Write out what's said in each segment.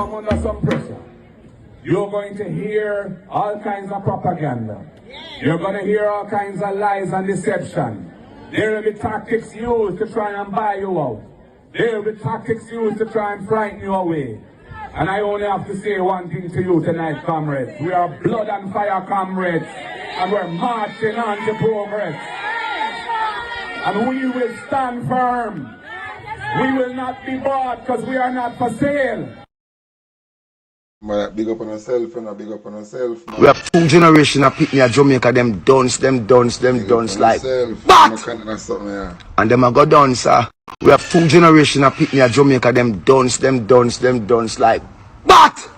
come under some pressure. You're going to hear all kinds of propaganda. You're going to hear all kinds of lies and deception. There will be tactics used to try and buy you out. There will be tactics used to try and frighten you away. And I only have to say one thing to you tonight, comrades. We are blood and fire comrades, and we're marching on to progress. And we will stand firm. We will not be bought because we are not for sale. Big up on yourself and big up on yourself. We have 2 generations of people in Jamaica, them dons like what? And them a go done, sir. We have 2 generations of people in Jamaica, them dons like what?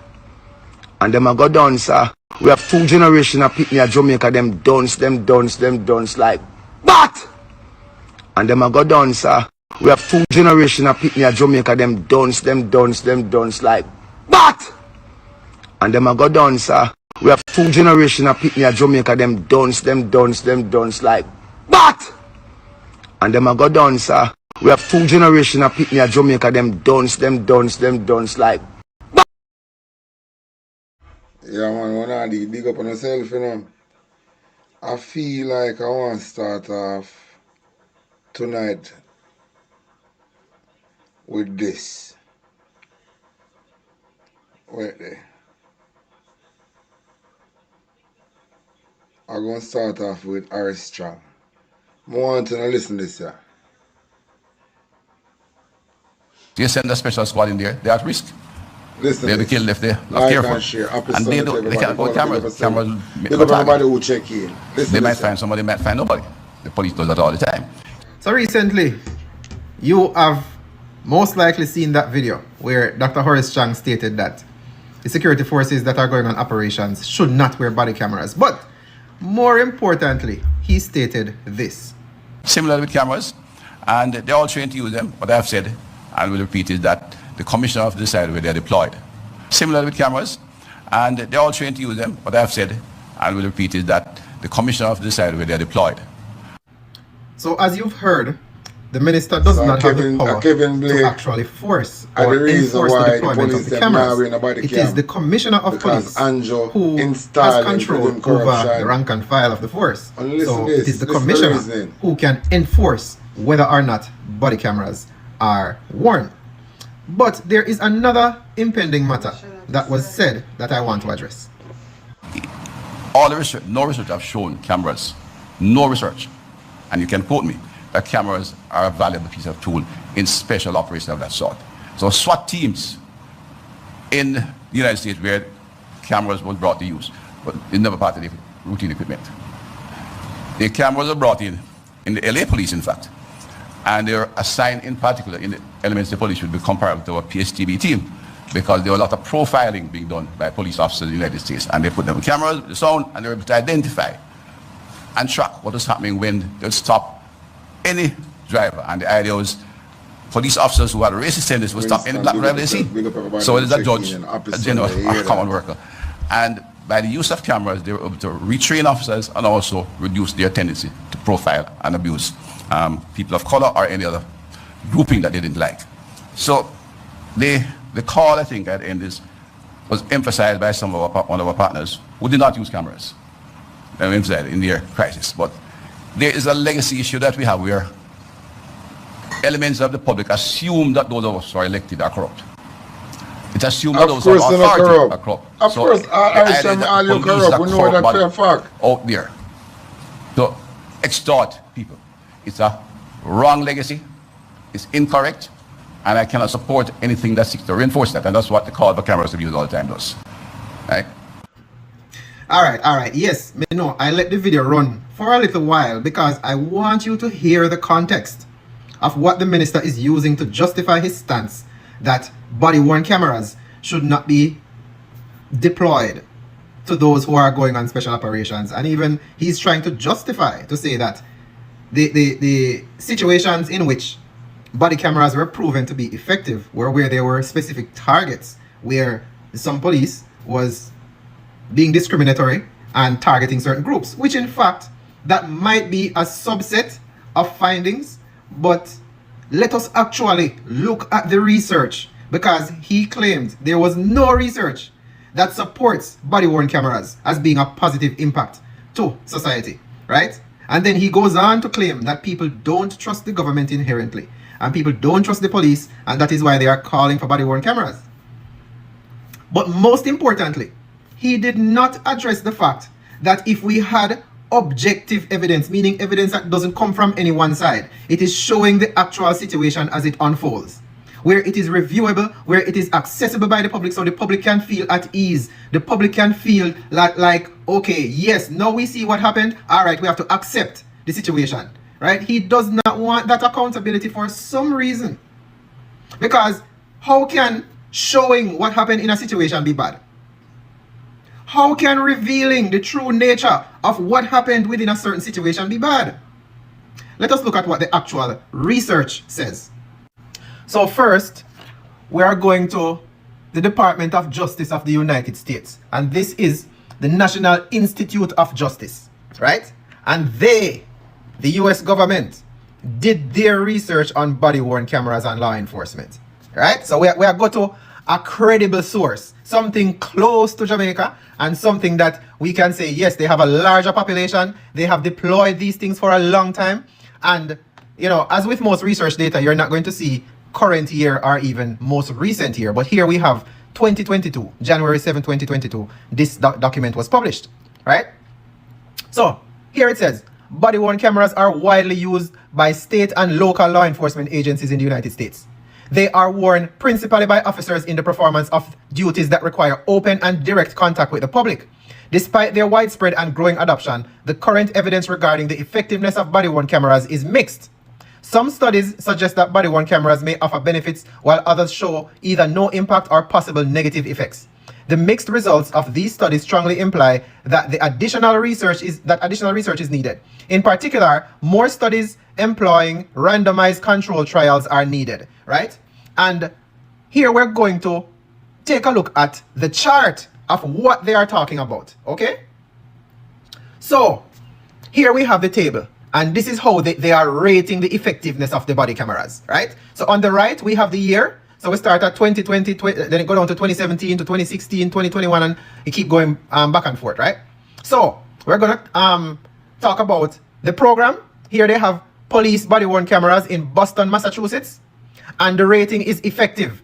And them a go done, sir. We have 2 generations of people in Jamaica, them dons like what? And them a go done, sir. We have 2 generations of people in Jamaica, them dons like what? And them a go done, sir. We have 2 generations of people in Jamaica, them dons like what? And them a go done, sir. We have 2 generations of people in Jamaica, them dons like what? Yeah, man, one of the big up on yourself, you know. I feel like I want to start off tonight with this. Wait there. I'm going to start off with Harris Strong. I want to listen to this, yeah. You send a special squad in there, they're at risk. Listen, they'll be killed if they're not like careful. and share. And they can't go cameras. Cameras everybody who check in. They might find somebody, they might find nobody. The police does that all the time. So recently, you have most likely seen that video where Dr. Horace Chang stated that the security forces that are going on operations should not wear body cameras. But more importantly, he stated this. Similar with cameras, and they're all trained to use them. What I've said, and will repeat, is that the commissioner of decide where they're deployed. Similar with cameras, and they're all trained to use them. What I've said, and will repeat, is that the commissioner of decide where they're deployed. So as you've heard, the minister does not have the power to actually force or enforce the deployment of the cameras. It is the commissioner of police who has control over the rank and file of the force. So it is the commissioner who can enforce whether or not body cameras are worn. But there is another impending matter that was said that I want to address. All the research, no research have shown cameras, no research, and you can quote me, that cameras are a valuable piece of tool in special operations of that sort. So SWAT teams in the United States where cameras were brought to use, but it's never part of the routine equipment. The cameras are brought in the LA police, in fact, and they're assigned in particular in the elements of the police should be comparable to a PSTB team, because there were a lot of profiling being done by police officers in the United States, and they put them with cameras, the sound, and they were able to identify and track what was happening when they stop any driver. And the idea was police officers who had a racist tendency would stop any black driver they see. So it is a judge, a general, or a common worker. And by the use of cameras, they were able to retrain officers and also reduce their tendency to profile and abuse people of color or any other grouping that they didn't like. So the call, I think, at the end was emphasized by one of our partners who did not use cameras in their crisis. But there is a legacy issue that we have where elements of the public assume that those of us who are elected are corrupt. It's assumed that those who are authority are corrupt. Of course, all you corrupt, we know that for a fact. Out there to extort people. It's a wrong legacy, it's incorrect, and I cannot support anything that seeks to reinforce that, and that's what the call for cameras to be used all the time does. Right? All right. Yes, no, I let the video run for a little while because I want you to hear the context of what the minister is using to justify his stance that body-worn cameras should not be deployed to those who are going on special operations. And even he's trying to justify, to say that the situations in which body cameras were proven to be effective were where there were specific targets, where some police was being discriminatory and targeting certain groups, which in fact that might be a subset of findings. But let us actually look at the research because he claimed there was no research that supports body-worn cameras as being a positive impact to society, right? And then he goes on to claim that people don't trust the government inherently, and people don't trust the police, and that is why they are calling for body-worn cameras. But most importantly, he did not address the fact that if we had objective evidence, meaning evidence that doesn't come from any one side, it is showing the actual situation as it unfolds, where it is reviewable, where it is accessible by the public, so the public can feel at ease. The public can feel like, okay, yes, now we see what happened. All right, we have to accept the situation, right? He does not want that accountability for some reason. Because how can showing what happened in a situation be bad? How can revealing the true nature of what happened within a certain situation be bad? Let us look at what the actual research says. So first, we are going to the Department of Justice of the United States. And this is the National Institute of Justice, right? And they, the US government, did their research on body-worn cameras and law enforcement, right? So we are going to a credible source, something close to Jamaica, and something that we can say, yes, they have a larger population, they have deployed these things for a long time, and, you know, as with most research data, you're not going to see current year or even most recent year, but here we have 2022, January 7, 2022, this document was published, right? So, here it says, body-worn cameras are widely used by state and local law enforcement agencies in the United States. They are worn principally by officers in the performance of duties that require open and direct contact with the public. Despite their widespread and growing adoption, the current evidence regarding the effectiveness of body-worn cameras is mixed. Some studies suggest that body-worn cameras may offer benefits, while others show either no impact or possible negative effects. The mixed results of these studies strongly imply that additional research is needed. In particular, more studies employing randomized control trials are needed, right? And here we're going to take a look at the chart of what they are talking about, okay? So, here we have the table, and this is how they are rating the effectiveness of the body cameras, right? So on the right, we have the year. So we start at 2020, then it go down to 2017, to 2016, 2021, and you keep going back and forth, right? So we're gonna talk about the program. Here they have police body-worn cameras in Boston, Massachusetts, and the rating is effective.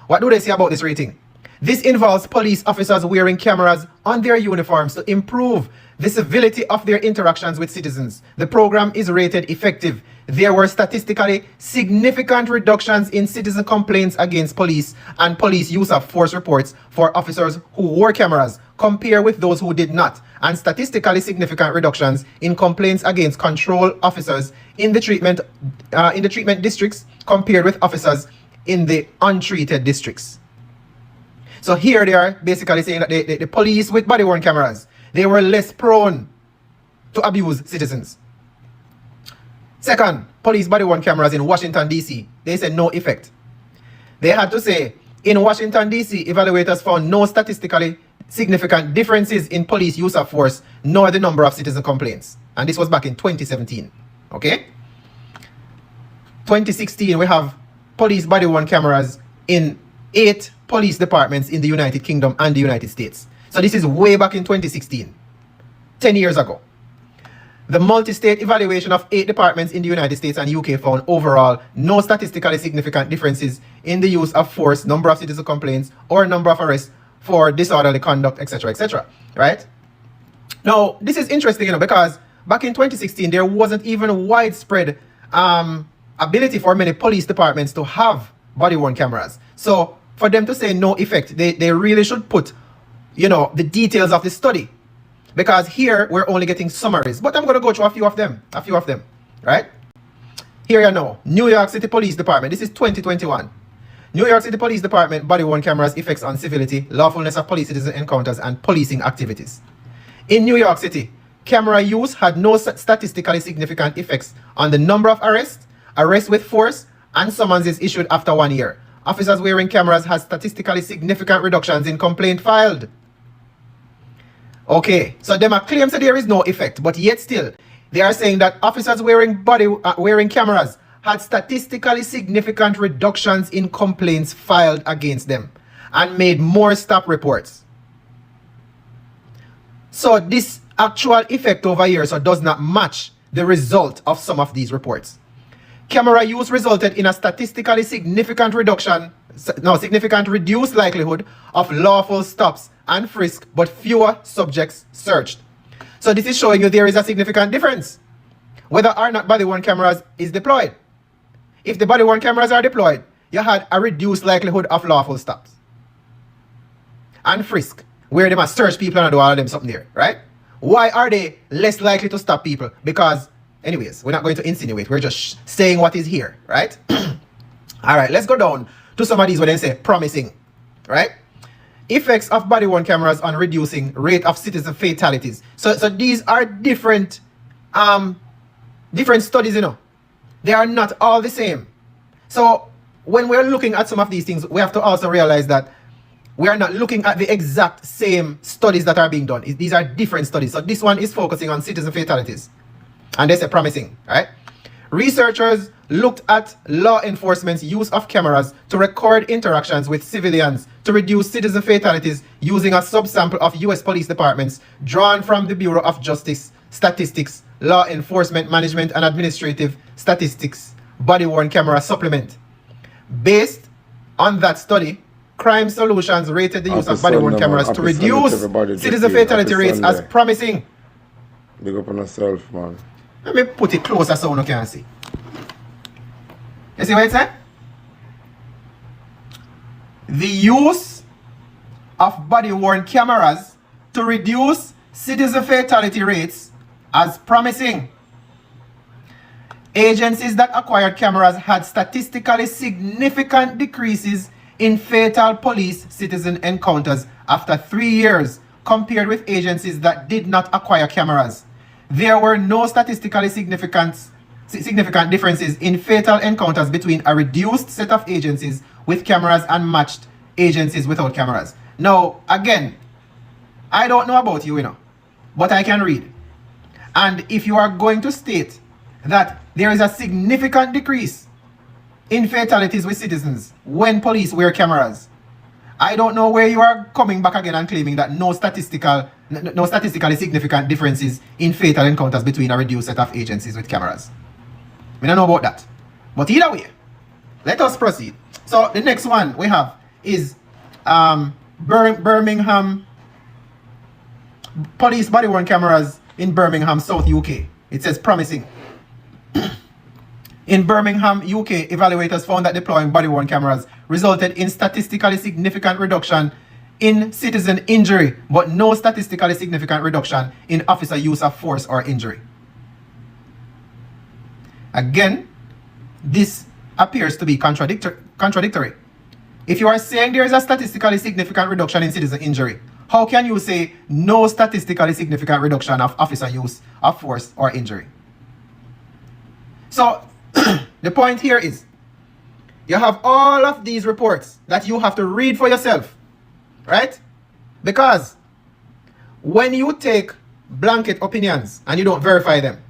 What do they say about this rating? This involves police officers wearing cameras on their uniforms to improve the civility of their interactions with citizens. The program is rated effective. There were statistically significant reductions in citizen complaints against police and police use of force reports for officers who wore cameras compared with those who did not, and statistically significant reductions in complaints against control officers in the treatment districts compared with officers in the untreated districts. So here they are basically saying that the police with body-worn cameras, they were less prone to abuse citizens. Second, police body-worn cameras in Washington, D.C. They said no effect. They had to say, in Washington, D.C., evaluators found no statistically significant differences in police use of force, nor the number of citizen complaints. And this was back in 2017, okay? 2016, we have police body-worn cameras in 8 police departments in the United Kingdom and the United States. So this is way back in 2016, 10 years ago. The multi-state evaluation of 8 departments in the United States and UK found overall no statistically significant differences in the use of force, number of citizen complaints, or number of arrests for disorderly conduct, etc., etc., right? Now, this is interesting, you know, because back in 2016, there wasn't even widespread ability for many police departments to have body-worn cameras. So for them to say no effect, they really should put, you know, the details of the study, because here we're only getting summaries. But I'm going to go through a few of them, right? Here you know, New York City Police Department. This is 2021. New York City Police Department body-worn cameras effects on civility, lawfulness of police-citizen encounters, and policing activities. In New York City, camera use had no statistically significant effects on the number of arrests, arrests with force, and summonses issued after 1 year. Officers wearing cameras had statistically significant reductions in complaint filed. Okay, so them claims that there is no effect, but yet still, they are saying that officers wearing cameras had statistically significant reductions in complaints filed against them and made more stop reports. So this actual effect over here does not match the result of some of these reports. Camera use resulted in a statistically significant reduced likelihood of lawful stops and frisk, but fewer subjects searched. So this is showing you there is a significant difference whether or not body-worn cameras is deployed. If the body-worn cameras are deployed, you had a reduced likelihood of lawful stops and frisk, where they must search people and do all of them something there, right? Why are they less likely to stop people? Because, anyways, we're not going to insinuate. We're just saying what is here, right? All right, let's go down to some of these where they say promising, right? Effects of body-worn cameras on reducing rate of citizen fatalities. So these are different studies, you know. They are not all the same. So when we're looking at some of these things, we have to also realize that we are not looking at the exact same studies that are being done. These are different studies. So this one is focusing on citizen fatalities. And they say promising, right? Researchers looked at law enforcement's use of cameras to record interactions with civilians to reduce citizen fatalities using a subsample of U.S. police departments drawn from the Bureau of Justice Statistics, Law Enforcement Management and Administrative Statistics body-worn camera supplement. Based on that study, Crime Solutions rated the use of body-worn cameras to reduce citizen fatality rates as promising. Big up on yourself, man. Let me put it closer so you can see. You see what it said? The use of body-worn cameras to reduce citizen fatality rates as promising. Agencies that acquired cameras had statistically significant decreases in fatal police-citizen encounters after 3 years compared with agencies that did not acquire cameras. There were no statistically significant differences in fatal encounters between a reduced set of agencies with cameras and matched agencies without cameras. Now, again, I don't know about you, but I can read. And if you are going to state that there is a significant decrease in fatalities with citizens when police wear cameras, I don't know where you are coming back again and claiming that no statistically significant differences in fatal encounters between a reduced set of agencies with cameras. We don't know about that. But either way, let us proceed. So the next one we have is Birmingham police body-worn cameras in Birmingham, South UK. It says promising. In Birmingham, UK, evaluators found that deploying body-worn cameras resulted in statistically significant reduction in citizen injury, but no statistically significant reduction in officer use of force or injury. Again, this appears to be contradictory. If you are saying there is a statistically significant reduction in citizen injury, how can you say no statistically significant reduction of officer use of force or injury? So, the point here is, you have all of these reports that you have to read for yourself, right? Because when you take blanket opinions and you don't verify them,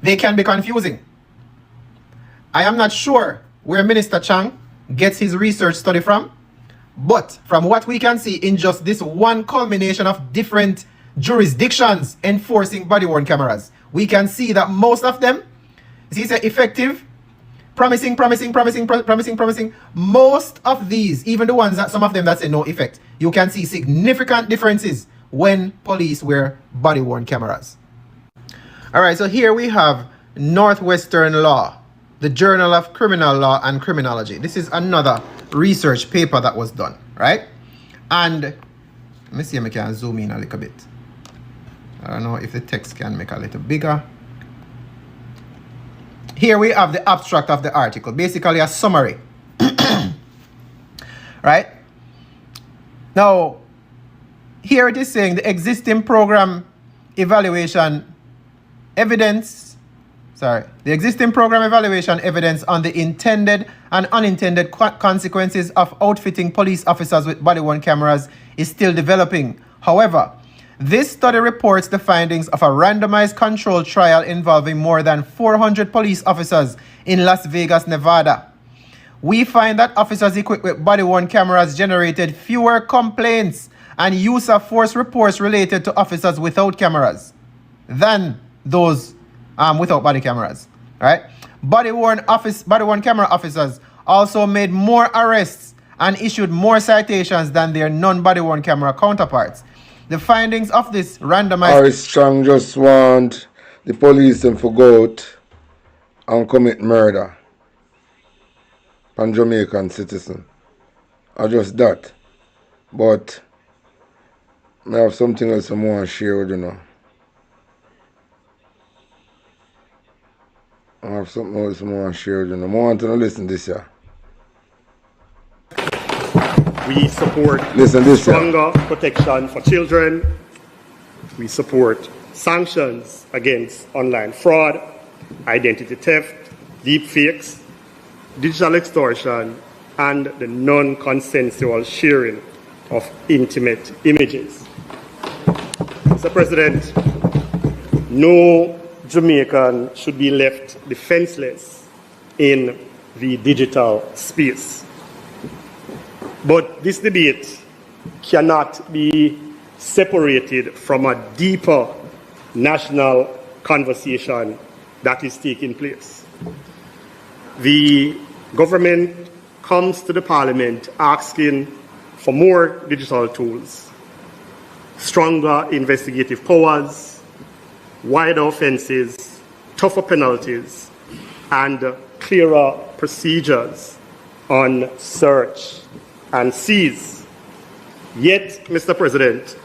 they can be confusing. I am not sure where Minister Chang gets his research study from, but from what we can see in just this one culmination of different jurisdictions enforcing body-worn cameras, we can see that most of them, these are effective, promising. Most of these, even the ones that some of them that say no effect, you can see significant differences when police wear body-worn cameras. All right, so here we have Northwestern Law, the Journal of Criminal Law and Criminology. This is another research paper that was done, right? And let me see if I can zoom in a little bit. I don't know if the text can make a little bigger. Here we have the abstract of the article, basically a summary. Right? Now, here it is saying the existing program evaluation evidence on the intended and unintended consequences of outfitting police officers with body-worn cameras is still developing. However, This study reports the findings of a randomized controlled trial involving more than 400 police officers in Las Vegas, Nevada. We find that officers equipped with body-worn cameras generated fewer complaints and use of force reports related to officers without cameras than those without body cameras. Right? Body-worn camera officers also made more arrests and issued more citations than their non-body-worn camera counterparts. The findings of this randomized... Harry Strong just want the police to go out and commit murder on Jamaican citizen. Or just that. But I have something else I want to share with you now. I have something else I want to share with you now. I want to listen to this here. We support stronger protection for children. We support sanctions against online fraud, identity theft, deepfakes, digital extortion, and the non-consensual sharing of intimate images. Mr. President, no Jamaican should be left defenseless in the digital space. But this debate cannot be separated from a deeper national conversation that is taking place. The government comes to the Parliament asking for more digital tools, stronger investigative powers, wider offences, tougher penalties, and clearer procedures on search and seize. Yet, Mr. President,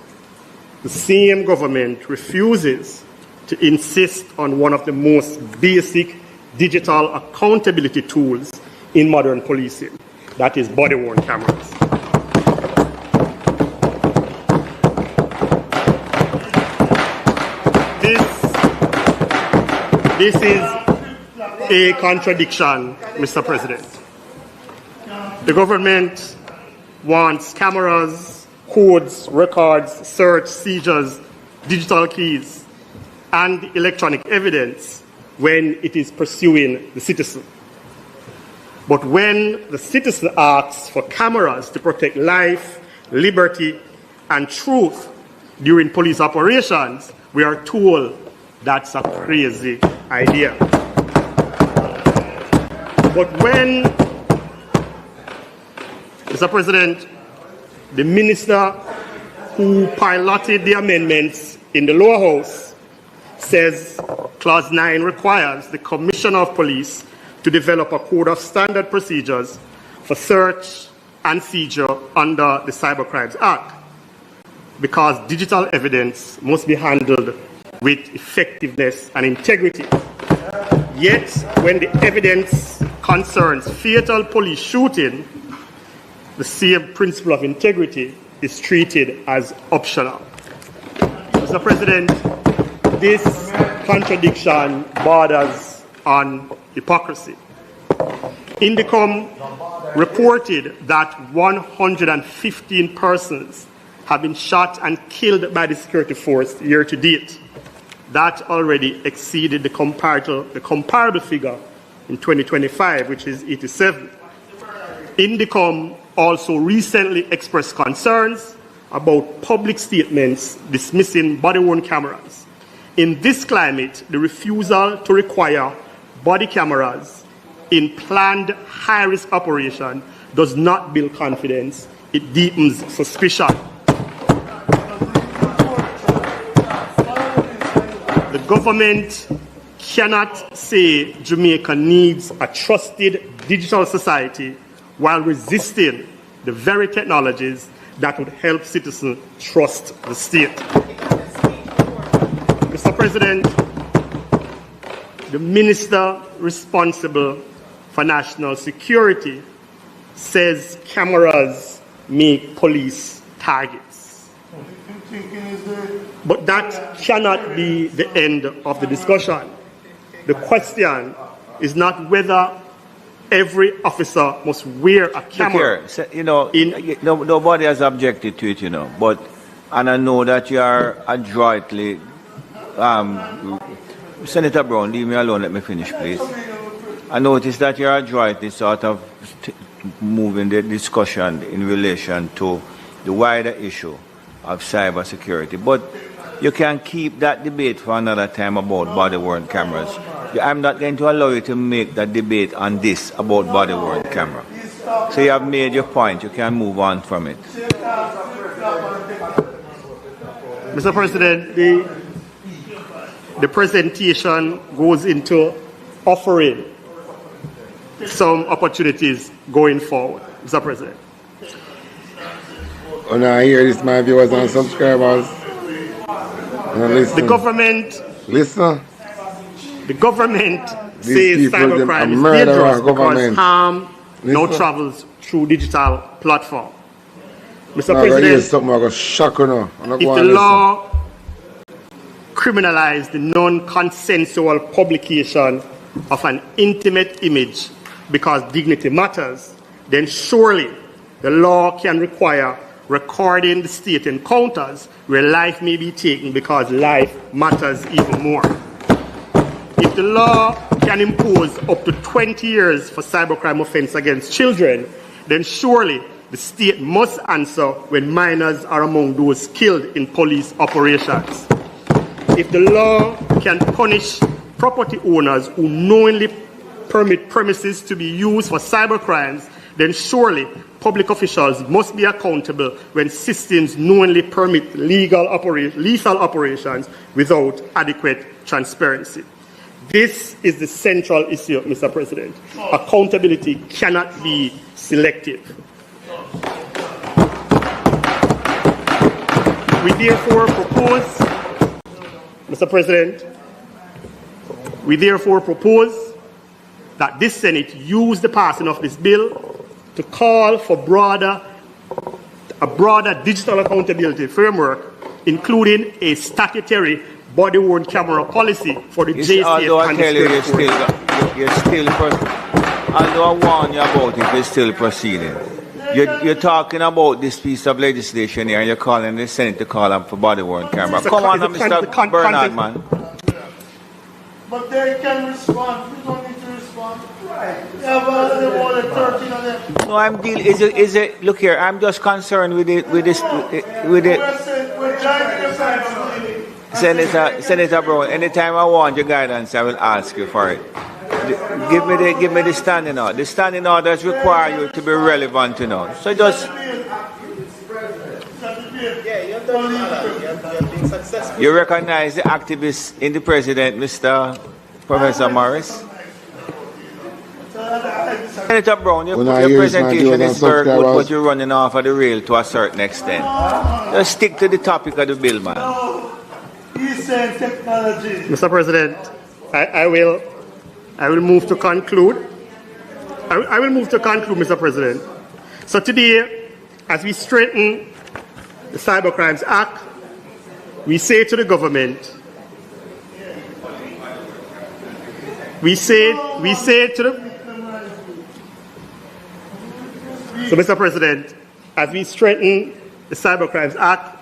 the same government refuses to insist on one of the most basic digital accountability tools in modern policing, that is body-worn cameras. This is a contradiction, Mr. President. The government wants cameras, codes, records, search, seizures, digital keys, and electronic evidence when it is pursuing the citizen. But when the citizen asks for cameras to protect life, liberty, and truth during police operations, we are told that's a crazy idea. But when, Mr. President, the minister who piloted the amendments in the lower house says Clause 9 requires the Commissioner of Police to develop a code of standard procedures for search and seizure under the Cybercrimes Act, because digital evidence must be handled with effectiveness and integrity. Yet, when the evidence concerns fatal police shooting, the same principle of integrity is treated as optional. Mr. President, this contradiction borders on hypocrisy. Indicom reported that 115 persons have been shot and killed by the security force year to date. That already exceeded the comparable figure in 2025, which is 87. Indicom also recently expressed concerns about public statements dismissing body-worn cameras. In this climate, the refusal to require body cameras in planned high-risk operation does not build confidence, it deepens suspicion. The government cannot say Jamaica needs a trusted digital society while resisting the very technologies that would help citizens trust the state. Mr. President, the minister responsible for national security says cameras make police targets. But that cannot be the end of the discussion. The question is not whether every officer must wear a camera. Nobody has objected to it, but and I know that you are adroitly, Senator Brown, leave me alone, let me finish, please. I noticed that you are adroitly sort of moving the discussion in relation to the wider issue of cybersecurity. But you can keep that debate for another time about body-worn cameras. I'm not going to allow you to make that debate on this about body-worn camera. So you have made your point. You can move on from it. Mr. President, the presentation goes into offering some opportunities going forward. Mr. President. When I hear this, my viewers and subscribers, the government. Listen. The government says cybercrime is dangerous because harm now travels through digital platform. Mr. President, if the law criminalizes the non-consensual publication of an intimate image because dignity matters, then surely the law can require recording the state encounters where life may be taken because life matters even more. If the law can impose up to 20 years for cybercrime offense against children, then surely the state must answer when minors are among those killed in police operations. If the law can punish property owners who knowingly permit premises to be used for cybercrimes, then surely public officials must be accountable when systems knowingly permit lethal operations without adequate transparency. This is the central issue, Mr. President. Accountability cannot be selective. We therefore propose, Mr. President, that this Senate use the passing of this bill to call for a broader digital accountability framework, including a statutory body-worn camera policy for the JCF and the although I warn you about it, you're still proceeding. You're talking about this piece of legislation here, and you're calling the Senate to call up for body-worn camera. Come on, Mr. Bernard, man. But they can respond. You don't need to respond. Right. Yeah, but they want 13 of them. No, I'm dealing. Is it? Look here. I'm just concerned with it. With this. With it. Senator Brown. Anytime I want your guidance, I will ask you for it. Give me the standing order. The standing orders require you to be relevant, you know. So just. You recognize the activists in the president, Mr. Professor Morris? Senator Brown, your presentation is very good, but you're running off of the rail to a certain extent. Just stick to the topic of the bill, man. Mr. President, I will move to conclude. I will move to conclude, Mr. President. So today, as we strengthen the Cybercrimes Act, we say to the government, So, Mr. President, as we strengthen the Cybercrimes Act,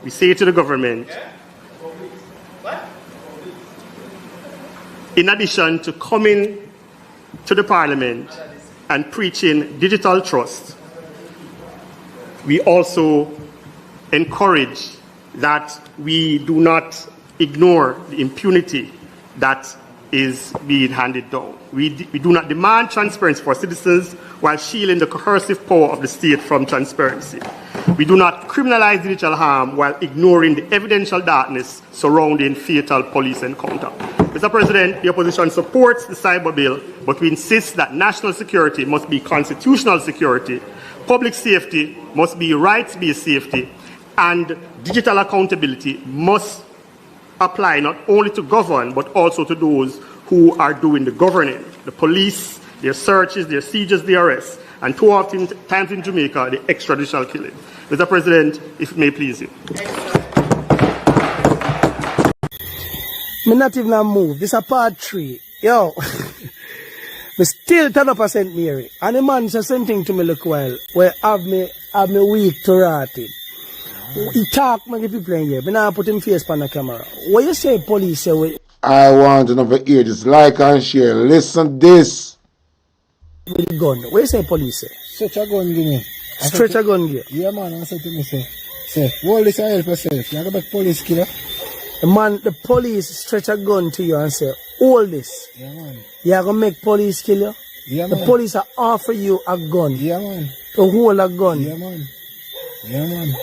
we say to the government, in addition to coming to the Parliament and preaching digital trust, we also encourage that we do not ignore the impunity that is being handed down. We do not demand transparency for citizens while shielding the coercive power of the state from transparency. We do not criminalize digital harm while ignoring the evidential darkness surrounding fatal police encounter. Mr. President, the opposition supports the cyber bill, but we insist that national security must be constitutional security, public safety must be rights-based safety, and digital accountability must apply not only to govern, but also to those who are doing the governing, the police, their searches, their seizures, their arrests, and too often times in Jamaica, the extrajudicial killing. Mr. President, if it may please you. Me not even move. This is a part 3. Yo. Me still turn up a St. Mary. And the man said something to me look while where have me weak to rot it. He talk, man, the people in here. Me now put him face on the camera. What you say, police say? With I want to know for hear this. Like and share. Listen this. the gun. What you say, police say? Stretch a gun, give me. Stretch a gun, give. Yeah, man, I said to me, say, hold this and help yourself. You got a police killer. The police stretch a gun to you and say, hold this. Yeah, man. You are going to make police kill you? Yeah, man. The police are offer you a gun. Yeah, man. To hold a gun. Yeah, man. Yeah, man.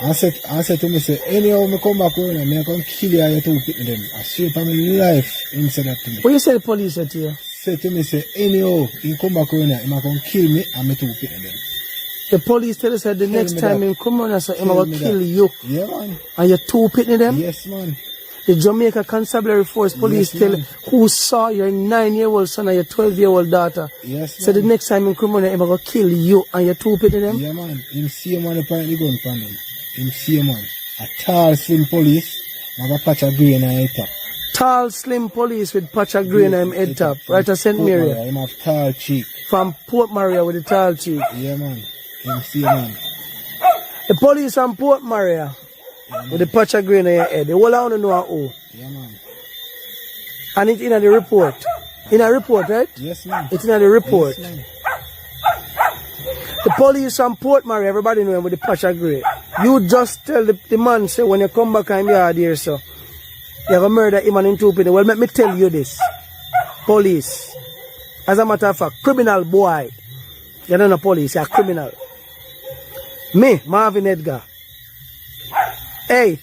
I said to me, say, anyhow me come back home, I'm going to kill you and you two people them. I swear for my life, him said that to me. What you say the police said to you? Said to me, say, anyhow, he come back home, I'm going to kill me and my two people them. The police tell us that the next time he come on, so I'm going to kill you. Yeah, man. And you two pitting them? Yes, man. The Jamaica Constabulary Force police Yes, tell man. who saw your 9-year-old son and your 12-year-old daughter. Yes, So the man. next time he come on, I'm going to kill you and you two pitting them? Yeah, man. Him see a man apparently gun from him. Him see a man. A tall, slim police. Have a patch of green on his top. Tall, slim police with patch of green on him head top. Right at St. Mary. Him have tall cheek. From Port Maria with the tall cheek. Yeah, man. Him see a man. The police from Port Maria with the patch of green on your head. They all want to know who. Yeah, man. And it's in the report. In a report, right? Yes, man. It's in the report. Yes, man. The police from Port Maria, everybody know him with the patch of grey. You just tell the man, say, when you come back and yard here, so you have a murder him and him two people. Well, let me tell you this. Police. As a matter of fact, criminal boy. You're not a police, you're a criminal. Me, Marvin Edgar. Hey,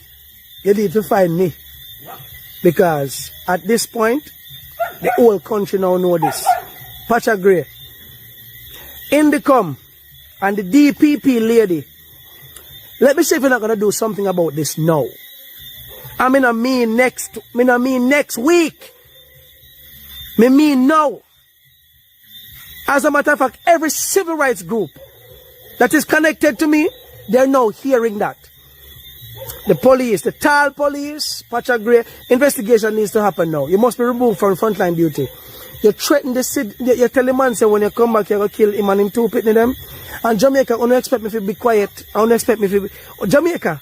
you need to find me. Because at this point, the whole country now know this. Patch of grey. In the come. And the DPP lady, let me see if you're not going to do something about this now. I mean next week. Me mean now. As a matter of fact, every civil rights group that is connected to me, they're now hearing that. The police, the tall police, patch of grey, investigation needs to happen now. You must be removed from frontline duty. You threaten the city, you tell the man, say, when you come back, you're going to kill him and him two pitting them. And Jamaica, I don't expect me to be quiet. I don't expect me to be... Oh, Jamaica!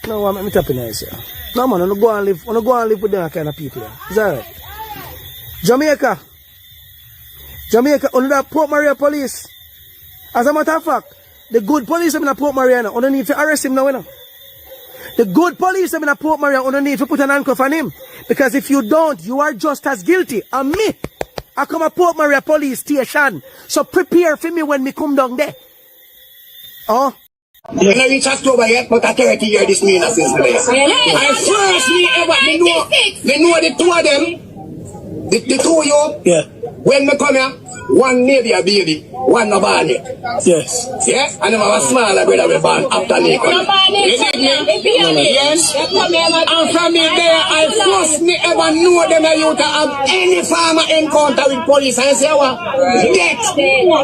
No, I'm tapping nice, yeah. No, man, I don't go and live with them kind of people. Yeah. Is that right? Jamaica, under the Port Maria police. As a matter of fact, the good police in Port Maria now, don't need to arrest him now, you know. The good police in Port Maria don't need to put an handcuff on him. Because if you don't, you are just as guilty. And me, I come to Port Maria police station. So prepare for me when me come down there. Oh? You know, reach October yet, but I 30 years this mean since today. I first me know the two of them, the two of you. Yeah. When me come here, one maybe a baby, one no born yet. Yes. Yes? And then my smaller brother will born after me come. You dig me? Yes. And from me there, I first me ever know them you to have any farmer encounter with police and say, what? Death.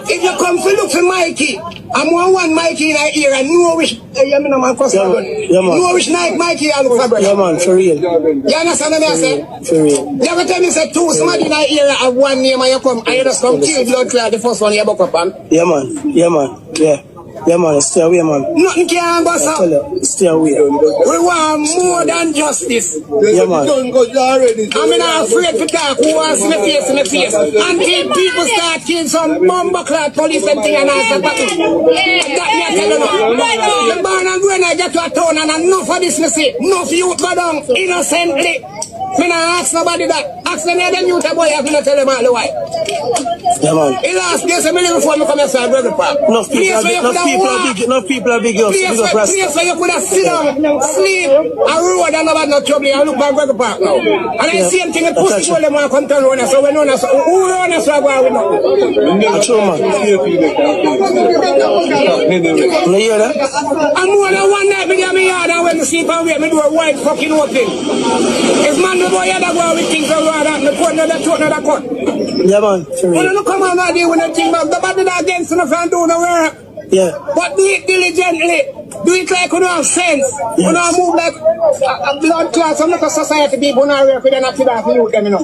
If you come to look for Mikey, I'm one Mikey in the ear and know which, you know man, know which night Mikey I look for, brother. Yeah man, for real. You understand what I say? For real. You ever tell me say two somebody in the ear have one name and you come and you just come kill blood clot the first one you buck up on? Yeah man, yeah. Yeah man, stay away man. Nothing can go so. Stay away. We want more than justice. Yeah man. I'm not afraid to talk who wants me face in the face. Until people start killing some bomber clad police and thing and answer back. That me I tell you now. The born and when I get to a town and enough of this me see. Enough youth go down innocently. Me not ask nobody that. Ask any of them youth boy have to tell them all the why. Yeah man. The last day me live before me come inside Brother Park. Enough people are big. Place where you could have sit down, sleep, and road and nobody no trouble and look back Brother Park now. And I see same thing in pussy people them want to come to run us. So we know us. Who run us so we know? True man. You hear that? I'm more than one night me get me yard and when me sleep and wait me do a wide fucking open. If man the boy had to go with things around that, me put another cut. Yeah man. When you come on that day when you think about the body that against you and do no work. Yeah. But do it diligently. Do it like you don't have sense. Yes. You don't move like a blood clot. Some little society people don't work with them and kill off the youth them, you know.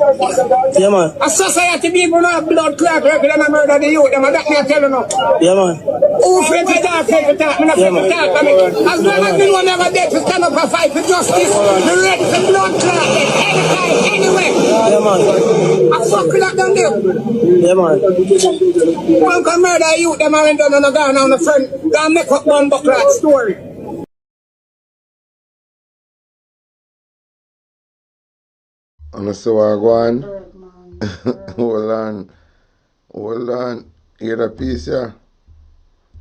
Yeah man. A society people don't have blood clot work with them and murder the youth them and that me I tell you now. Yeah man. Who afraid to talk, say to talk, me not afraid to talk. I mean, as long as me know me have a debt to stand up and fight for justice, me ready for blood clot, anytime, anywhere. Yeah, man. I fuck with that down there. Yeah, man. One can murder you, them are in down on the gun on the front, gonna make up one buckler story. And so I go on. Hold on. Hear that piece, yeah?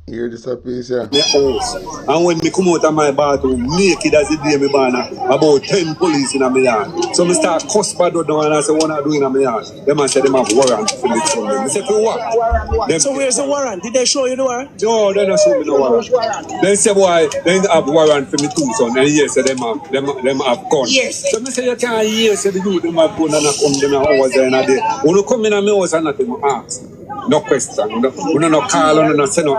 Hear this a piece, yeah? And when me come out of my bathroom, naked as the day me born, about 10 police in my yard. So me start cuss bad down and I say, what I do in my yard? Them I say, them have warrant for me. I say, for what? Them, so where's the warrant? Did they show you the warrant? No, they don't show me no warrant. They say, boy, they have warrant for me too, son. And yes, them have gun. Yes. So me say, you can't hear, say the youth, them have gun and I come them hours in a day. When you come in my house and nothing, ask. No question. We don't call on and say no.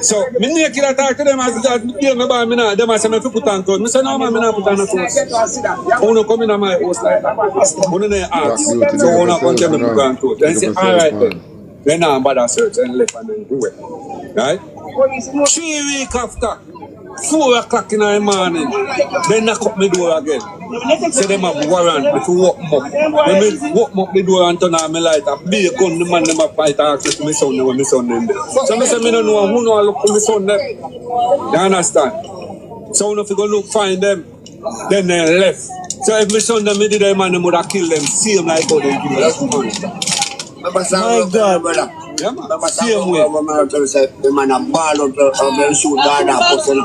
So, me naked I talk to them as that me buy me now. Them I say me put on clothes. Me say no man, me not put on no clothes. Who no come in my house like that? Who no ask. So who no come tell me put on clothes. Then say, alright then. Then I'm bother search and left and then do it. Right? 3 weeks after, 4 o'clock in the morning, they knock up my door again. Say them have warrant me to walk them up. When me walk up the door and turn on my light, I be a gun, the man them a fight access to my son when my son them there. So I say me don't know who know I look for my son them. You understand? So if you go look find them, then they left. So if my son them did them and them would have killed them, same like how they kill them. My God, brother. Yeah, man. Same way. The man a ball up and shoot down that person.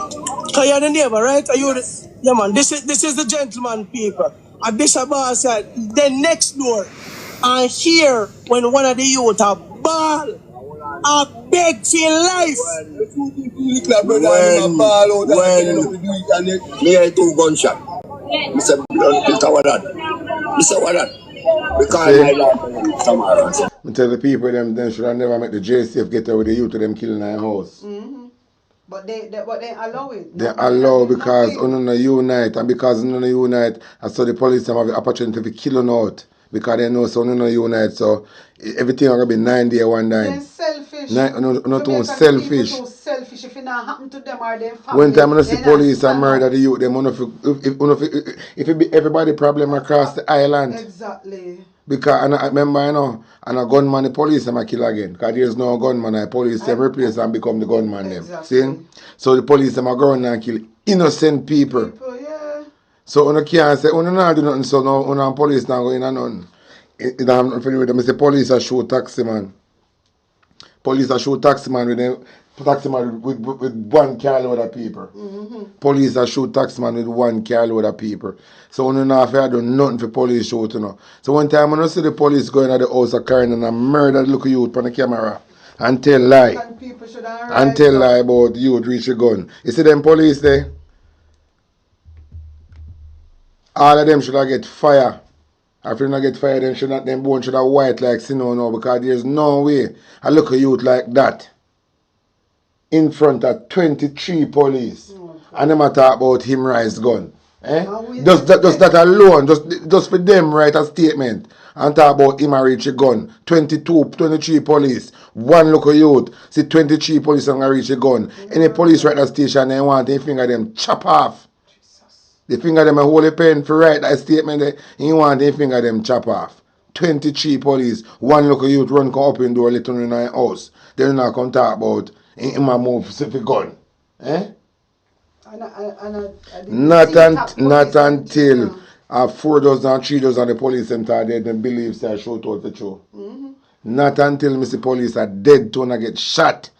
Because you're the neighbor, right? Are you the... Yeah, man. This is the gentleman, people. And this about said, then next door, and here, when one of the youth a ball, a beg for life. When me hear 2 gunshot, me say, Mr. Wadan, because I tell the people them should have never make the JCF get away with the youth to them killing their house. But they allow it. They allow because no unite, and because no unite, and so the police have the opportunity to kill on out because they know so no unite, so everything gonna be 9 days, 1 night. They're selfish. Not too selfish. People too selfish. If it not happen to them or them family. One time I see police and murder the youth, them if it be everybody problem across the island. Exactly. Because and I remember, and a gunman, the police them a kill again. Because there's no gunman, the police them replace and become the gunman them. See? So the police them a go around and kill innocent people. Yeah. So you can't say, you not do nothing, so no police not go in and nothing. It don't have nothing to do with them. I say police are shoot taxi man. Police are shoot taxi man with them. Taxi man with 1 carload of people. Police are shoot taxi man with 1 carload of people. So you know if I do nothing for police shoot, So one time when I see the police going at the house of Karen and I murder the little youth on the camera and tell lie. And tell lie about youth reach a gun. You see them police there? All of them should have get fire. If you not get fire, then them bones should have white like Sino now because there's no way I look at youth like that in front of 23 police. And them a talk about him rise gun. Just that alone, just for them write a statement and talk about him a reach a gun. 23 police, 1 local youth, see 23 police and reach a gun. Any police right at the station they want their finger them chop off. The finger them a hold a pen for write that statement there, you want their finger them chop off. 23 police, 1 local youth run come up in door little in our house. Then not come talk about him a move for gun. Not until 4 dozen, 3 dozen the police them dead and believe say I shoot out the truth. Not until me see police are dead to get shot.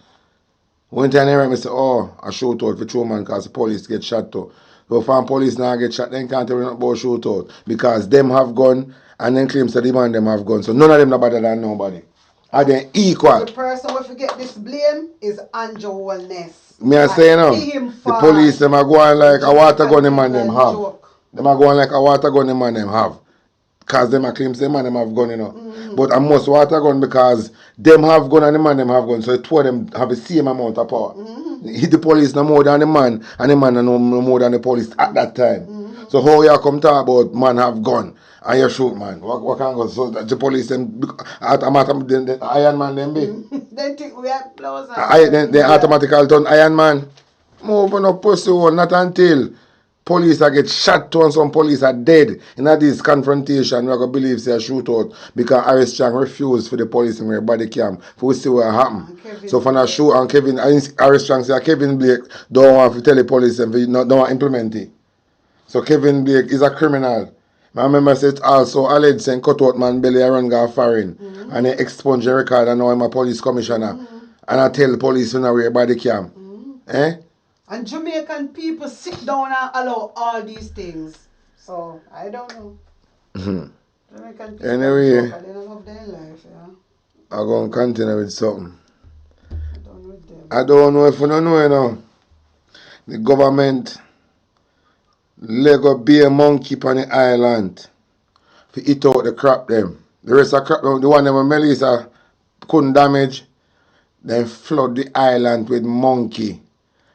One time I hear say, oh, I shoot out for true man because the police get shot too. So if police now get shot, then can't tell me about shoot out because them have gun and then claim that the man them have gun. So none of them are better than nobody. Are they equal? The person who forget this blame is Andrew Wellness. Me I say the police them are going like a water gun the man them have. Them are going like a water gun the man them have. Because them are claims the man them have gun, But I must water gun because them have gun and the man them have gun. So the two of them have the same amount of power. Hit the police no more than the man and the man no more than the police at that time. So how you come talk about man have gun and you shoot man? What can go? So the police them the Iron Man them be. They think we are close. They automatically turn Iron Man. Move on up pussy hole, not until police are get shot to and some police are dead. In this confrontation, we're going to believe say a shootout because Harris Chang refused for the police in their body cam. For we see what happened. So for the shoot and Kevin, Harris Chang say Kevin Blake don't want to tell the police and don't want to implement it. So Kevin Blake is a criminal. I remember said also alleged saying cut out man belly around go foreign. And they expunge the record and now I'm a police commissioner. And I tell the police when I wear body cam. Eh? And Jamaican people sit down and allow all these things. So, I don't know. Jamaican people Anyway, they don't love their life, yeah. I'm going to continue with something. I don't know if you don't know, you know. The government Lego be a monkey on the island to eat out the crop them. The rest of the crop, the one that Melissa couldn't damage, then flood the island with monkey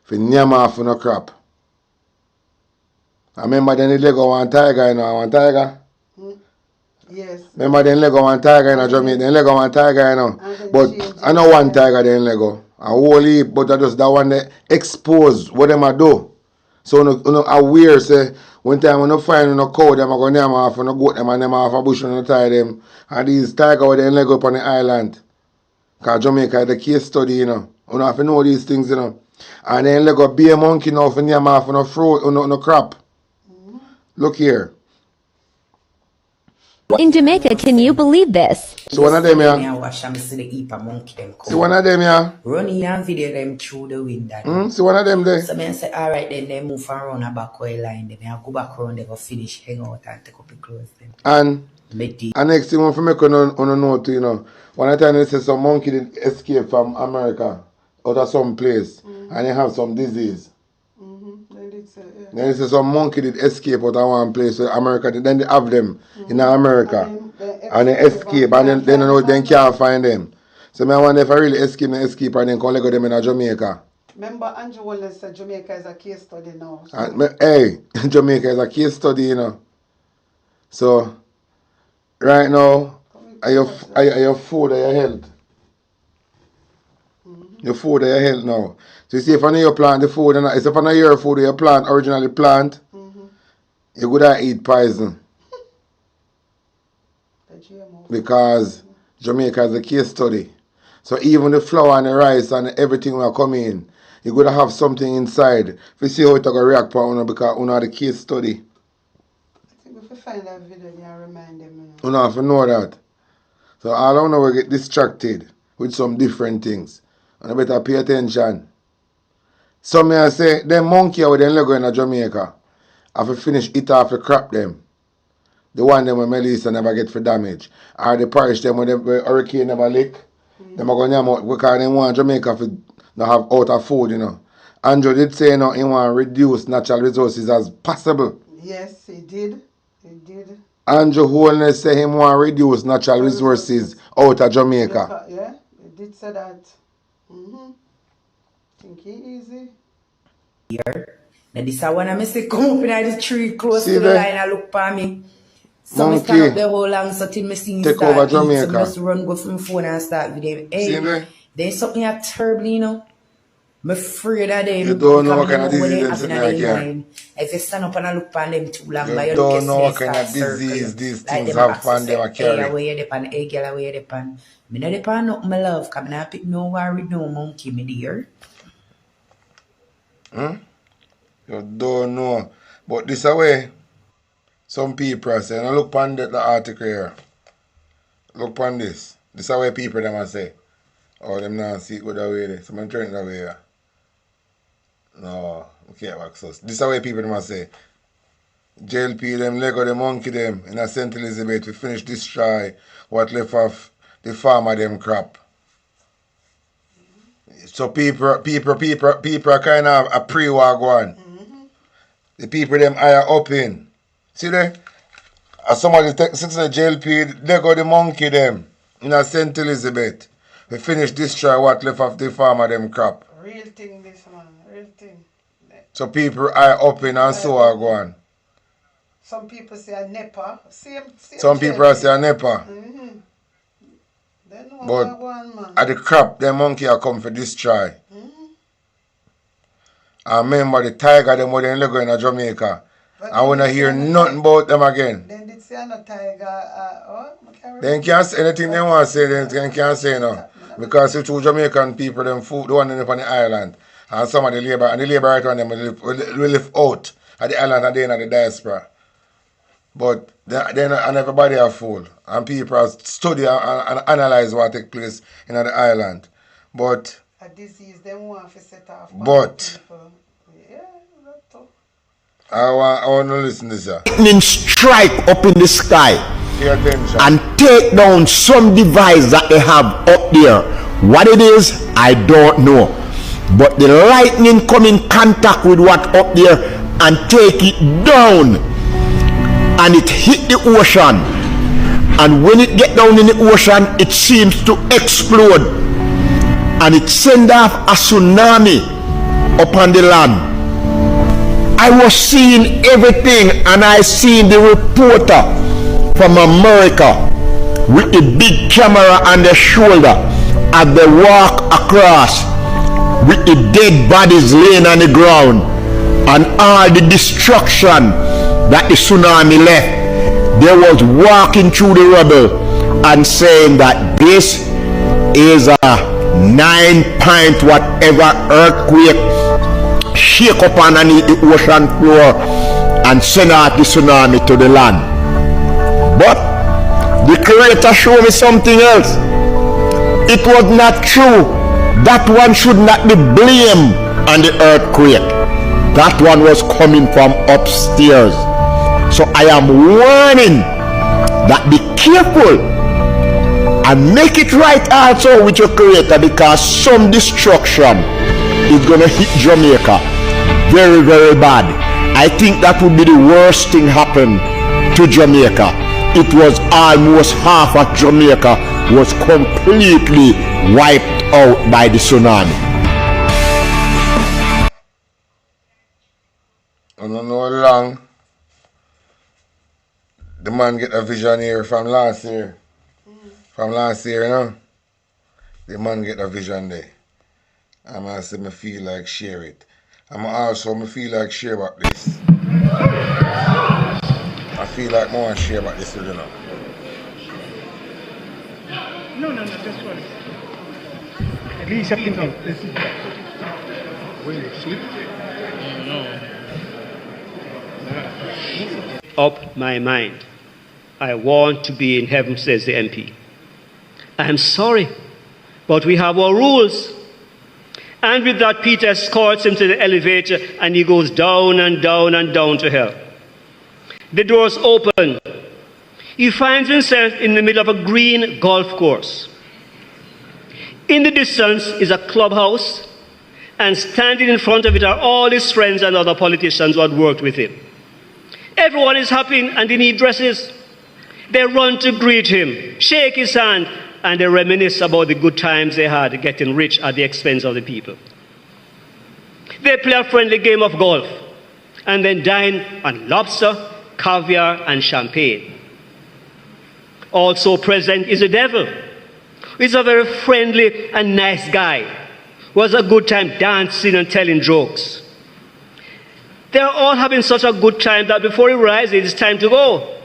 for nyam off on the crop. I remember then the Lego one tiger, you know, one tiger. Yes. Remember then Lego one tiger in Jamaica, then Lego one tiger, you know. But I know one tiger then Lego. A whole heap, but I just that one that expose what them a do. So you know aware say one time when you find no cow them a go name off and no goat them and them off a bush and tie them. And these tiger with them leg up on the island. Cause Jamaica is the case study, you know. You have to know these things, you know. And then leg up be a monkey now for name off no fruit, no crop. Look here. In Jamaica, can you believe this? So one of them here. See one of them here. Running and video them through the window. See one of them there. So I say, alright, then they move around a back way line. Then I go back around, they go finish, hang out and take up the clothes. And next thing one for me on know too, you know. One time they say some monkey did escape from America out of some place and they have some disease. Then they say some monkey did escape out of one place where America did, then they have them in America and they escape and then can't find them. So I wonder if I really escape and then come let go them in Jamaica. Remember Andrew Wallace said Jamaica is a case study now. So. Hey, Jamaica is a case study, you know. So right now, are your food or your health? Your food or your health now. So you see if I know you plant the food, and if I know your food you plant originally plant, you could eat poison. Because Jamaica is a case study. So even the flour and the rice and everything will come in, you could have something inside. If you see how it will react because you the case study. I think if we find that video, you remind them. You have to know that. So all I know we get distracted with some different things. And I better pay attention. Some may say, them monkey with them Lego in Jamaica, have to finish it off the crop them. The one them with Melissa never get for damage. Or the parish them with the hurricane never lick. Them are going to out because they want Jamaica to not have out of food, you know. Andrew did say, you know, he want to reduce natural resources as possible. Yes, he did. He did. Andrew Holness say he want to reduce natural resources out of Jamaica. Yeah, he did say that. Think he easy. Here. Now this is when I say come up in the tree close to the line and look for me. So I stand up the whole long so till me see take start over Jamaica. So I just run go from my phone and start with them. Hey, there's something that terrible, you know. I'm afraid of them. You don't know what kind of disease them. If you stand up and look on them too long, you don't know what kind of disease these things have on them a carry. Hey, away the pan, hey, girl, away the pan. Me no depend on my love, because I not pick no worry, no monkey, me dear. You don't know. But this away, some people say, now look on the article here. Look on this. This away people them say. Oh, them not see it go that way. So I'm trying that way here. No, okay, access. This away people them say. JLP them, Lego the monkey them in a St. Elizabeth we finish destroy what left of the farmer them crop. So people are kind of a pre-war one. The people them higher up in. See there? As somebody takes the JLP, they go the monkey them in a St. Elizabeth. We finish destroy what left of the farmer them crop. Real thing this man, real thing. So people higher up in and so are going. Some people say a NEPA. Same some people say a NEPA. But at the crop, the monkey are come for destroy. I remember the tiger, them were in Lego in Jamaica. I want to hear nothing about them again. Then did say no tiger. They can't say anything they want to say, they can't say no. Because the two Jamaican people, them food, the one live on the island. And some of the labor, and the labor right on them will live out at the island and then at the diaspora. But then and everybody are full. And people study and analyze what take place in the island. But a disease they want to set off. But I want to listen to this. Lightning strike up in the sky Pay attention. and take down some device that they have up there. What it is, I don't know. But the lightning come in contact with what up there and take it down. And it hit the ocean. And when it get down in the ocean, it seems to explode. And it send off a tsunami upon the land. I was seeing everything, and I seen the reporter from America with the big camera on their shoulder as they walk across with the dead bodies laying on the ground and all the destruction that the tsunami left. They was walking through the rubble and saying that this is a 9-point whatever earthquake shake up underneath the ocean floor and send out the tsunami to the land. But the creator showed me something else. It was not true. That one should not be blamed on the earthquake. That one was coming from upstairs. So I am warning that be careful and make it right also with your creator, because some destruction is gonna hit Jamaica very, very bad. I think that would be the worst thing happen to Jamaica. It was almost half of Jamaica was completely wiped out by the tsunami. I don't know how long the man get a vision here from last year. From last year, you know? The man get a vision there. I'm going to say me feel like share it. I'm also me feel like share about this. I feel like more share about this, you know. No, just one. At least you know. When you sleep? No. Up my mind. I want to be in heaven, says the MP. I am sorry, but we have our rules. And with that, Peter escorts him to the elevator and he goes down and down and down to hell. The doors open. He finds himself in the middle of a green golf course. In the distance is a clubhouse, and standing in front of it are all his friends and other politicians who had worked with him. Everyone is happy and in neat dresses. They run to greet him, shake his hand, and they reminisce about the good times they had getting rich at the expense of the people. They play a friendly game of golf and then dine on lobster, caviar, and champagne. Also present is the devil. He's a very friendly and nice guy who has a good time dancing and telling jokes. They're all having such a good time that before he rises, it's time to go.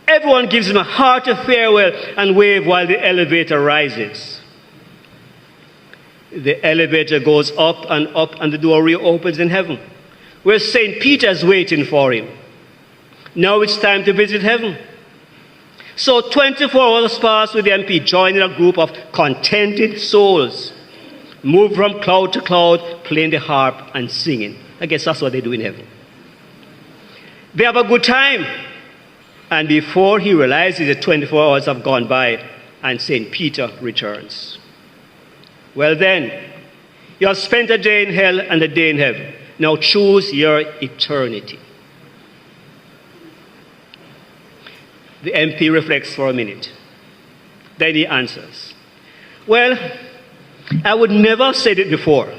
Everyone gives him a hearty farewell and wave while the elevator rises. The elevator goes up, and the door reopens in heaven, where St. Peter's waiting for him. Now it's time to visit heaven. So 24 hours pass with the MP joining a group of contented souls, move from cloud to cloud, playing the harp and singing. I guess that's what they do in heaven. They have a good time. And before he realizes the 24 hours have gone by and St. Peter returns. Well then, you have spent a day in hell and a day in heaven. Now choose your eternity. The MP reflects for a minute. Then he answers, well, I would never have said it before.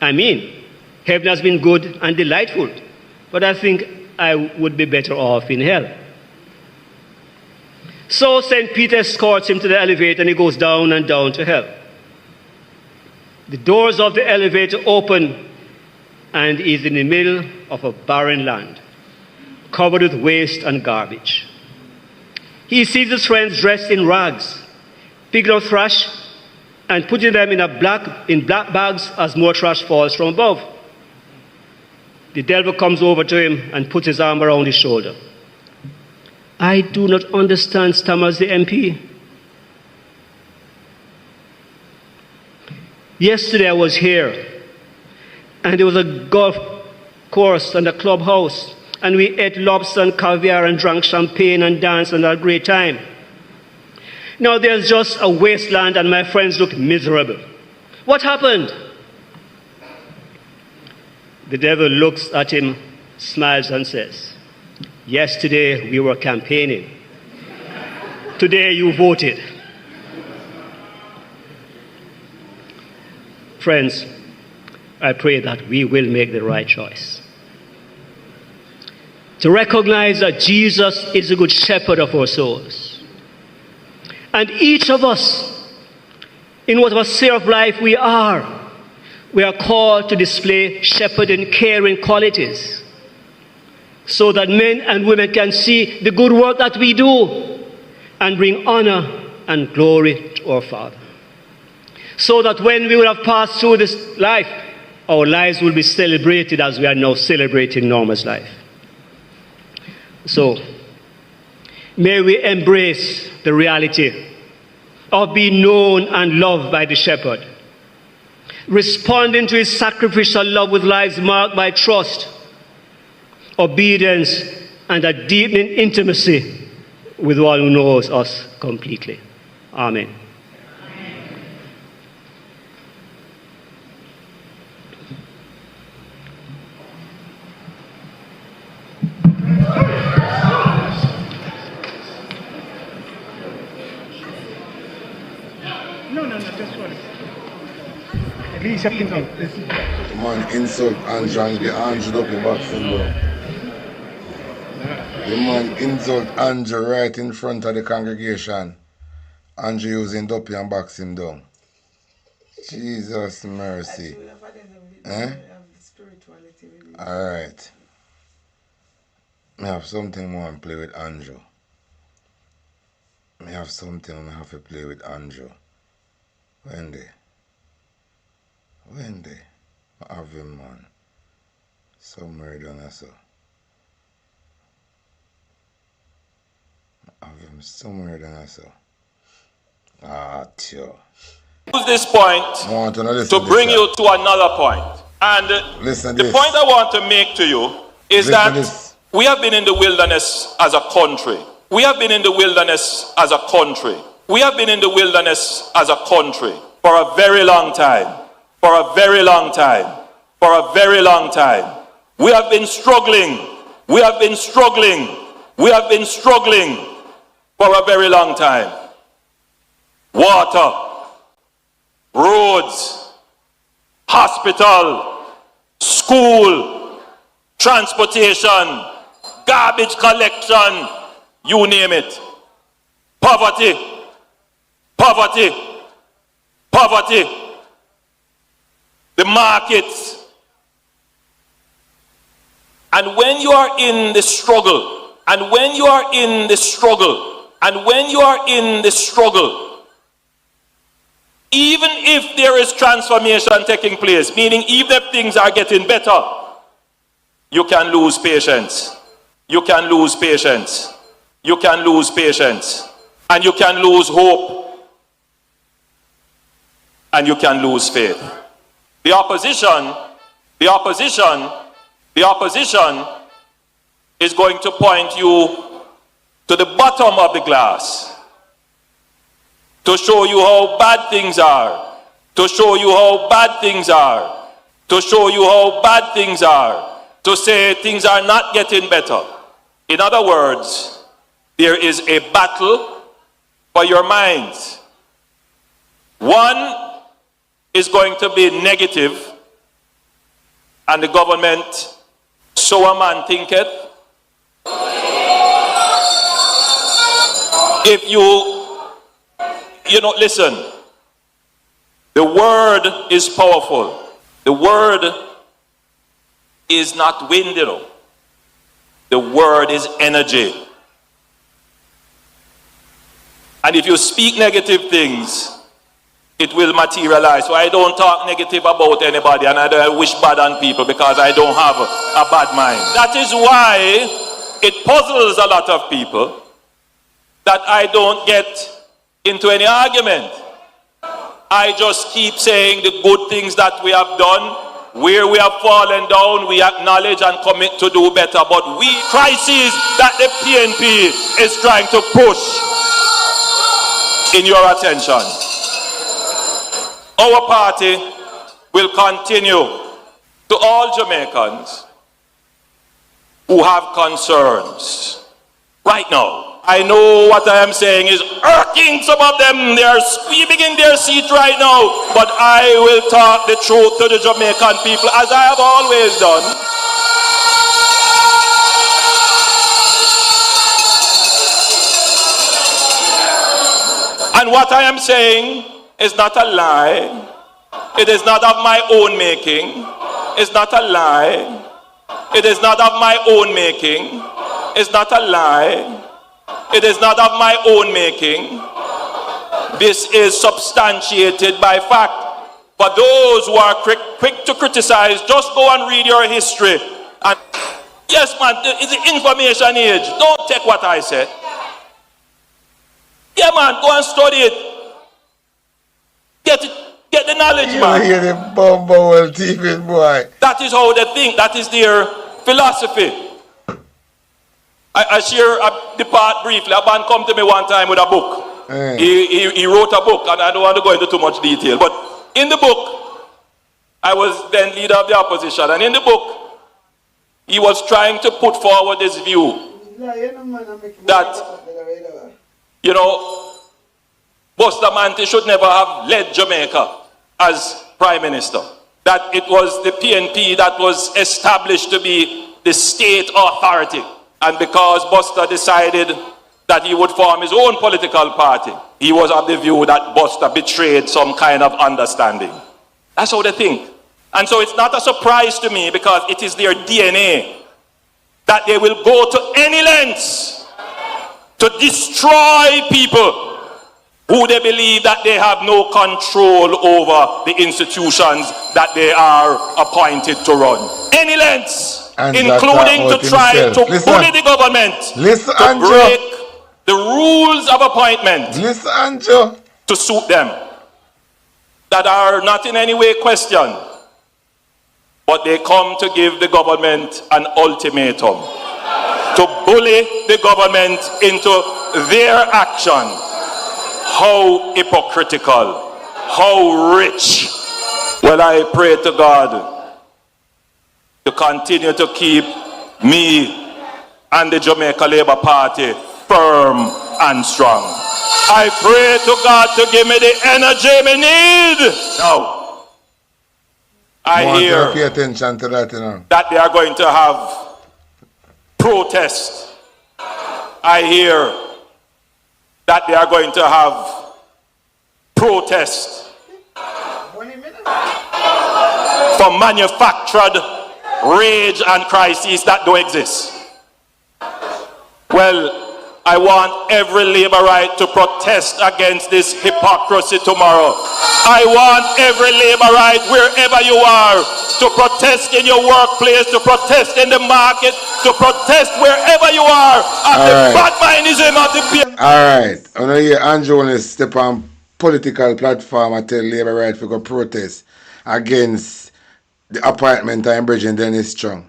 I mean, heaven has been good and delightful, but I think I would be better off in hell. So St. Peter escorts him to the elevator and he goes down and down to hell. The doors of the elevator open and he's in the middle of a barren land, covered with waste and garbage. He sees his friends dressed in rags, picking up trash and putting them in black bags as more trash falls from above. The devil comes over to him and puts his arm around his shoulder. I do not understand, stammers the MP. Yesterday I was here, and there was a golf course and a clubhouse, and we ate lobster and caviar and drank champagne and danced and had a great time. Now there's just a wasteland and my friends look miserable. What happened? The devil looks at him, smiles and says, yesterday we were campaigning. Today you voted. Friends, I pray that we will make the right choice. To recognize that Jesus is the good shepherd of our souls. And each of us, in whatever sphere of life we are called to display shepherding, caring qualities, so that men and women can see the good work that we do and bring honor and glory to our Father. So that when we will have passed through this life, our lives will be celebrated as we are now celebrating Norma's life. So, may we embrace the reality of being known and loved by the shepherd, responding to his sacrificial love with lives marked by trust, obedience, and a deepening intimacy with one who knows us completely. Amen. No, just one. Elizabeth+Who. The man insult Andrew and get Andrew up the boxing down. The man insult Andrew right in front of the congregation. Andrew using Duppy and box him down. Jesus mercy. Alright. I have something more to play with Andrew. I have something I have to play with Andrew. Wendy. I have him, man. Somewhere down there, so. I have him somewhere down there, so. Ah, tio. Use this point to bring you to another point. And the point I want to make to you is that we have been in the wilderness as a country. We have been in the wilderness as a country. We have been in the wilderness as a country for a very long time. For a very long time. For a very long time. We have been struggling. We have been struggling. We have been struggling for a very long time. Water, roads, hospital, school, transportation, garbage collection, you name it. Poverty, poverty, poverty. The markets. And when you are in the struggle, and when you are in the struggle, and when you are in the struggle, even if there is transformation taking place, meaning even if things are getting better, you can lose patience. You can lose patience. You can lose patience. And you can lose hope. And you can lose faith. The opposition is going to point you to the bottom of the glass, to show you how bad things are, to show you how bad things are, to show you how bad things are, to say things are not getting better. In other words, there is a battle for your minds. One is going to be negative, and the government, so a man thinketh, If you know, listen, the word is powerful. The word is not wind, you know. The word is energy. And if you speak negative things, it will materialize. So I don't talk negative about anybody, and I don't wish bad on people because I don't have a bad mind. That is why it puzzles a lot of people that I don't get into any argument. I just keep saying the good things that we have done. Where we have fallen down, we acknowledge and commit to do better. But crises that the PNP is trying to push in your attention. Our party will continue to all Jamaicans who have concerns right now. I know what I am saying is irking some of them. They are squeaming in their seat right now. But I will talk the truth to the Jamaican people as I have always done. And what I am saying is not a lie. It is not of my own making. It's not a lie. It is not of my own making. It's not a lie. It is not of my own making. This is substantiated by fact. For those who are quick to criticize, just go and read your history. And yes, man, it's the information age. Don't take what I said. Yeah, man, go and study it. Get the knowledge, man. You hear the bumble TV, boy. That is how they think. That is their philosophy. I share the part briefly. A man come to me one time with a book. He wrote a book, and I don't want to go into too much detail. But in the book, I was then leader of the opposition. And in the book, he was trying to put forward this view that, you know, Bustamante should never have led Jamaica as Prime Minister. That it was the PNP that was established to be the state authority. And because Buster decided that he would form his own political party, he was of the view that Buster betrayed some kind of understanding. That's how they think. And so it's not a surprise to me because it is their DNA that they will go to any lengths to destroy people who they believe that they have no control over the institutions that they are appointed to run. Any lengths. And including to try to bully the government, to break the rules of appointment to suit them, that are not in any way questioned, but they come to give the government an ultimatum, to bully the government into their action. How hypocritical, how rich. Well, I pray to God to continue to keep me and the Jamaica Labour Party firm and strong. I pray to God to give me the energy I need. Now, I hear pay attention to that, you know, that they are going to have protests. I hear that they are going to have protests for manufactured rage and crises that don't exist. Well, I want every Labourite to protest against this hypocrisy tomorrow. I want every Labourite, wherever you are, to protest in your workplace, to protest in the market, to protest wherever you are at the bad mindism of the people. Alright, I know here Andrew want to step on political platform and tell Labourite to go protest against the appointment of Bridget Dennis Strong.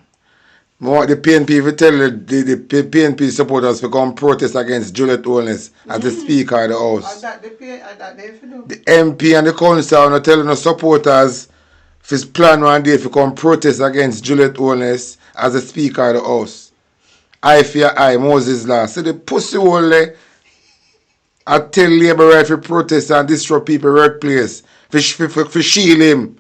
More the PNP will tell the PNP supporters to come protest against Juliet Holness as the Speaker of the House. The MP and the Council are telling the supporters his plan one day to come protest against Juliet Holness as the Speaker of the House. Eye for your eye, Moses Law. So the pussy hole I tell Labour right to protest and disrupt people's workplace for shield him.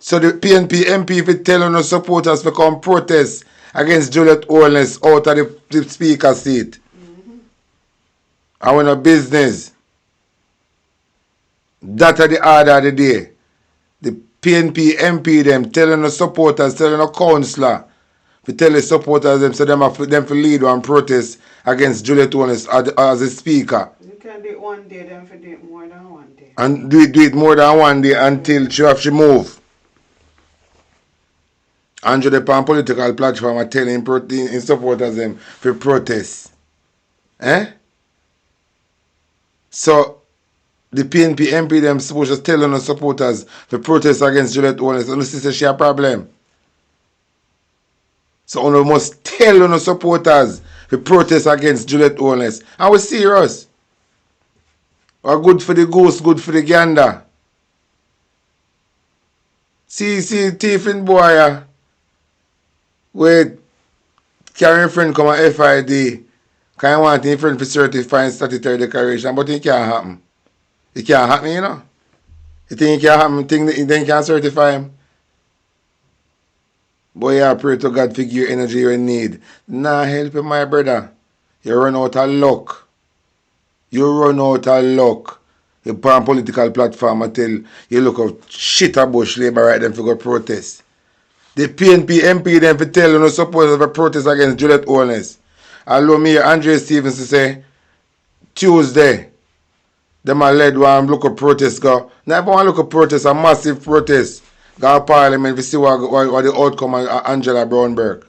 So the PNP MP will tell the supporters to come protest against Juliet Holness out of the Speaker seat. I want a business. That are the order of the day. The PNP, MP them, telling the supporters, telling the councillor, to tell the supporters them, so them for lead one protest against Juliet Owens as a speaker. You can do it one day, then for do it more than one day. And do it more than one day until she move. Andrew the pan political platform are telling in supporters them for protest. So the PNP MP them supposed to tell on the supporters for protest against Juliet Owens. And the sister she a problem. So we must tell on the supporters for protest against Juliet Owens. And we're serious. We're good for the goose, good for the gander. See thief in boy. Wait, carrying friend come at FID. Can you want him friend for certifying statutory declaration, but it can't happen. It can't happen, you know. You think it can't happen, you think you can certify him? Boy, I pray to God figure energy you need. Nah, help you, my brother. You run out of luck. You run out of luck. You put on political platform until you look up shit about Labour right then for go protest. The PNP MP them for tell you no support of a protest against Juliet Owens. Allow me Andre Stevens to say Tuesday them a led one look up protest go. Now if I want to look up protest, a massive protest. Go to Parliament to see what the outcome of Angela Brownberg.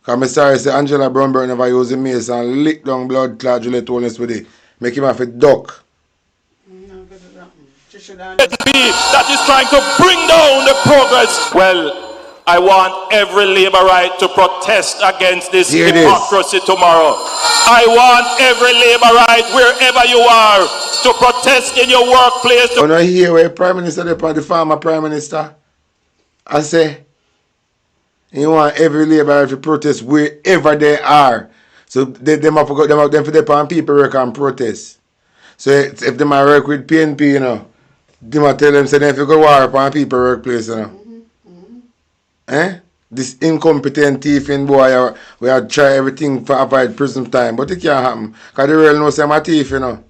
Because I'm sorry say Angela Brownberg never use the mace and lick down blood clot Juliet Owens with it. Make him have a duck. That is trying to bring down the progress. Well, I want every Labourite to protest against this hypocrisy tomorrow. I want every Labourite, wherever you are, to protest in your workplace. When I hear where Prime Minister, the former Prime Minister, I say, you want every Labourite to protest wherever they are. So them have got them for the people work and protest. So if they might work with PNP, you know, they might tell them say they have to go war upon people workplace, you know. This incompetent thieving boy we have try everything for avoid prison time, but it can't happen. Because the real knows I'm a thief, you know.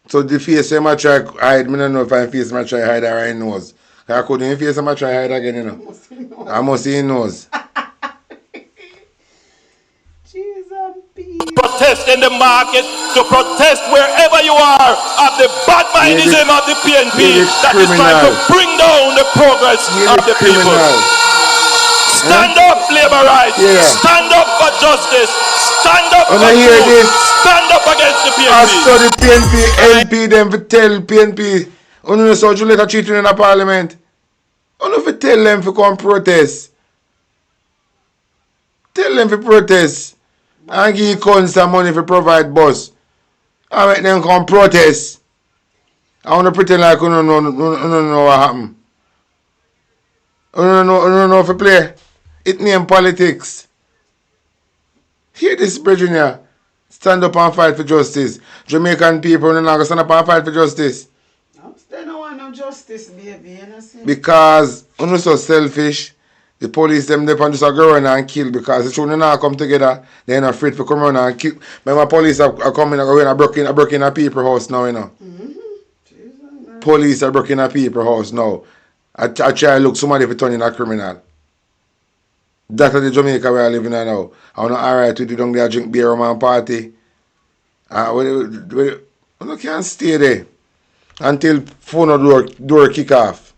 So the face I'm a try hide, I don't know if I'm face I'm a try hide or I nose. I couldn't face I'm a try hide again, you know. I must see nose. Protest in the market, to protest wherever you are of the bad mindism of the PNP that is trying to bring down the progress of the people. Stand up, Labour rights. Stand up for justice. Stand up for truth. Stand up against the PNP. I saw the PNP LP them to tell PNP, you know, so you later cheating in the parliament. You know, to tell them to come protest. Tell them to protest. And give cons some money for provide bus. I make them come protest. I want to pretend like you don't know what happened. You don't know if you play. It name politics. Hear this, Virginia. Stand up and fight for justice. Jamaican people are not going to stand up and fight for justice. They don't want no justice, baby. You know, because you're so selfish. The police them just go around and kill because the children now come together. They're not afraid to come around and kill. Remember police are coming and breaking a people's house now, you know. Police are breaking a people's house now. I try to look somebody for turning a criminal. That's the Jamaica where I live in now. I'm not alright with you down there drink beer and party. You can't stay there until phone door kick off.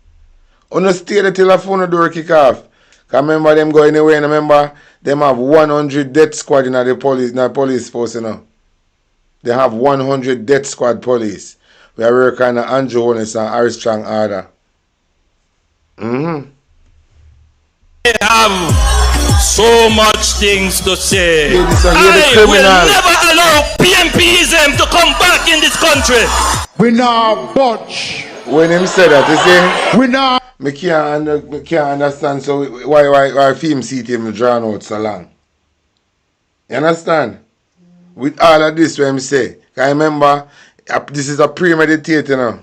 You don't stay there till the phone door kick off. Because remember them going away and remember them have 100 death squad in the police force, you know. They have 100 death squad police. We are working on Andrew Holness and Harry Strong order. They have so much things to say. I will never allow PMPism to come back in this country. We now budge. When him said that, you see, we now. I can't understand so why film seat him drawn out so long. You understand? With all of this, what I say, I remember this is a premeditated, you know.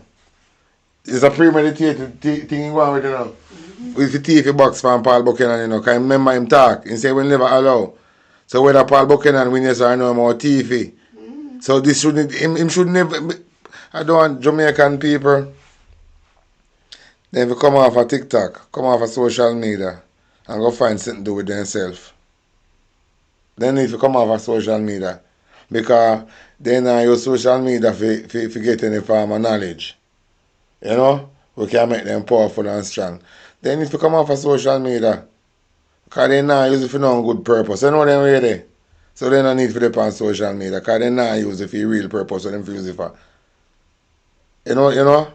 It's a premeditated thing going on with, you know. With the TV box from Paul Buchanan, you know. I remember him talk. He said we'll never allow So whether Paul Buchanan win yes or no more TV. So this shouldn't, him should never, I don't want Jamaican people, then if come off a TikTok, come off a social media, and go find something to do with themselves. Then if you come off a social media, because then use social media for get any form of knowledge. You know? We can make them powerful and strong. Then if you come off a social media, because they not use it for no good purpose. You know them really? So they don't need for them on social media, because they not use it for real purpose, so them use it for. You know?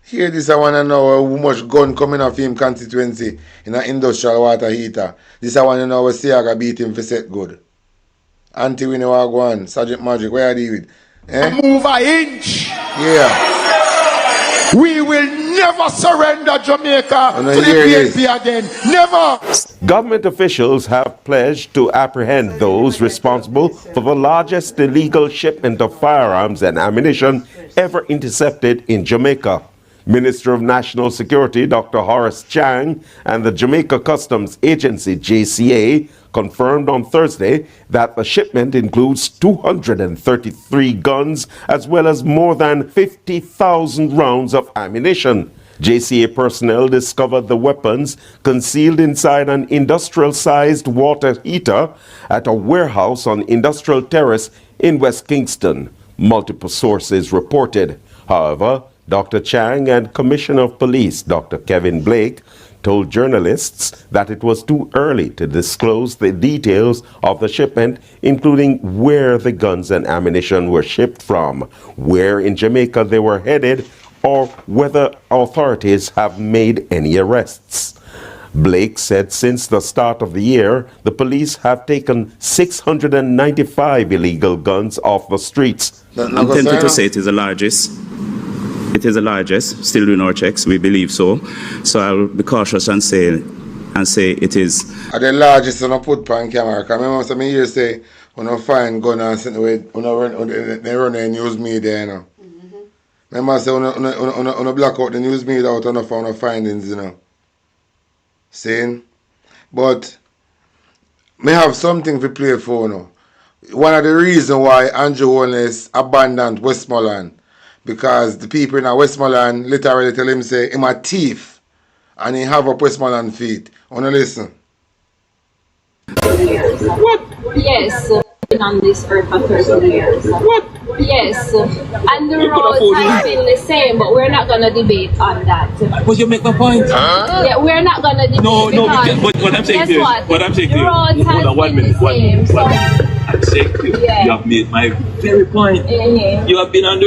Here this I want to know how much gun coming off him constituency in an industrial water heater. This I want to know how Siaga beat him for set good. Auntie Winnie Wagwan, Sergeant Magic, where are you with? Move an inch. Yeah. We will never surrender Jamaica to the PNP again. Never. Government officials have pledged to apprehend those responsible for the largest illegal shipment of firearms and ammunition ever intercepted in Jamaica. Minister of National Security Dr. Horace Chang and the Jamaica Customs Agency JCA confirmed on Thursday that the shipment includes 233 guns as well as more than 50,000 rounds of ammunition. JCA personnel discovered the weapons concealed inside an industrial-sized water heater at a warehouse on Industrial Terrace in West Kingston, multiple sources reported. However, Dr. Chang and Commissioner of Police Dr. Kevin Blake told journalists that it was too early to disclose the details of the shipment, including where the guns and ammunition were shipped from, where in Jamaica they were headed, or whether authorities have made any arrests. Blake said since the start of the year, the police have taken 695 illegal guns off the streets. I'm tempted to say it is the largest. It is the largest. Still doing our checks. We believe so. So I'll be cautious and say it is. The largest on a put on camera. Because remember some year say when I find gun and send away, they run the news media, you know. Remember I say when I black out the news media out on the findings, you know. Saying, but may have something to play for now. One of the reasons why Andrew Holness abandoned Westmoreland, because the people in Westmoreland literally tell him say him a thief and he have up Westmoreland feet. Wanna listen? What? Yes, been on this earth for 30 years. What? Yes, and the roads have been the same, but we're not gonna debate on that. But you make my point. Yeah, we're not gonna debate. No, but what I'm saying to you, what I'm saying to you, hold on 1 minute. I'm saying to you, you have made my very point. You have been on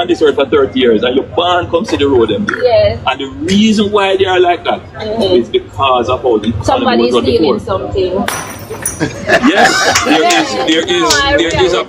this earth for 30 years and your band comes to the road and the reason why they are like that is because of how the somebody is stealing something. Yes, there is a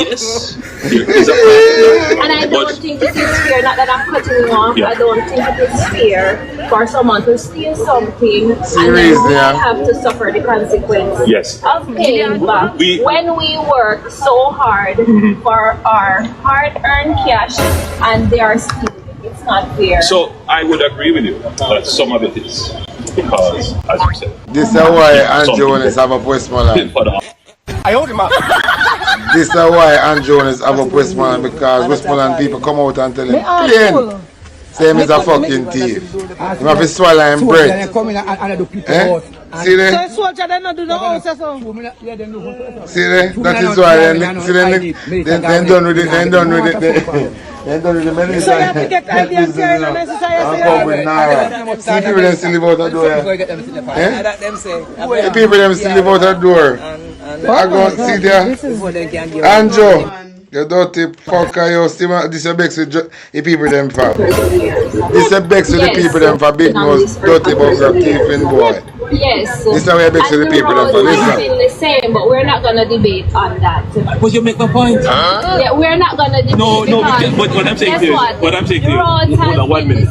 yes, there is a problem. And I don't think it is fair, not that I'm cutting you off, I don't think it is fair for someone to steal something and then we have to suffer the consequences of paying back when we work so hard for our hard-earned cash and they are stealing. It's not fair. So I would agree with you that some of it is because, as you said, this is why Andrew Holness have up Westmoreland. I hold him up. This is why Andrew Holness have up Westmoreland, because Westmoreland people come out and tell him plain. Say him is a fucking thief. He have to swallow him bread. See there? See there? That is why they done with it. They done with it. They done with the medicine. So you have to get come with Nara. See people them still live out the door. The people them still live out the door. I go see there. Andrew. You dirty fucker, you this is Bex with the people them for. This is Bex with the people them for big nose, dirty bugger, thieving boy. Yes. This is how we Bex with the people them for. Listen. The same, but we're not gonna debate on that. But you make my point. Yeah, we're not gonna debate. No, but what I'm saying to you, hold on 1 minute.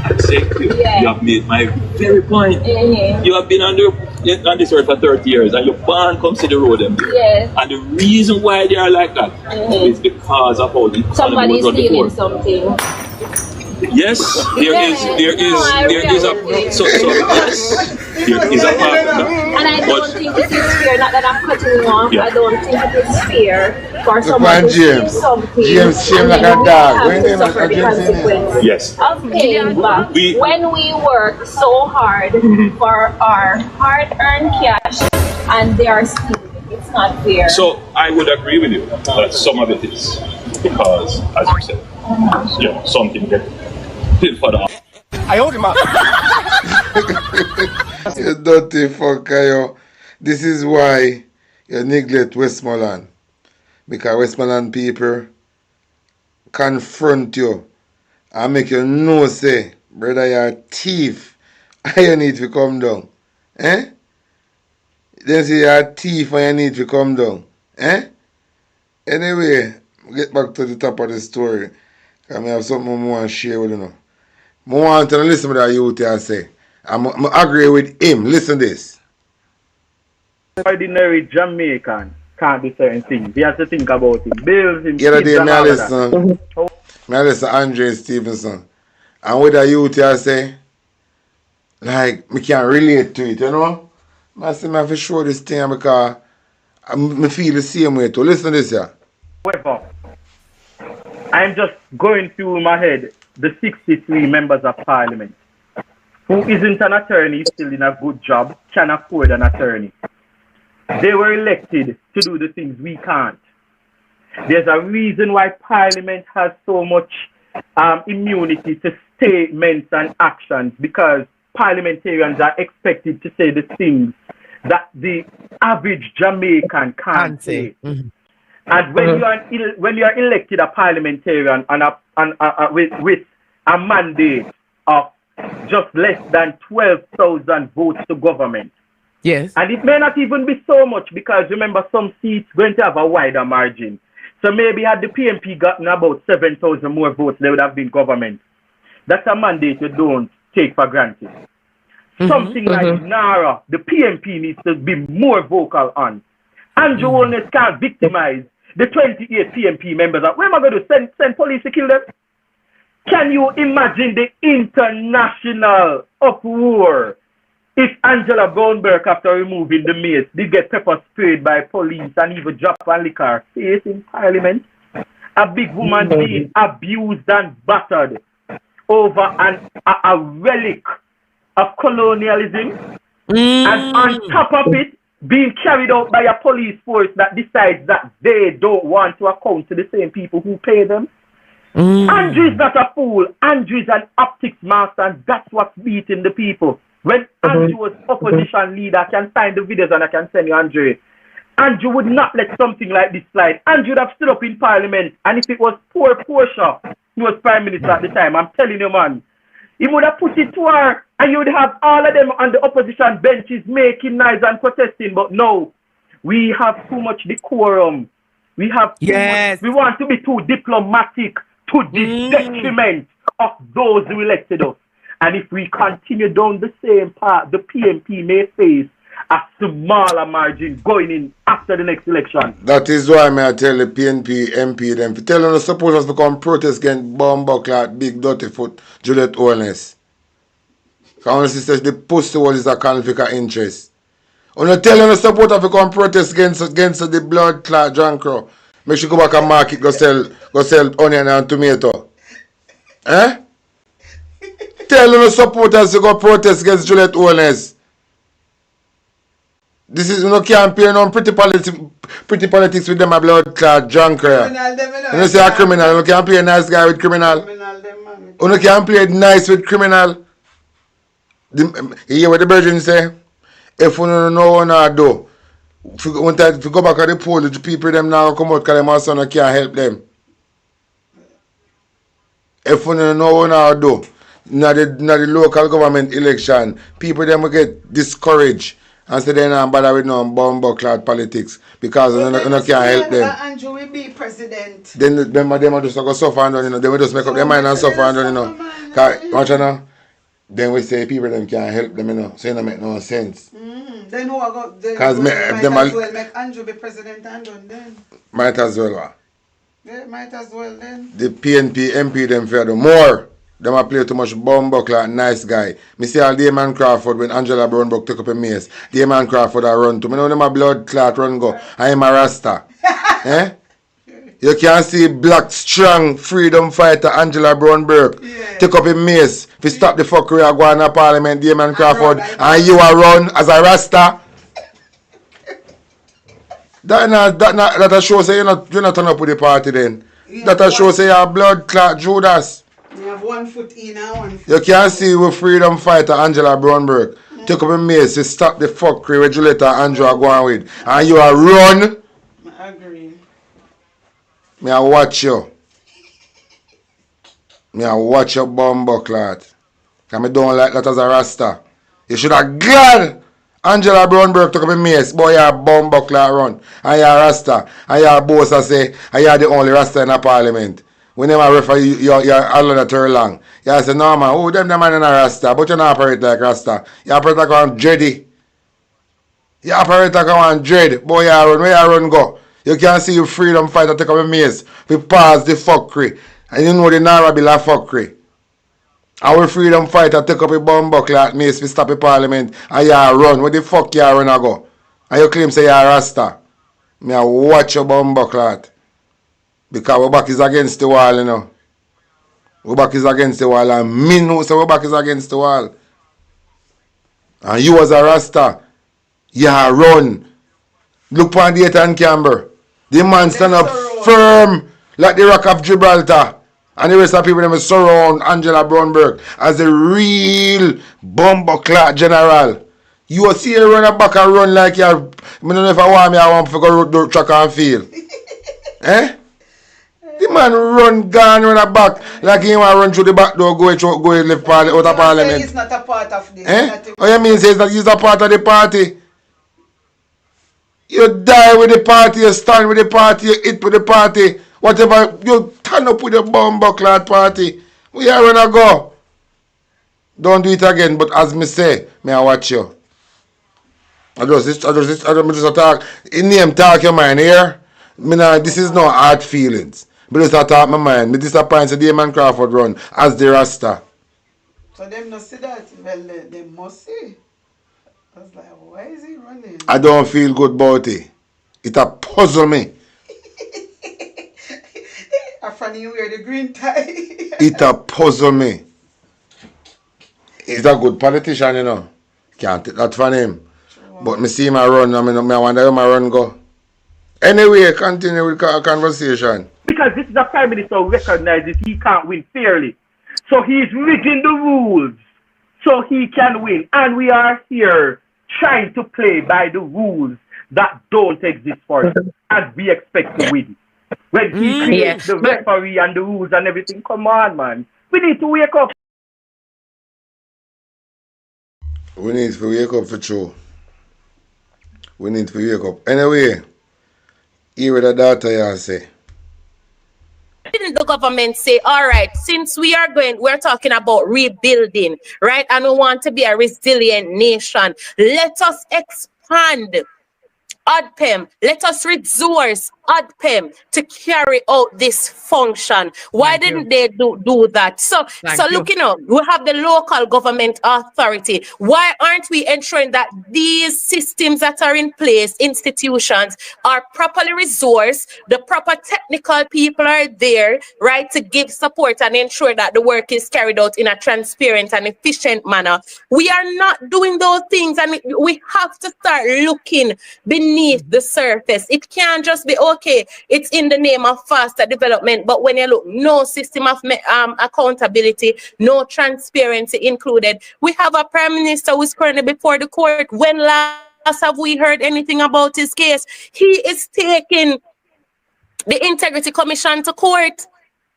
I'm saying to you, you have made my very point. You have been on this earth for 30 years and your band comes to the road and the reason why they are like that is because of how the somebody is stealing something. Yes, there is a so yes, there is a part of that. And I don't think it is fair, not that I'm cutting you off, I don't think it is fair for someone to steal something and then we have to suffer the consequences of paying back when we work so hard for our hard-earned cash and they are stealing. It's not fair. So I would agree with you that some of it is because, as you said, something that paid for the. I hold him up. You dirty fucker, yo. This is why you neglect Westmoreland. Because Westmoreland people confront you and make you know, say, brother, you're a thief. And you need to come down. Eh? They say you're a thief and you need to come down. Eh? Anyway, get back to the top of the story. Because I have something more to share with you now. I want to listen to that youth here say. I agree with him. Listen to this. Ordinary Jamaican can't do certain things. He has to think about it. Bills, him, The other day, I listen Andre Stevenson. And with the youth here say, like, me can't relate to it, you know? I say, I have to show this thing because I feel the same way too. Listen to this here. However, I'm just going through my head the 63 members of parliament who isn't an attorney, still in a good job, can afford an attorney. They were elected to do the things we can't. There's a reason why parliament has so much immunity to statements and actions, because parliamentarians are expected to say the things that the average Jamaican can't say. And when you are elected a parliamentarian with a mandate of just less than 12,000 votes to government. Yes. And it may not even be so much, because remember, some seats going to have a wider margin. So maybe had the PNP gotten about 7,000 more votes, they would have been government. That's a mandate you don't take for granted. Something like NARA, the PNP needs to be more vocal on. Andrew Holness can't victimize the 28 PNP members. Where am I going to send police to kill them? Can you imagine the international uproar if Angela Brownberg, after removing the mace, did get pepper sprayed by police and even drop a liquor face in parliament? A big woman being abused and battered over a relic of colonialism, and on top of it, being carried out by a police force that decides that they don't want to account to the same people who pay them. Andrew is not a fool. Andrew is an optics master, and that's what's beating the people. When Andrew was opposition leader, I can find the videos and I can send you Andrew. Andrew would not let something like this slide. Andrew would have stood up in parliament, and if it was poor Portia, he was prime minister at the time, I'm telling you, man, he would have put it to her, and you would have all of them on the opposition benches making noise and protesting. But no, we have too much decorum. We have too much, we want to be too diplomatic to the detriment of those who elected us. And if we continue down the same path, the PNP may face a smaller margin going in after the next election. That is why I tell the PNP, MP them, to tell them the supporters to come protest against Bombuckler, Big Dirty Foot, Juliet Holness. Because says the pussy wall is a conflict of interest. When you tell them the supporters to come protest against the blood clot John Crow, make sure go back and market, go sell onion and tomato. Eh? Tell them the supporters to go protest against Juliet Holness. This is no campaign on pretty politics with them a blood clot drunk. You say a criminal, you can't play a nice guy with criminal. You can't play nice with criminal. You hear what the virgin say? If you don't know what to do, if you go back to the poll, the people them now come out because them also can't help them. If you don't know what to do, not the local government election, people them will get discouraged and say they don't bother with no bomb-clad politics because you can't help them. Andrew will be president. Then them just go suffer and done, you know. They will just make up their mind and suffer and done, you know. Watch you know. Then we say people them can't help them, you know. So it don't make no sense. Then who are going to make Andrew be president and done then? Might as well. Yeah, might as well then. The PNP, MP them for the more. Them a play too much bumbuckler, nice guy. Me see all Damon Crawford when Angela Brownbuck took up a mace. Damon Crawford a run to. Me know them a blood clot run go. I am a Rasta. Eh? You can see black, strong freedom fighter Angela Brownburg take up a mace to stop the fuckery of going to Parliament, Damon Crawford, and you are run as a Rasta. That shows say you're not turn up with the party then. That shows say you're blood clot Judas. You have 1 foot in and 1 foot You can see with freedom fighter Angela Brownburg take up a mace to stop the fuckery with Julieta and Andrew are going with. And you are run. I agree. Me I watch you. Me I watch your bumbuckler. Cause I don't like that as a Rasta. You should have glad Angela Brownburg took up a mace. Boy, you're a bumbuckler run. And you're a Rasta. And you're a boss and say, and you're the only Rasta in the Parliament. Whenever I refer you're all that too long. You say, no man, oh, them man in a Rasta. But you don't operate like Rasta. You operate like one dready. You operate like one dread. Boy, you run. Where you run go? You can see your freedom fighter take up a mace. We pass the fuckery. And you know the Nara bill of fuckery. Our freedom fighter take up a bumbuckler at mace. We stop the Parliament. And you run. Where the fuck you run a go? And you claim say you're a Rasta. Me I watch your bumbuckler. Because our back is against the wall, you know. Our back is against the wall. And me know so our back is against the wall. And you as a Rasta, you run. Look on Dayton Camber. The man stand up firm like the Rock of Gibraltar. And the rest of the people them surround Angela Brownburg as a real bumbuckler general. You will see her run a back and run like you. I don't know if I want to go road track and field. Eh? The man run gone run a back like he want to run through the back door, go left out of Parliament. He's not a part of this. Eh? Oh, you mean says that he's a part of the party? You die with the party, you stand with the party, you eat with the party. Whatever, you turn up with the bumbuckler party. Where you wanna go? Don't do it again, but as me say, may I watch you. I just talk. In name talk your mind here. This is no hard feelings. But just talk my mind. Me disappoint the Damon Crawford run as the Rasta. So them not see that. Well, they must see. I was like, why is he running? I don't feel good about it. It a puzzle me. I funny you wear the green tie. It a puzzle me. He's a good politician, you know. Can't take that from him. But me see him a run, I wonder where my run go. Anyway, continue with our conversation. Because this is a prime minister who recognizes he can't win fairly. So he's rigging the rules so he can win. And we are here trying to play by the rules that don't exist for us as we expect to win. When he creates the referee and the rules and everything, come on, man. We need to wake up. We need to wake up for true. We need to wake up. Anyway, here with the data you say. Didn't the government say, all right, since we're talking about rebuilding, right? And we want to be a resilient nation. Let us expand ADPEM. Let us resource ADPEM to carry out this function. Why didn't they do that? So looking up, we have the local government authority. Why aren't we ensuring that these systems that are in place, institutions, are properly resourced, the proper technical people are there, right, to give support and ensure that the work is carried out in a transparent and efficient manner? We are not doing those things, and we have to start looking beneath the surface. It can't just be, okay, it's in the name of faster development, but when you look, no system of accountability, no transparency included. We have a prime minister who is currently before the court. When last have we heard anything about his case? He is taking the Integrity Commission to court.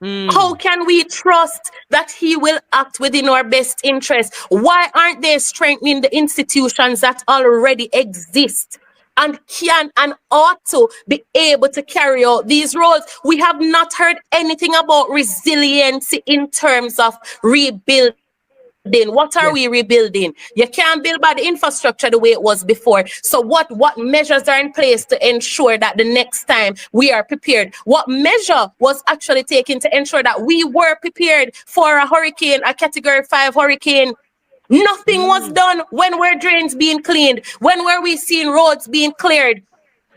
How can we trust that he will act within our best interest? Why aren't they strengthening the institutions that already exist and can and ought to be able to carry out these roles? We have not heard anything about resiliency in terms of rebuilding What are we rebuilding? You can't build by the infrastructure the way it was before. So what measures are in place to ensure that the next time we are prepared? What measure was actually taken to ensure that we were prepared for a hurricane, a category 5 hurricane? Nothing was done. When were drains being cleaned? When were we seeing roads being cleared?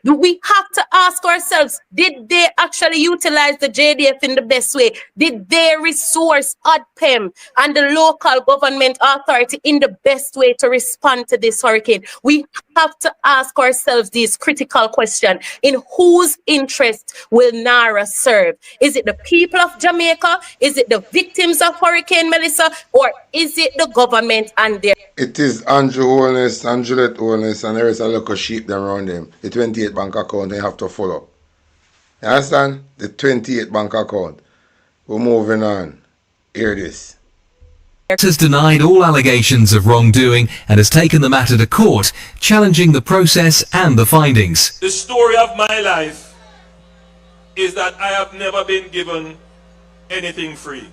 We have to ask ourselves, did they actually utilize the JDF in the best way? Did they resource ODPEM and the local government authority in the best way to respond to this hurricane? We have to ask ourselves these critical questions. In whose interest will NARA serve? Is it the people of Jamaica? Is it the victims of Hurricane Melissa? Or is it the government and their... It is Andrew Holness, Angelette Holness, and there is a local sheep them around them. The 28 bank account they have to follow. You understand? The 28 bank account. We're moving on. Hear this. Has denied all allegations of wrongdoing and has taken the matter to court, challenging the process and the findings. The story of my life is that I have never been given anything free.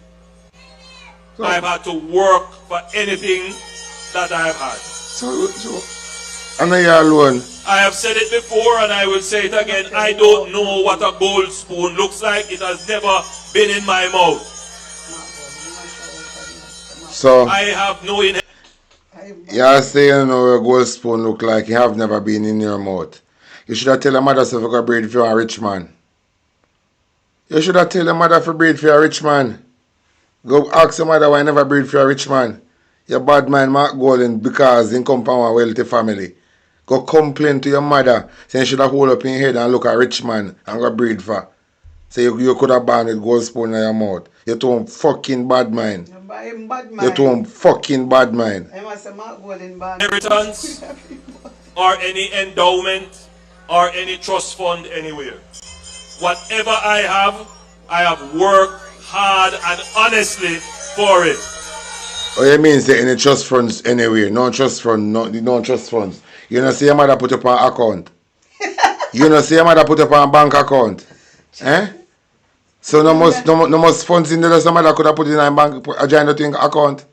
I've had to work for anything that I have had. I know you're alone. I have said it before and I will say it again. I don't know what a gold spoon looks like. It has never been in my mouth. So I have no you're saying you know what a gold spoon look like. You have never been in your mouth. You should have tell your mother so you can breed for a rich man. You should have tell your mother for breed for a rich man. Go ask your mother why you never breed for a rich man. Your bad man Mark Golden because he come from a wealthy family. Go complain to your mother saying you should have hold up in your head and look at a rich man and go breed for. So you could have banned with gold spoon in your mouth. You're too fucking bad mind. You're too fucking bad mind. Inheritance or any endowment or any trust fund anywhere. Whatever I have worked hard and honestly for it. Oh, you mean say any trust funds anywhere? No trust fund, no trust funds. You know see your mother put up an account. You know see your mother put up an bank account. Eh? So no must funds in there. Some mother could have put in a bank a giant thing account.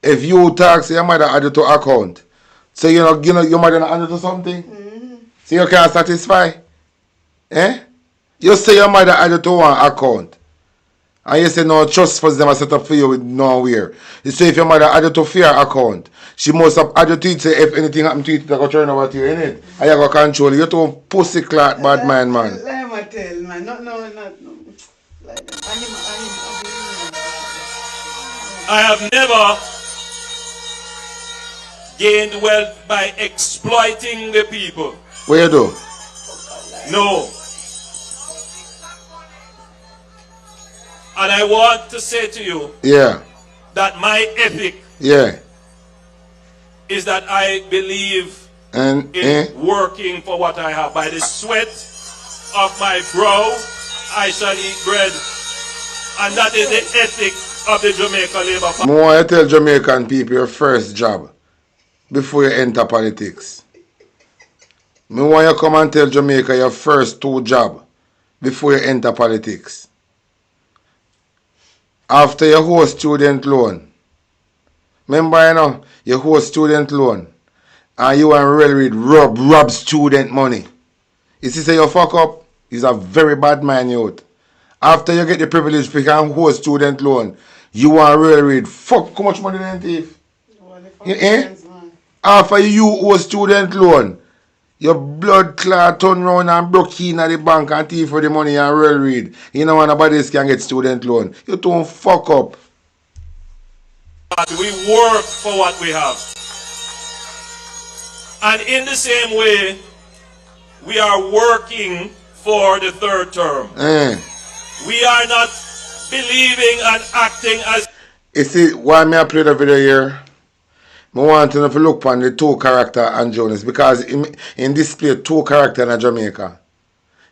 If you tax your mother add it to account. So you know your mother not add it to something. So you can't satisfy. Eh? You say your mother add it to one account. And you say no trust funds them are set up for you with nowhere. You say if your mother add it to fair account, she must have added to it say if anything happen to it, they go turn over to you, innit? And you go control it. You're too pussy clat bad man. Let me tell man, no. I have never gained wealth by exploiting the people. Where you do? No. And I want to say to you that my ethic is that I believe in working for what I have. By the sweat of my brow, I shall eat bread. And that is the ethic of the Jamaica Labour Party. I want to tell Jamaican people your first job before you enter politics. I want you to come and tell Jamaica your first 2 jobs before you enter politics. After your whole student loan. Remember, you know, your whole student loan. And you and really rob student money. You see, say you fuck up, is a very bad man youth. After you get the privilege to become whole student loan, you want really fuck how much money they thief? After you whole student loan, your blood clot turn round and broke in at the bank and thief for the money and read. You know when nobody else can get student loan. You don't fuck up. We work for what we have. And in the same way, we are working for the 3rd term. We are not believing and acting as... You see, why me I play the video here? I want to look on the 2 character and Jonas because in this play 2 character in Jamaica.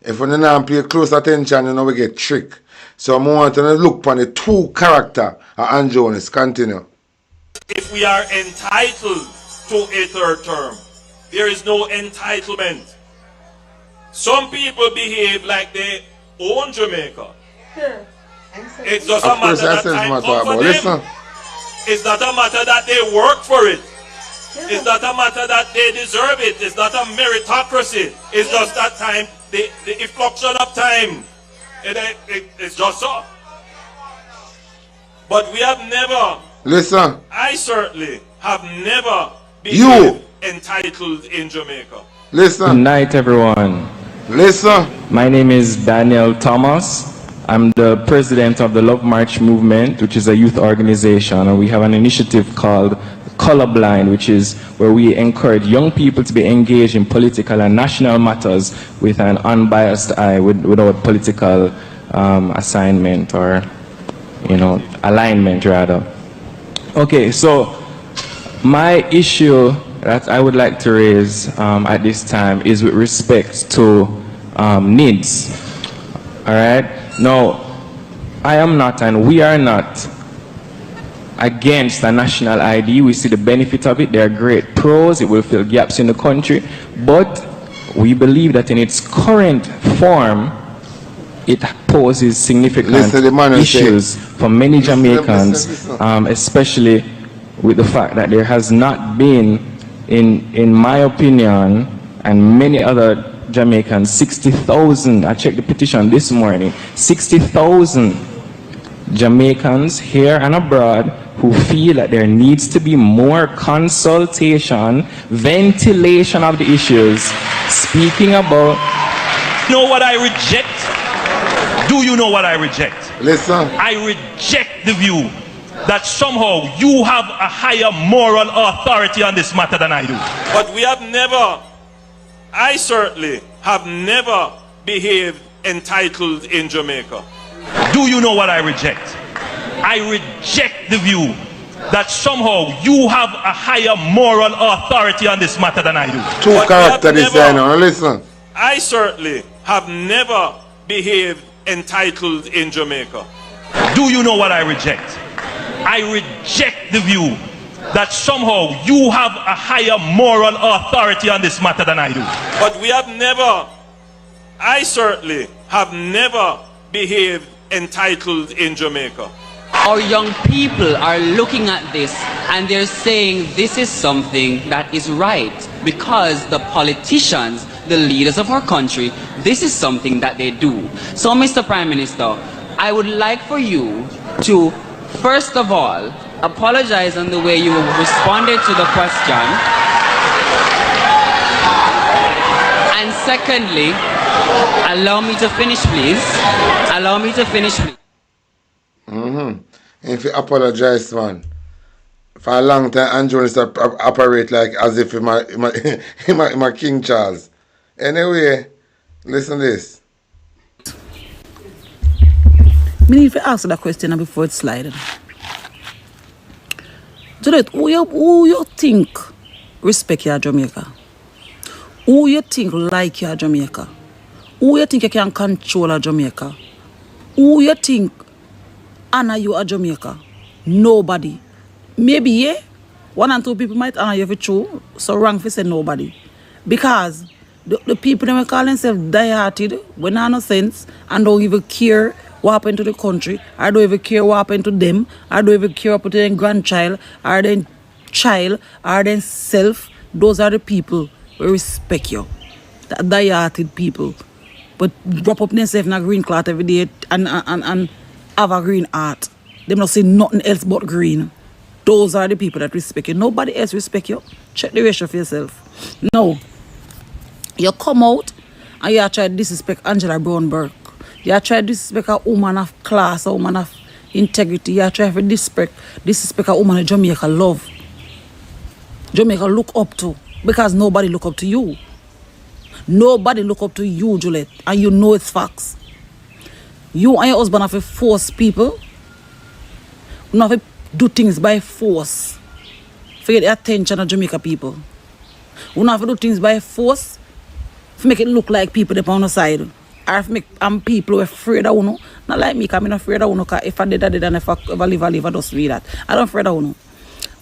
If we don't pay close attention, you know we get tricked. So I want to look on the 2 character and Jonas. Continue. If we are entitled to a 3rd term, there is no entitlement. Some people behave like they own Jamaica. It doesn't matter that time come for them. It's not a matter that they work for it. It's not a matter that they deserve it. It's not a meritocracy. It's just that time, the effluxion of time. It's just so. But we have never. Listen. I certainly have never been entitled in Jamaica. Listen. Good night, everyone. Listen. My name is Daniel Thomas. I'm the president of the Love March Movement, which is a youth organization, and we have an initiative called Colorblind, which is where we encourage young people to be engaged in political and national matters with an unbiased eye, without political assignment or, alignment rather. Okay, so my issue that I would like to raise at this time is with respect to needs. All right. Now, I am not, and we are not, against a national ID. We see the benefit of it. There are great pros. It will fill gaps in the country. But we believe that in its current form, it poses significant issues for many Jamaicans, especially with the fact that there has not been, in my opinion, and many other Jamaicans, 60,000, I checked the petition this morning, 60,000 Jamaicans here and abroad who feel that there needs to be more consultation, ventilation of the issues, speaking about... You know what I reject? Do you know what I reject? Listen. I reject the view that somehow you have a higher moral authority on this matter than I do. But we have never, I certainly have never behaved entitled in Jamaica. Do you know what I reject? I reject the view that somehow you have a higher moral authority on this matter than I do. Two character designer, listen. I certainly have never behaved entitled in Jamaica. Do you know what I reject? I reject the view that somehow you have a higher moral authority on this matter than I do. But we have never, I certainly have never behaved entitled in Jamaica. Our young people are looking at this and they're saying this is something that is right because the politicians, the leaders of our country, this is something that they do. So, Mr. Prime Minister, I would like for you to, first of all, apologize on the way you responded to the question. And secondly, allow me to finish, please. Allow me to finish, please. If you apologize, man, for a long time, Andrew used to operate like as if he my King Charles. Anyway, listen to this. I need to ask that question before it's sliding. Juliet, who you think respect your Jamaica? Who you think like your Jamaica? Who you think you can control a Jamaica? Who you think honor you a Jamaica? Nobody. Maybe, yeah, one and two people might honor you for true, so wrong for say nobody. Because the people that call themselves die-hearted, when they have no sense, and don't even care what happened to the country, I don't even care what happened to them, I don't even care what happened to their grandchild, or their child, or their self. Those are the people who respect you. The die-hearted people. But wrap up themselves in a green cloth every day and have a green heart. They don't say nothing else but green. Those are the people that respect you. Nobody else respect you. Check the ratio for yourself. No. You come out and you try to disrespect Angela Brown-Burke. You try to disrespect a woman of class, a woman of integrity. You try to disrespect a woman that Jamaica love. Jamaica look up to. Because nobody look up to you. Nobody look up to you, Juliet. And you know it's facts. You and your husband have to force people. You have to do things by force. To get the attention of Jamaica people. You have to do things by force. To make it look like people that on the side. Or if make people who are afraid of you. Not like me, because I'm not afraid of you. If I did, I did. And if I ever live, I just read that. I don't afraid of you.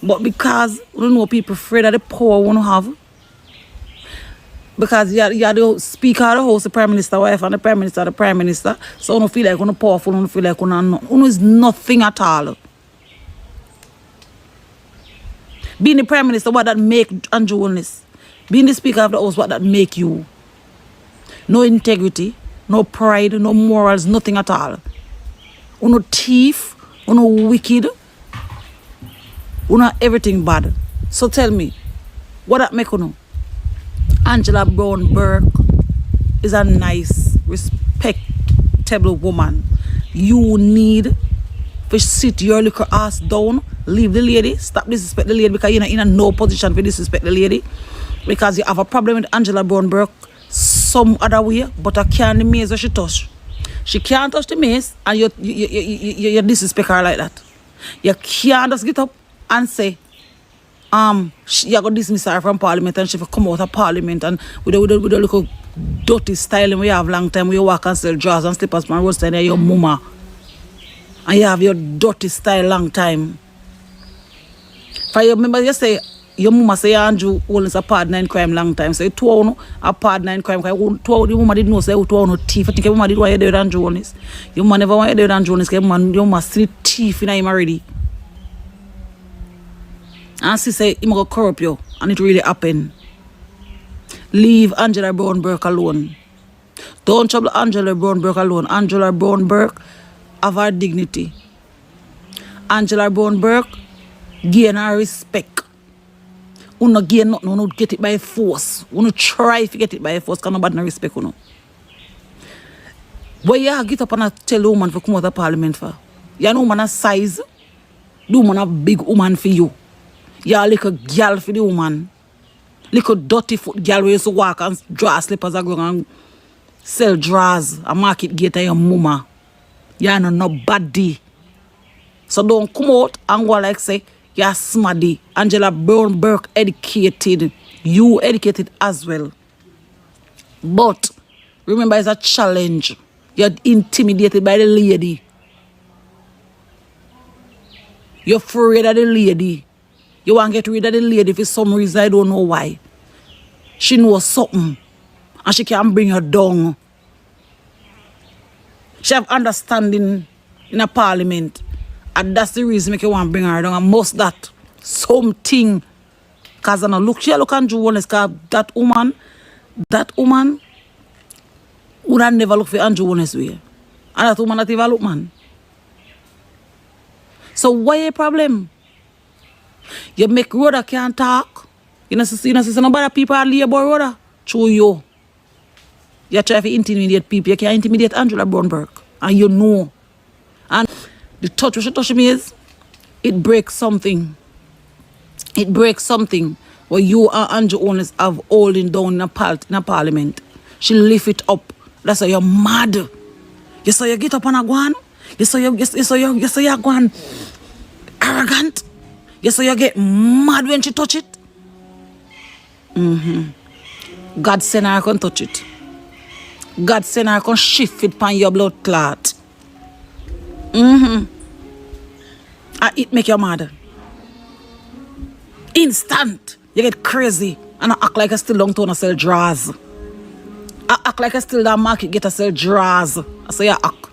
But because you know people afraid of the power you have. Because you are the speaker of the house, the Prime Minister wife, and the Prime Minister, the Prime Minister. So you don't feel like you're powerful, you don't feel like you're not. You is nothing at all. Being the Prime Minister, what that make Andrew Holness? Being the Speaker of the House, what that make you? No integrity, no pride, no morals, nothing at all. Uno thief, uno wicked, uno everything bad. So tell me, what that make uno? Angela Brown Burke is a nice, respectable woman. You need to sit your little ass down, leave the lady, stop disrespect the lady because you're not in no position to disrespect the lady. Because you have a problem with Angela Brown Burke some other way, but I can't the maze where she touch. She can't touch the maze and you disrespect her like that. You can't just get up and say, you're going to dismiss her from Parliament and she will come out of Parliament and with a little dirty styling we have long time, we walk and sell drawers and slippers from roadside and your mama. And you have your dirty style long time. For you remember you say, your mama say Andrew Holness a pardon in crime long time. So you two a pardon in crime. Because the woman didn't know say you two no thief. I think your mama did why you did Andrew Holness. Your mama never want you did Andrew Holness because your mama still thief in him already. And she say, I'm going to corrupt you. And it really happened. Leave Angela Brown Burke alone. Don't trouble Angela Brown Burke alone. Angela Brown Burke have her dignity. Angela Brown Burke gain her respect. You no gain nothing, you no get it by force. You no try to get it by force because nobody no respect you. But you get up and tell the woman to come out of Parliament for. You know woman a size. The woman a big woman for you. You're like a girl for the woman. Like a dirty foot girl who used to walk and draw slippers and go and sell drawers and market gate to your mama. You're not nobody. So don't come out and go like say, you're smarty. Angela Brown Burke educated. You educated as well. But remember it's a challenge. You're intimidated by the lady. You're afraid of the lady. You want to get rid of the lady for some reason, I don't know why. She knows something. And she can bring her down. She have understanding in a parliament. And that's the reason make you want to bring her down. And most that something. Because I know, look and Andrew Holness, because that woman would have never look for Andrew Holness way. And that woman not even look, man. So why a problem? You make Rhoda can't talk. You know, nobody people are labor Rhoda. Through you. You try to intimidate people. You can't intimidate Angela Brown Burke. And you know. And the touch which she touch me is, it breaks something. It breaks something where you and Andrew Holness have holding down in a parliament. She lift it up. That's why you're mad. You saw you get up on a guan. You saw you go on arrogant. You saw you get mad when she touch it. God send her can touch it. God send her can shift it pan your blood clot. And it make you mad. Instant. You get crazy. And I act like I still don't want to sell drawers. I act like I still that market get to sell drawers. I say you act.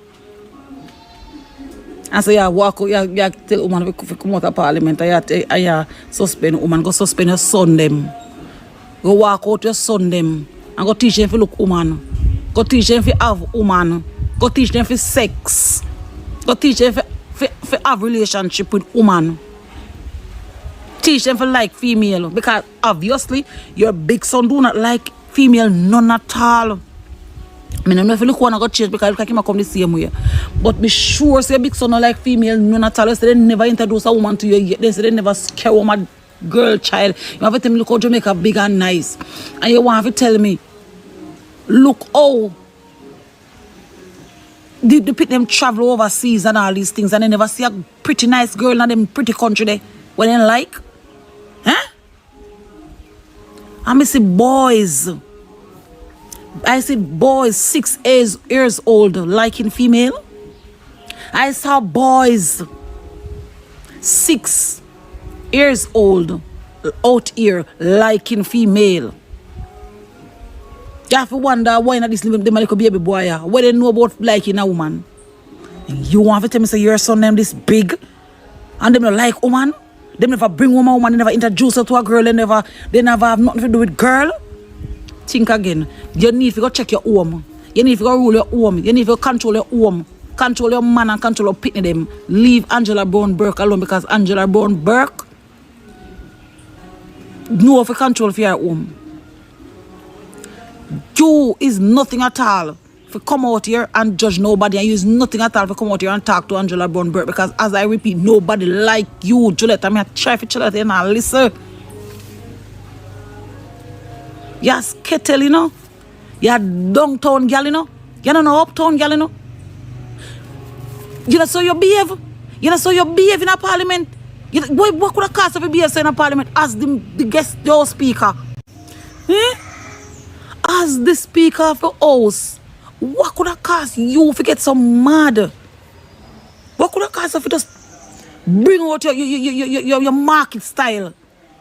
And so you walk out, you tell woman to come out of Parliament and you suspend woman, go suspend your son them. Go walk out your son them and go teach them to look woman. Go teach them to have woman. Go teach them for sex. Go teach them for have relationship with woman. Teach them for like female. Because obviously your big son do not like female none at all. I don't know if you look one go change because he come the same way. But be sure say big son not like female none at all. They never introduce a woman to you yet. They say they never scare a woman, girl, child. You have to tell me look how Jamaica big and nice. And you want to tell me look how the people them travel overseas and all these things and they never see a pretty nice girl in them pretty country there. What they like? Huh? I see boys. I see boys 6 years old liking female. I saw boys 6 years old out here liking female. You have to wonder why not this them like a baby boy. What they know about liking a woman? You want to tell me say your son them this big and them not like woman? They never bring home a woman, they never introduce her to a girl, they never have nothing to do with girl. Think again. You need to go check your home. You need to go rule your home. You need to control your home. Control your man and control your pitney them. Leave Angela Brown Burke alone because Angela Brown Burke know if you control for your home. You is nothing at all. If you come out here and judge nobody, and you is nothing at all if you come out here and talk to Angela Brown Burke because as I repeat, nobody like you, Juliet. I mean, I try for Juliet and I listen. You're skittle, you know. You're downtown gal, you know. You're not uptown gal, you know. You know, so you behave. You know, so you behave in a parliament. What could have cost if you behave in a parliament as the guest your speaker? As the speaker of the house, what could have cost you if you get so mad? What could have cost if you just bring out your market style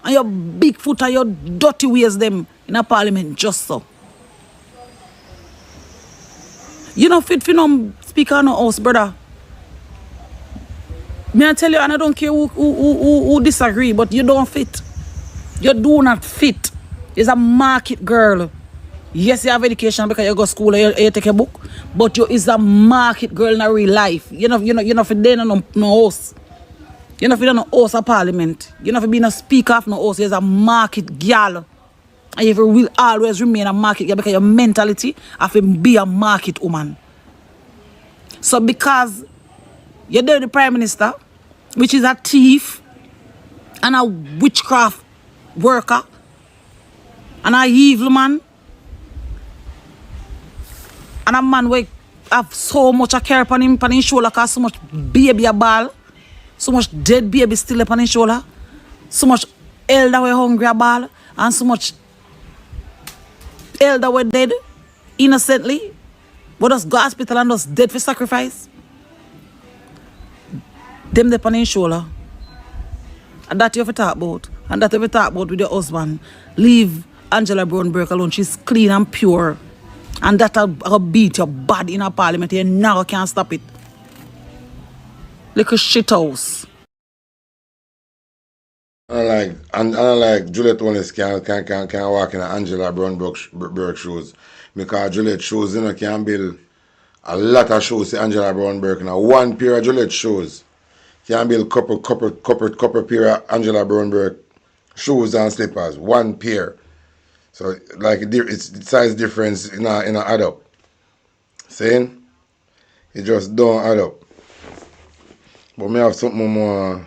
and your big foot and your dirty ways them in a parliament just so? You know fit for no speaker no house, brother. Me I tell you, and I don't care who disagree, but you don't fit. You do not fit. You're a market girl. Yes, you have education because you go to school and you take a book, but you is a market girl in real life. You know for then no host. You know for no host of parliament. You know for being a speaker of no host. You're a market girl. And you will always remain a market girl because your mentality of to be a market woman. So because you're the prime minister, which is a thief and a witchcraft worker and a evil man and a man who have so much care upon his shoulder because so much baby a ball, so much dead baby still upon his shoulder, so much elder were hungry a ball, and so much elder were dead innocently, but just go hospital and just dead for sacrifice. Them the on his shoulder. And that you have to talk about. And that you have to talk about with your husband. Leave Angela Brown Burke alone. She's clean and pure. And that will beat your body in a parliament. You now can't stop it. Little shit house. I like Juliet Owens can walk in Angela Brown Burke shoes. Because Juliet shoes, you know, can build a lot of shoes to Angela Brown Burke. Now, one pair of Juliet shoes can build couple pair of Angela Brown Burke shoes and slippers. One pair. So, like, it's size difference in a add up. Saying? It just don't add up. But me have something more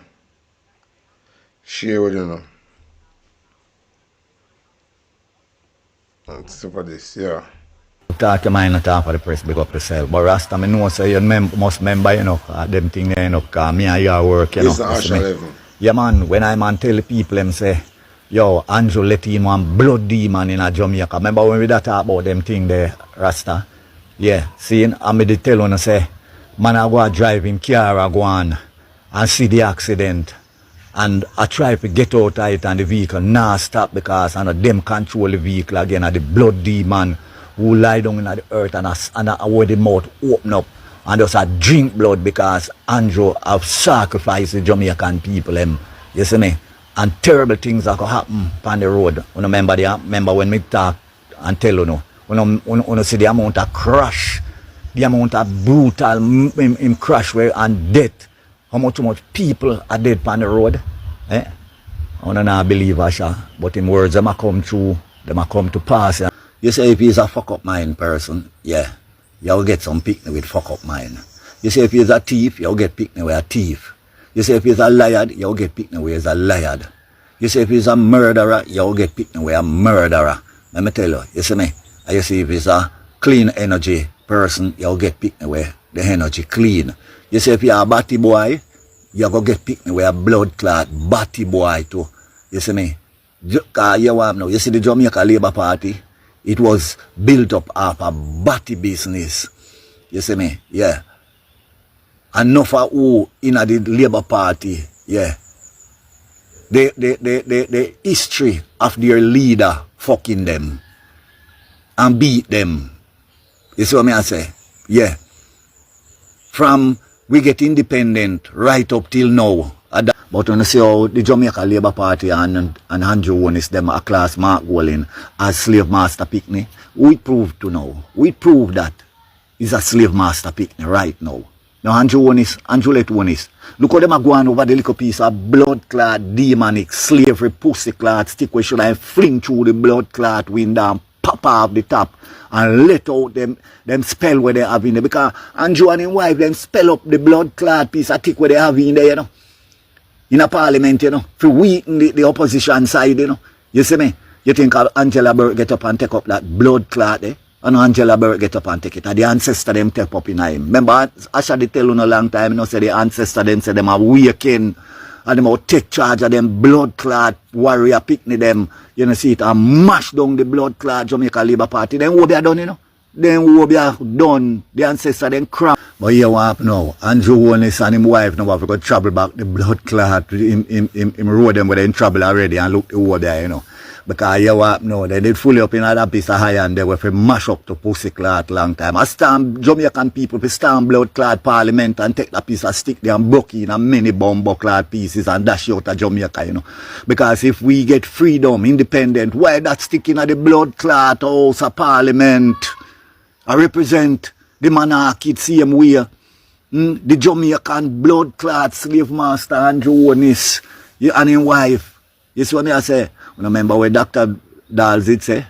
share with you now. So for this, yeah. Talk your mind, not talk for the press, big up yourself. But Rasta, I know so you must remember, you know, them things there, you know, because me and you work, you know. Yeah, man, when I man tell the people, them say, yo, Andrew let him one blood demon in a Jamaica. Remember when we that talk about them thing there, Rasta? Yeah, see, I made the tell on say, man, I go drive in car, I go on and see the accident. And I try to get out of it and the vehicle now stop because I know them control the vehicle again and the blood demon who lie down in the earth and where the mouth open up and just drink blood because Andrew have sacrificed the Jamaican people. You see me? And terrible things that could happen on the road. You remember when me talk and tell you know, when see the amount of crash, the amount of brutal in crash where and death. How much people are dead on the road? I don't know, believe Asha, but in words, them come true, them come to pass. Yeah. You say if he's a fuck up mind person, yeah, you'll get some picnic with fuck up mind. You say if he's a thief, you'll get picnic with a thief. You say if he's a liar, you'll get picnic with a liar. You say if he's a murderer, you'll get picnic with a murderer. Let me tell you, you see me? And you see if he's a clean energy person, you'll get picnic with the energy clean. You say if you're a batty boy, you're going to get picked with a blood clot batty boy too. You see me? You see the Jamaica Labour Party? It was built up off a batty business. You see me? Yeah. Enough of who in the Labour Party, yeah. The history of their leader fucking them and beat them. You see what I say? Yeah. From we get independent right up till now. But when you see how the Jamaica Labour Party and Andrew Wonis, them a class mark Golin as slave master Pickney, we prove to now. We prove that he's a slave master Pickney right now. Now Andrew Wonis, look how them are going over the little piece of blood clot, demonic, slavery, pussy clot, stick where should I fling through the blood clot window and pop off the top and let out them spell where they have in there. Because Andrew and his wife, them spell up the blood clot piece of thick where they have in there, you know. In a parliament, you know, for weaken the opposition side, you know. You see me? You think Angela Burke get up and take up that blood clot, eh? And Angela Burke get up and take it. And the ancestor them take up in him. Remember, Asha did tell you a long time, you know, say the ancestor them say them awaken and them out take charge of them blood clot warrior Pickney them, you know, see it, and mash down the blood clot Jamaica Labour Party. Then what be done, you know? Then what be done, the ancestor then cram. But here what happen now, Andrew Wonis and his wife now have to go travel back the blood clot, him road them where they in trouble already and look over there, you know. Because here what happen now, they did fully up in that piece of high and they were for mash up to pussy clot long time. I stand Jamaican people to stand blood clot parliament and take that piece of stick there and broke in and many bomb clot pieces and dash out of Jamaica, you know. Because if we get freedom, independent, why that stick in the blood clot house of parliament? I represent the monarchy same way. The Jamaican blood clot slave master Andrew Wonis and his wife. You see what I say? Remember where Dr. Dals did say?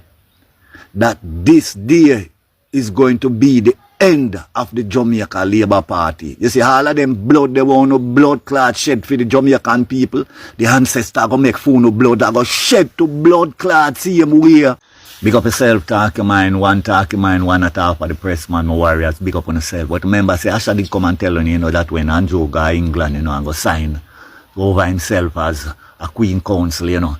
That this day is going to be the end of the Jamaica Labour Party. You see, all of them blood, they want no blood clot shed for the Jamaican people. The ancestors go make food no blood, they go shed to blood clot same way. Big up yourself, talk your mind, one attack for the press man, my warriors, big up on yourself. But remember, say, Asha did come and tell you know, that when Andrew go England, you know, and go sign over himself as a Queen Council, you know.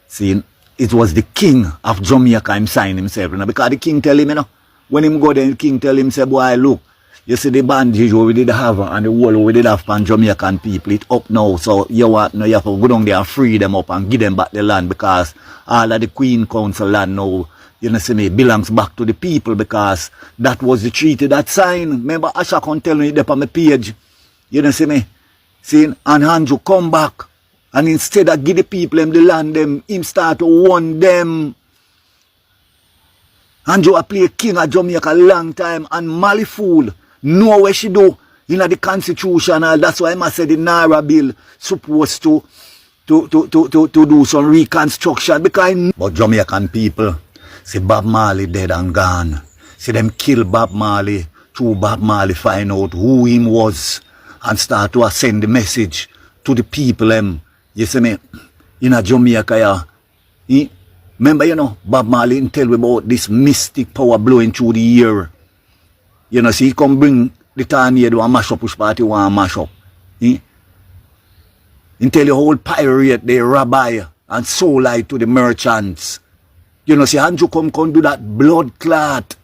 See, it was the king of Jamaica him sign himself, you know, because the king tell him, you know, when him go there, the king tell him, say, boy, look, you see the bandage we did have and the wall we did have from Jamaican people, it up now, so you want, you have to go down there and free them up and give them back the land because all of the Queen Council land now, you know, see me, belongs back to the people because that was the treaty that signed. Remember, Asha can tell me it on my page, you know, see me, see, and Andrew come back. And instead of give the people them the land, them him start to warn them. Andrew play king of Jamaica a long time and Mali fool know what she do in the constitution. And that's why I said the Naira bill supposed to do some reconstruction. Because but Jamaican people see Bob Marley dead and gone. See them kill Bob Marley. Through Bob Marley find out who him was and start to send the message to the people them. You see me, in a Jamaica, remember, you know, Bob Marley tell me about this mystic power blowing through the air. You know, see, he come bring the tornado and mash up push party, want mash up. He tell you whole pirate, they rabbi and soul light to the merchants. You know, see, Andrew come do that blood clot.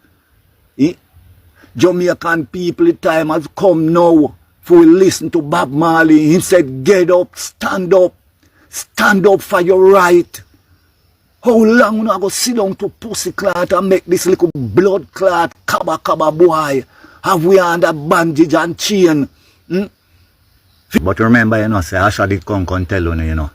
Jamaican people, the time has come now for we listen to Bob Marley. He said, get up, stand up. Stand up for your right. How long you go sit down to pussy clot and make this little blood clot kaba boy? Have we under bandage and chain? But remember, you know, say Asha did come tell you know.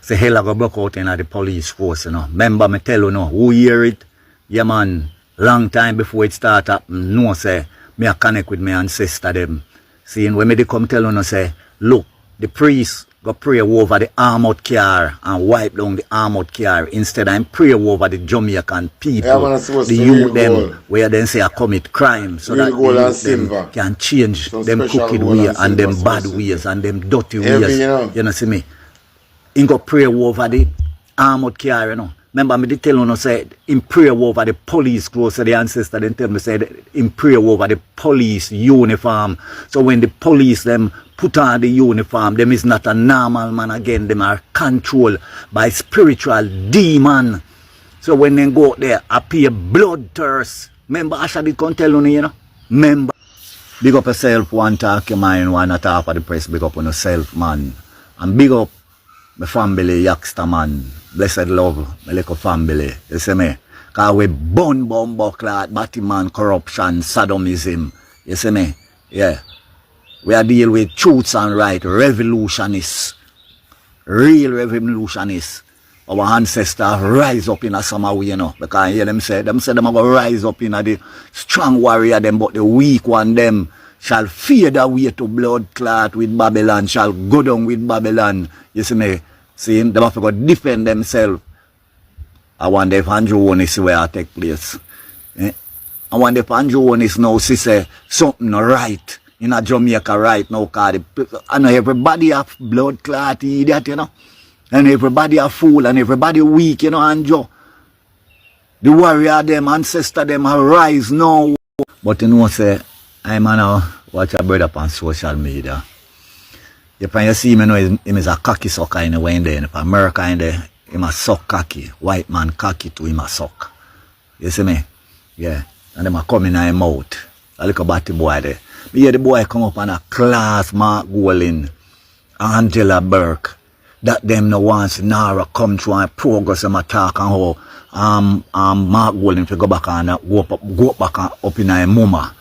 Say hell I go broke out in the police force, you know. Remember me tell you know, who hear it? Yeah man, long time before it start up, no say, me a connect with my ancestor them. See, when me they come tell you, say, look, the priest go pray over the armored car and wipe down the armored car instead of pray over the Jamaican people, the youth them, where then say I commit crime, so that the youth them can change them crooked ways and them bad ways and them dirty ways. You know, see me? He go pray over the armored car, you know. Remember me tell you, say, in pray over the police clothes, so the ancestor then tell me, say, in pray over the police uniform. So when the police them put on the uniform, them is not a normal man again, them are controlled by spiritual demon. So when they go out there, appear bloodthirst. Remember Asha did come tell you know? Remember. Big up yourself, one talk your mind, one attack for the press, big up on yourself, man. And big up my family, Yakster, man. Blessed love, my little family. You see me? Because we burn bomb clot, Batman, corruption, sodomism. You see me? Yeah. We are dealing with truths and right, revolutionists. real revolutionists, our ancestors rise up in a summer way, you know. Because I hear them say them are going to rise up in a the strong warrior them, but the weak one them shall fade away to blood clot with Babylon, shall go down with Babylon. You see me? See him? They have to go defend themselves. I wonder if Andrew One is where I take place. I wonder if Andrew One is now say something right in a Jamaica right now, because I know everybody have blood clot idiot, you know. And everybody a fool and everybody weak, you know, Andrew. The warrior them, ancestor them arise now. But you know say, I'm gonna watch a brother on social media. If you see me know him is a cocky sucker in the way in there. If America in there, him a suck cocky. White man cocky too, him a suck. You see me? Yeah. And them a come in his mouth. A little batty boy there. Me hear the boy come up on a class Mark Golding, Angela Burke. That them no wants Nara come through and progress them attack and how Mark Golding to go back and go back and up in his mama.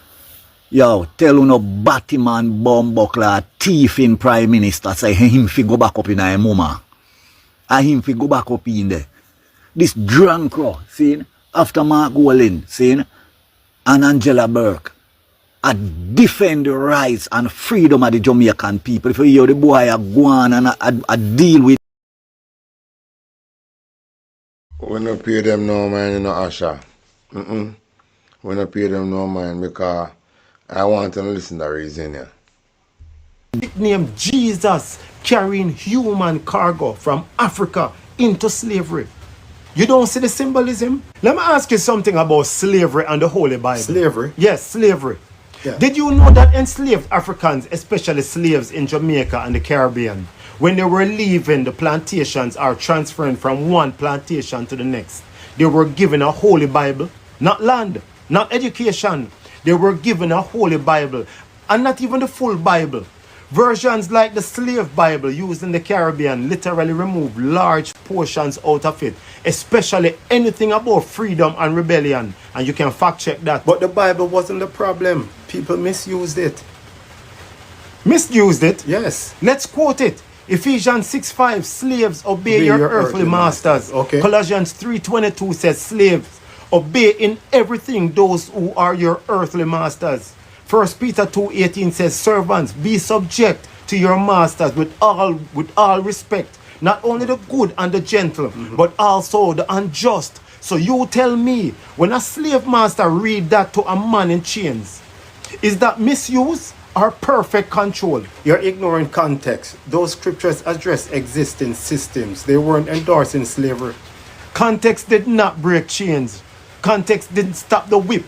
Yo, tell you no Batman bomb buckler thief in Prime Minister say him fi go back up in his mama. And him fi go back up in there. This drunk crow, see, after Mark Golding, see, and Angela Burke. I defend the rights and freedom of the Jamaican people. If you hear the boy go on and I deal with. We don't pay them no mind, you know, Asha. We don't pay them no mind because I want them to listen to the reason here. Named Jesus carrying human cargo from Africa into slavery. You don't see the symbolism? Let me ask you something about slavery and the Holy Bible. Slavery? Yes, slavery. Yeah. Did you know that enslaved Africans, especially slaves in Jamaica and the Caribbean, when they were leaving the plantations or transferring from one plantation to the next, they were given a Holy Bible, not land, not education. They were given a Holy Bible, and not even the full Bible. Versions like the slave Bible used in the Caribbean literally remove large portions out of it, especially anything about freedom and rebellion. And you can fact check that. But the Bible wasn't the problem. People misused it. Misused it? Yes. Let's quote it. Ephesians 6:5, slaves, obey your earthly masters. Okay. Colossians 3:22 says, slaves, obey in everything those who are your earthly masters. 1 Peter 2:18 says, servants, be subject to your masters with all respect, not only the good and the gentle, but also the unjust. So you tell me, when a slave master read that to a man in chains, is that misuse or perfect control? You're ignoring context. Those scriptures address existing systems. They weren't endorsing slavery. Context did not break chains. Context didn't stop the whip.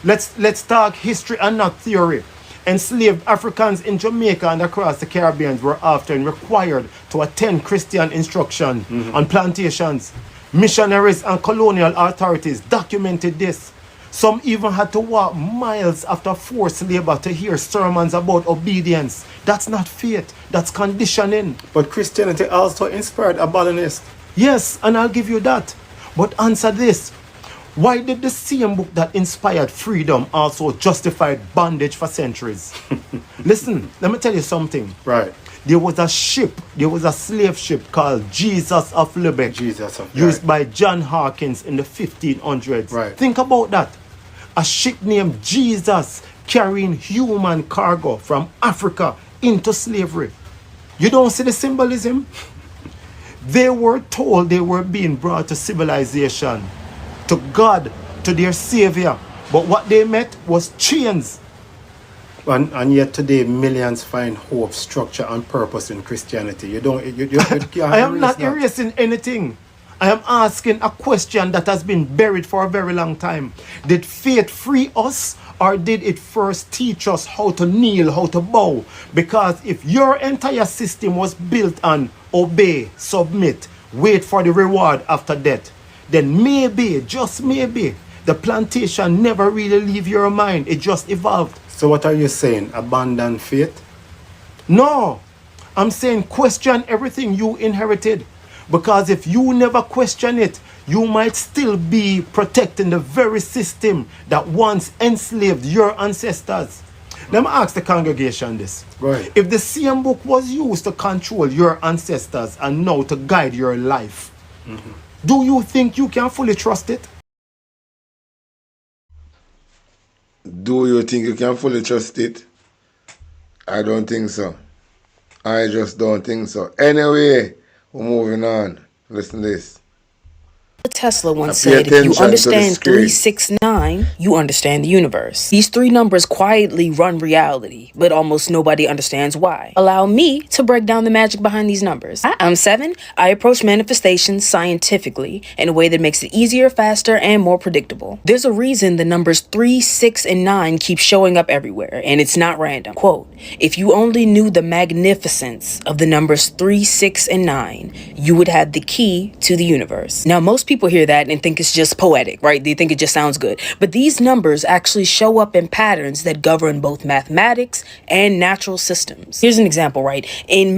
Let's talk history and not theory. Enslaved Africans in Jamaica and across the Caribbean were often required to attend Christian instruction on plantations. Missionaries and colonial authorities documented this. Some even had to walk miles after forced labor to hear sermons about obedience. That's not faith, that's conditioning. But Christianity also inspired abolitionists. Yes, and I'll give you that. But answer this. Why did the same book that inspired freedom also justified bondage for centuries? Listen, let me tell you something. Right. There was a ship, there was a slave ship called Jesus of Lubeck, used by John Hawkins in the 1500s. Right. Think about that. A ship named Jesus carrying human cargo from Africa into slavery. You don't see the symbolism? They were told they were being brought to civilization, to God, to their Savior. But what they met was chains. And yet today millions find hope, structure and purpose in Christianity. You I am not erasing anything. I am asking a question that has been buried for a very long time. Did faith free us, or did it first teach us how to kneel, how to bow? Because if your entire system was built on obey, submit, wait for the reward after death, then maybe, just maybe, the plantation never really leave your mind. It just evolved. So what are you saying? Abandon faith? No. I'm saying question everything you inherited. Because if you never question it, you might still be protecting the very system that once enslaved your ancestors. Let me ask the congregation this. Right. If the same book was used to control your ancestors and now to guide your life, do you think you can fully trust it? Do you think you can fully trust it? I don't think so. I just don't think so. Anyway, we're moving on. Listen to this. Tesla once said, if you understand 369, you understand the universe. These three numbers quietly run reality, but almost nobody understands why. Allow me to break down the magic behind these numbers. I'm 7. I approach manifestations scientifically in a way that makes it easier, faster, and more predictable. There's a reason the numbers 3, 6, and 9 keep showing up everywhere, and it's not random. Quote, if you only knew the magnificence of the numbers 3, 6, and 9, you would have the key to the universe. Now, most people hear that and think it's just poetic, right? They think it just sounds good. But these numbers actually show up in patterns that govern both mathematics and natural systems. Here's an example, right? In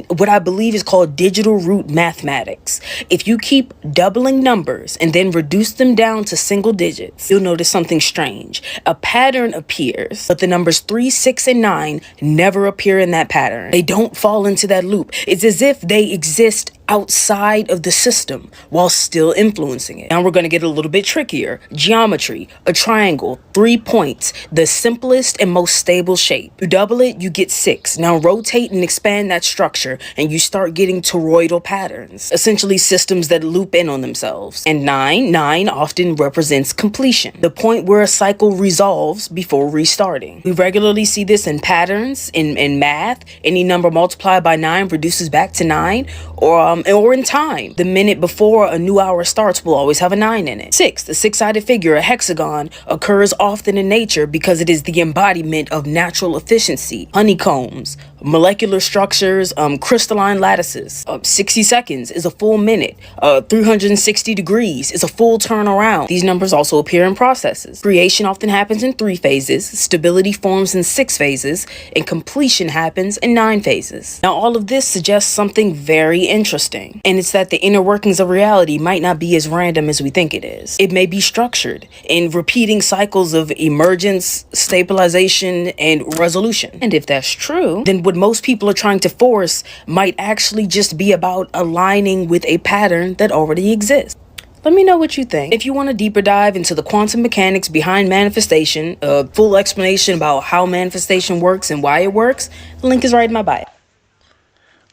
what I believe is called digital root mathematics, if you keep doubling numbers and then reduce them down to single digits, you'll notice something strange. A pattern appears, but the numbers 3, 6, and 9 never appear in that pattern. They don't fall into that loop. It's as if they exist outside of the system while still influencing it. Now we're going to get a little bit trickier. Geometry, a triangle, 3 points, the simplest and most stable shape. You double it, you get 6. Now rotate and expand that structure and you start getting toroidal patterns, essentially systems that loop in on themselves. And 9 often represents completion, the point where a cycle resolves before restarting. We regularly see this in patterns, in math. Any number multiplied by 9 reduces back to 9, or in time. The minute before a new hour starts will always have a 9 in it. 6, the 6-sided figure, a hexagon, occurs often in nature because it is the embodiment of natural efficiency. Honeycombs, molecular structures, crystalline lattices. 60 seconds is a full minute. 360 degrees is a full turnaround. These numbers also appear in processes. Creation often happens in 3 phases, stability forms in 6 phases, and completion happens in 9 phases. Now all of this suggests something very interesting. And it's that the inner workings of reality might not be as random as we think it is. It may be structured in repeating cycles of emergence, stabilization, and resolution. And if that's true, then what most people are trying to force might actually just be about aligning with a pattern that already exists. Let me know what you think. If you want a deeper dive into the quantum mechanics behind manifestation, a full explanation about how manifestation works and why it works, the link is right in my bio.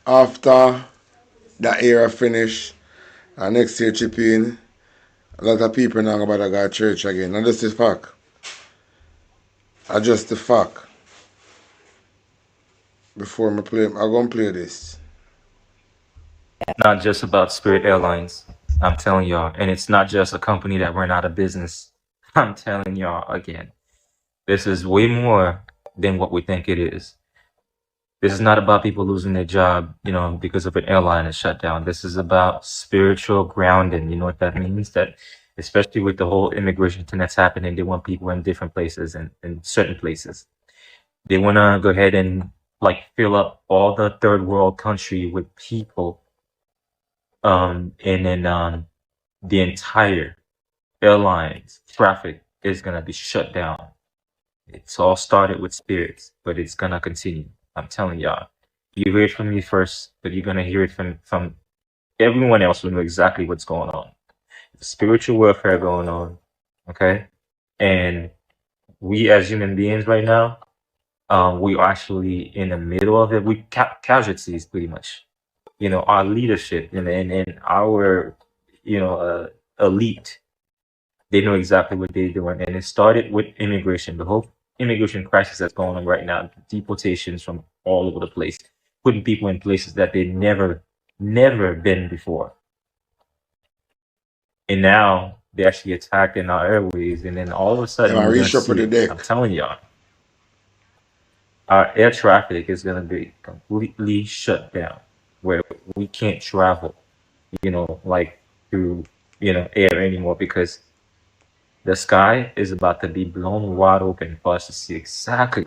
After that era finish, and next year chip in, a lot of people now about to go to church again. And that's the fact. I just the fact. Before I'm going to play this. Not just about Spirit Airlines, I'm telling y'all. And it's not just a company that went out of business. I'm telling y'all again. This is way more than what we think it is. This is not about people losing their job, because of an airline is shut down. This is about spiritual grounding. You know what that means? That especially with the whole immigration thing that's happening, they want people in different places and in certain places. They want to go ahead and fill up all the third world country with people. And then the entire airlines traffic is going to be shut down. It's all started with spirits, but it's going to continue. I'm telling y'all, you hear it from me first, but you're going to hear it from everyone else who knows exactly what's going on. There's spiritual warfare going on, okay? And we as human beings right now, we are actually in the middle of it. We casualties pretty much. Our leadership and our, elite, they know exactly what they're doing. And it started with immigration, the whole immigration crisis that's going on right now, deportations from all over the place, putting people in places that they never been before. And now they're actually attacking our airways, and then all of a sudden, I'm telling y'all, our air traffic is going to be completely shut down, where we can't travel, through, air anymore, because the sky is about to be blown wide open for us to see exactly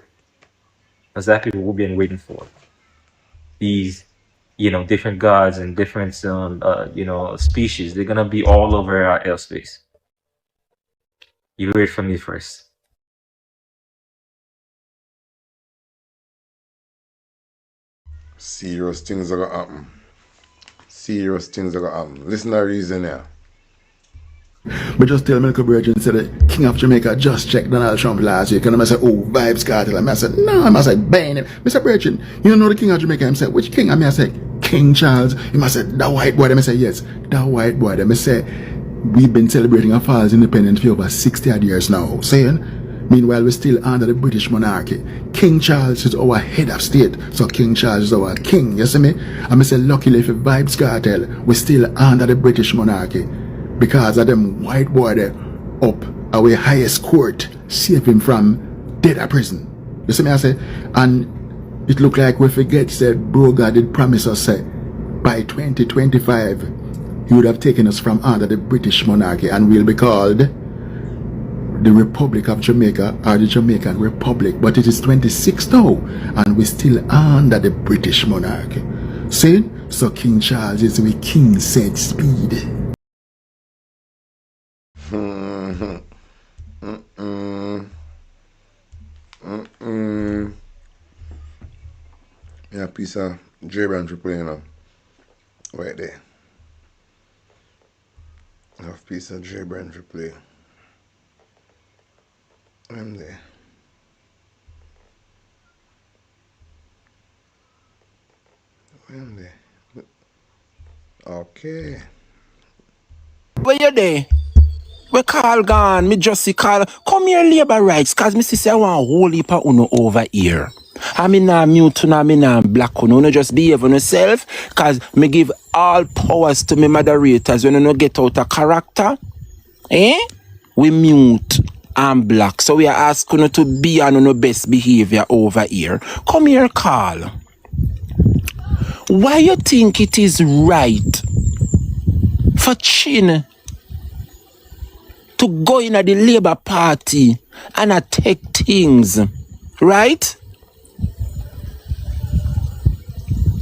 what we've been waiting for. These, different gods and different, species, they're going to be all over our airspace. You heard it from me first. Serious things are going to happen. Serious things are going to happen. Listen to the reason here. But just tell Milky Virgin said the King of Jamaica just checked Donald Trump last week. And I said, oh, Vibes Cartel. And I said, no. I said, ban him. Mr. Virgin, you don't know the King of Jamaica? I said, which king? I said, King Charles. He said, that white boy. I said, yes, that white boy. I said, we've been celebrating our father's independence for over 60 odd years now. Saying, meanwhile, we're still under the British monarchy. King Charles is our head of state. So King Charles is our king. You see me? I said, luckily for Vibes Cartel, we're still under the British monarchy. Because of them white boy there up our highest court, save him from dead at prison. You see me I say? And it look like we forget said bro God did promise us say by 2025 he would have taken us from under the British monarchy and we'll be called the Republic of Jamaica or the Jamaican Republic. But it is 26 now and we're still under the British monarchy. See? So King Charles is with King said speed. Yeah, piece of J-Brand to play now. Right there. Have piece of J-Brand to play. I'm there. I'm there. Okay. Where you there? We call gone, me just see call. Come here, labor rights, cause me see I want a whole heap of uno over here. I mean nah mute and I mean nah black uno just behave on yourself, cause me give all powers to me moderators when you no get out of character. We mute and black. So we are asking you to be on your best behavior over here. Come here, Carl. Why you think it is right for Chin to go in at the Labour Party and attack things, right?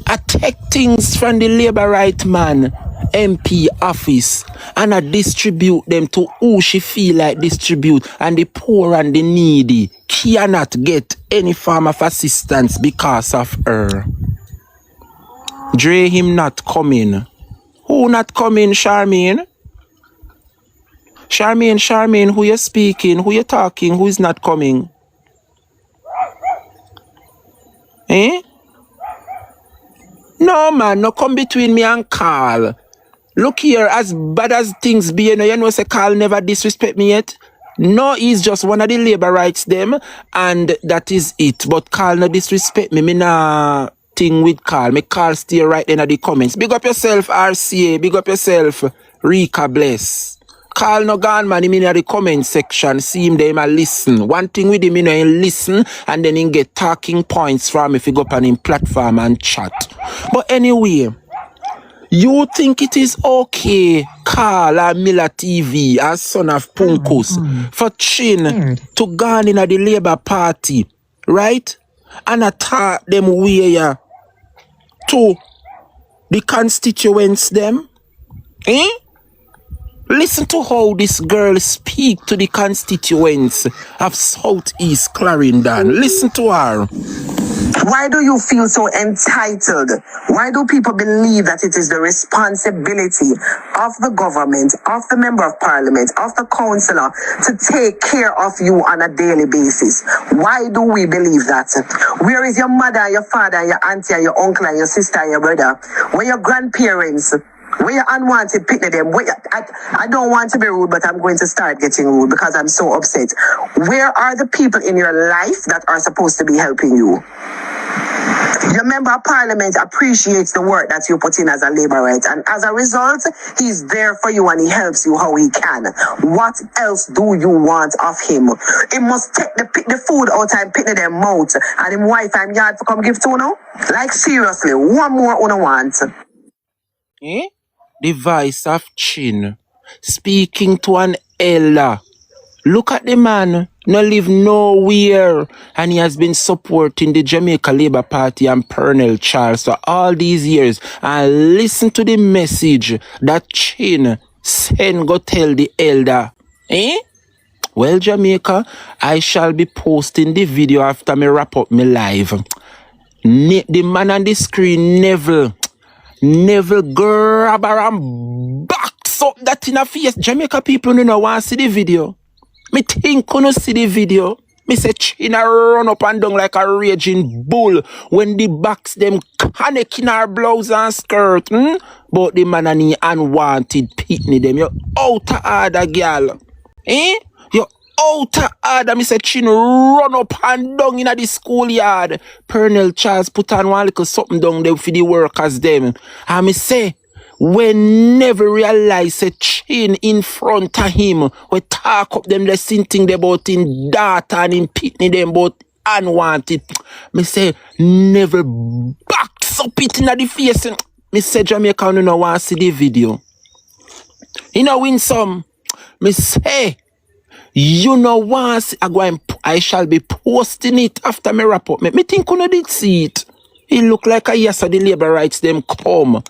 Attack things from the Labour right man MP office and distribute them to who she feel like distribute, and the poor and the needy cannot get any form of assistance because of her. Dre him not coming. Who not coming, Charmaine? Charmaine, who you speaking? Who you talking? Who is not coming? No, man, no come between me and Carl. Look here, as bad as things be, you know say Carl never disrespect me yet? No, he's just one of the labor rights them, and that is it. But Carl no disrespect me. Me nah thing with Carl. Me Carl stay right in the comments. Big up yourself, RCA. Big up yourself, Rika Bless. Carl no gone, man, him in the comment section. See him there, him listen. One thing with him, he listen, and then he get talking points from if he go up on him platform and chat. But anyway, you think it is okay, Carl and Miller TV as son of Punkus, for Chin to go in at the Labour Party, right? And attack them way to the constituents them? Listen to how this girl speak to the constituents of Southeast Clarendon. Listen to her. Why do you feel so entitled? Why do people believe that it is the responsibility of the government, of the member of parliament, of the councillor to take care of you on a daily basis? Why do we believe that? Where is your mother, your father, your auntie, and your uncle, and your sister, and your brother? Where your grandparents? Where you unwanted picnic them? I don't want to be rude, but I'm going to start getting rude because I'm so upset. Where are the people in your life that are supposed to be helping you? Your member of parliament appreciates the work that you put in as a labor right, and as a result, he's there for you and he helps you how he can. What else do you want of him? He must take the food out and picnic them mouth, and him wife and yard to come give to you. Like seriously, one more you want. The voice of Chin speaking to an elder. Look at the man, no live nowhere, and he has been supporting the Jamaica Labour Party and Pernell Charles for all these years. And listen to the message that Chin send go tell the elder. Well, Jamaica, I shall be posting the video after me wrap up my live. The man on the screen, Neville grab her and box up that in her face. Jamaica people do not want to see the video. Me think you no see the video. Me say China run up and down like a raging bull when the box them connect in her blouse and skirt. But the man and he unwanted pitney them. You out of order, girl. You out of order. Me say China run up and down in the schoolyard. Colonel Charles put on one little something down there for the workers them. And me say, we never realize a Chin in front of him. We talk up them the same thing about in data and in pitney them about unwanted. Me say never box up it in the face. Me say Jamaica no want to see the video. You know win some. Me say you know once I shall be posting it after me wrap up. Me think you did see it. It look like a yes of the labor rights them come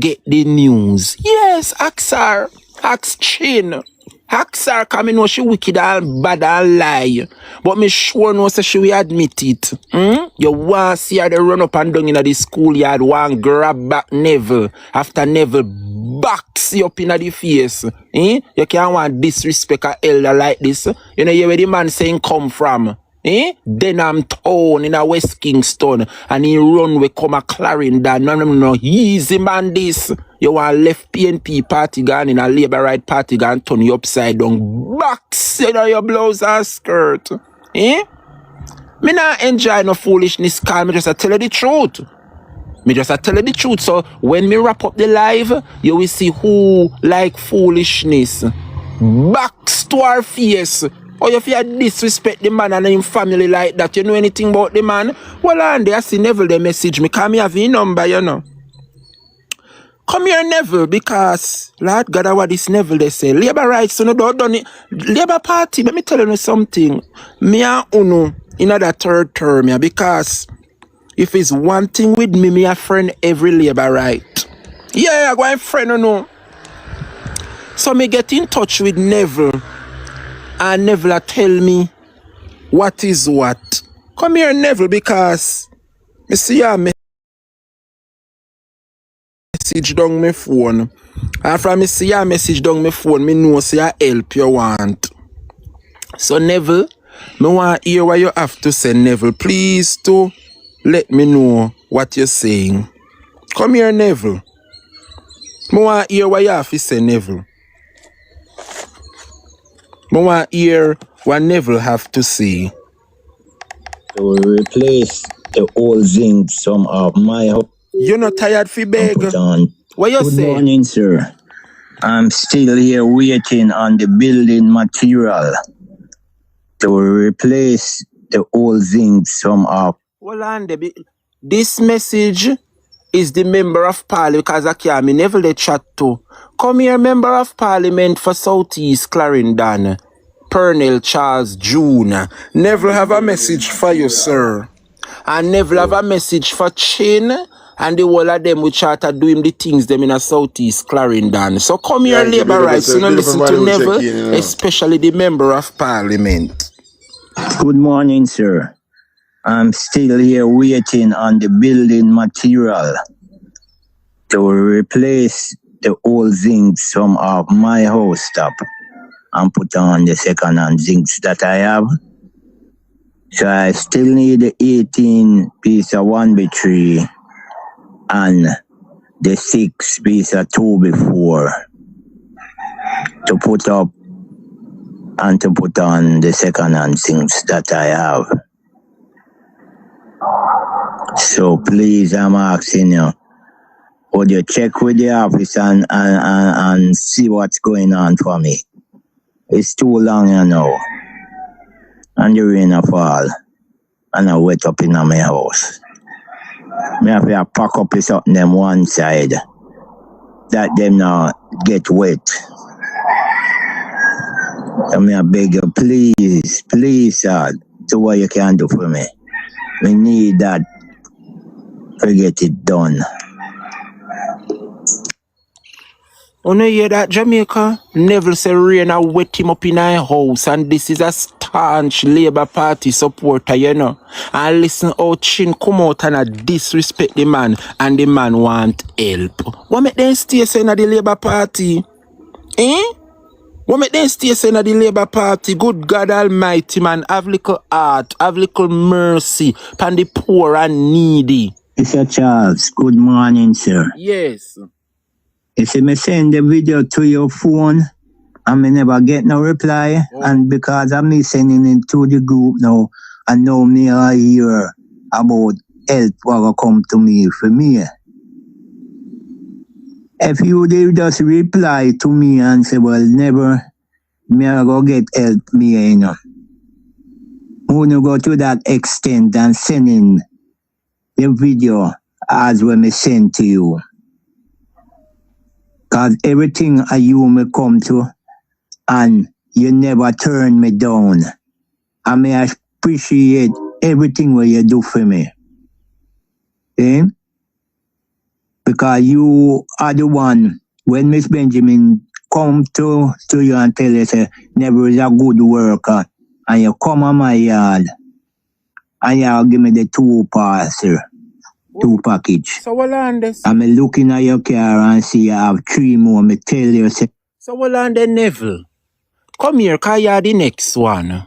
get the news. Yes, Axar, Ax Chin. Axar come know she wicked and bad and lie. But me sure know say she will admit it. You want see her they run up and down in the schoolyard, one grab back Neville after Neville box you up in the face. You can't want disrespect a elder like this. You know where the man saying come from. Denham Town in a West Kingston and he run we come a Clarendon. No, easy man this. You want left PNP party gone in a Labour Right party gone turn you upside down. Box you know your blouse and skirt. Me not enjoy no foolishness, call me just a tell you the truth. Me just a tell you the truth. So when me wrap up the live, you will see who like foolishness. Box to our face. Or if you disrespect the man and his family like that, you know anything about the man? Well, and I see Neville they message me. Come here, have your number, you know. Come here, Neville, because Lord God, what this Neville they say. Labour rights, you know, don't done it. Labour Party, let me tell you something. Me and Uno in that third term, yeah, because if it's one thing with me, me a friend every Labour right. Yeah, I go and friend, you know. So me get in touch with Neville. And Neville tell me what is what. Come here, Neville, because I see your message down my phone. And from me see your message down my phone, me know say I help you want. So Neville, me want to hear what you have to say, Neville. Please to let me know what you're saying. Come here, Neville. Me want to hear what you have to say, Neville. I want to hear what Neville have to say. To replace the old zinc some of my hope. You're not tired for beg? What you say? Good morning, sir. I'm still here waiting on the building material to replace the old zinc some of. Well, on this message is the member of parliament because I can't me Neville the chat to. Come here, member of parliament for Southeast Clarendon, Pernell Charles Jr. Neville have a message for you, sir. And Neville have a message for Chin and the whole of them which are doing the things them in a Southeast Clarendon. So come here, Labour rights, you know, listen to Neville, especially the member of parliament. Good morning, sir. I'm still here waiting on the building material to replace the old zincs from of my house top and put on the second-hand zincs that I have. So I still need the 18 piece of 1B3 and the 6 piece of 2B4 to put up and to put on the second-hand zincs that I have. So please, I'm asking you, would you check with the office and see what's going on for me? It's too long, you know. And the rain a fall. And I wet up in my house. Me have to pack up something them one side. That them now get wet. So me I beg you, please, sir, do what you can do for me. We need that to get it done. You know hear that, Jamaica? Neville say rain a wet him up in our house and this is a start staunch Labour Party supporter, you know. And listen how Chin come out and disrespect the man, and the man want help. What make them stay saying at the Labour Party? Eh? What make them stay saying at the Labour Party? Good God Almighty, man, have little heart, have little mercy upon the poor and needy. Mr. Charles, good morning, sir. Yes. You see me send the video to your phone and me never get no reply. Oh. And because I'm me sending it to the group now, I know me are here about help what will come to me for me. If you did just reply to me and say, well, never, me I go get help me, you know. Who no go to that extent and sending the video as when me send to you. Cause everything you me come to and you never turn me down. I may appreciate everything what you do for me. Okay? Because you are the one, when Miss Benjamin come to you and tell you, say, never is a good worker, and you come on my yard, and you give me the 2 parcel, 2 package. So what on this? I'm looking at your car and see you have 3 more, me tell you, say. So what on the Neville? Come here, cause you are the next one.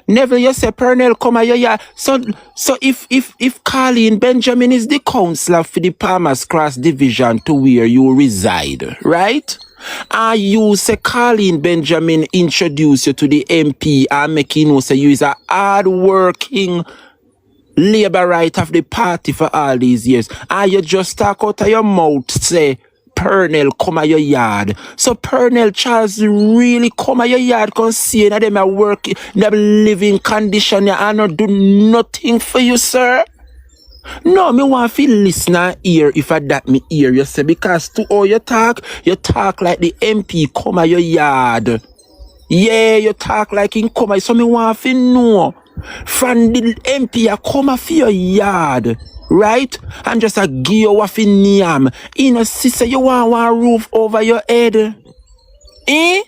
Neville, you say Pernell come at your yard. So if Colleen Benjamin is the councillor for the Palmer's Cross division to where you reside, right? And you say Colleen Benjamin introduce you to the MP and make you know say you is a hard-working Labour right of the party for all these years. And you just talk out of your mouth say Pernell come at your yard. So Pernell Charles really come at your yard considering that them are working, them living condition and not do nothing for you, sir. No, me want to listen and hear if I that me hear you say, because to all you talk like the MP come at your yard. Yeah, you talk like him come at, so me want to know from the MP I come for your yard. Right? And just a give you what in niam. You know, sister, you want one roof over your head? Eh?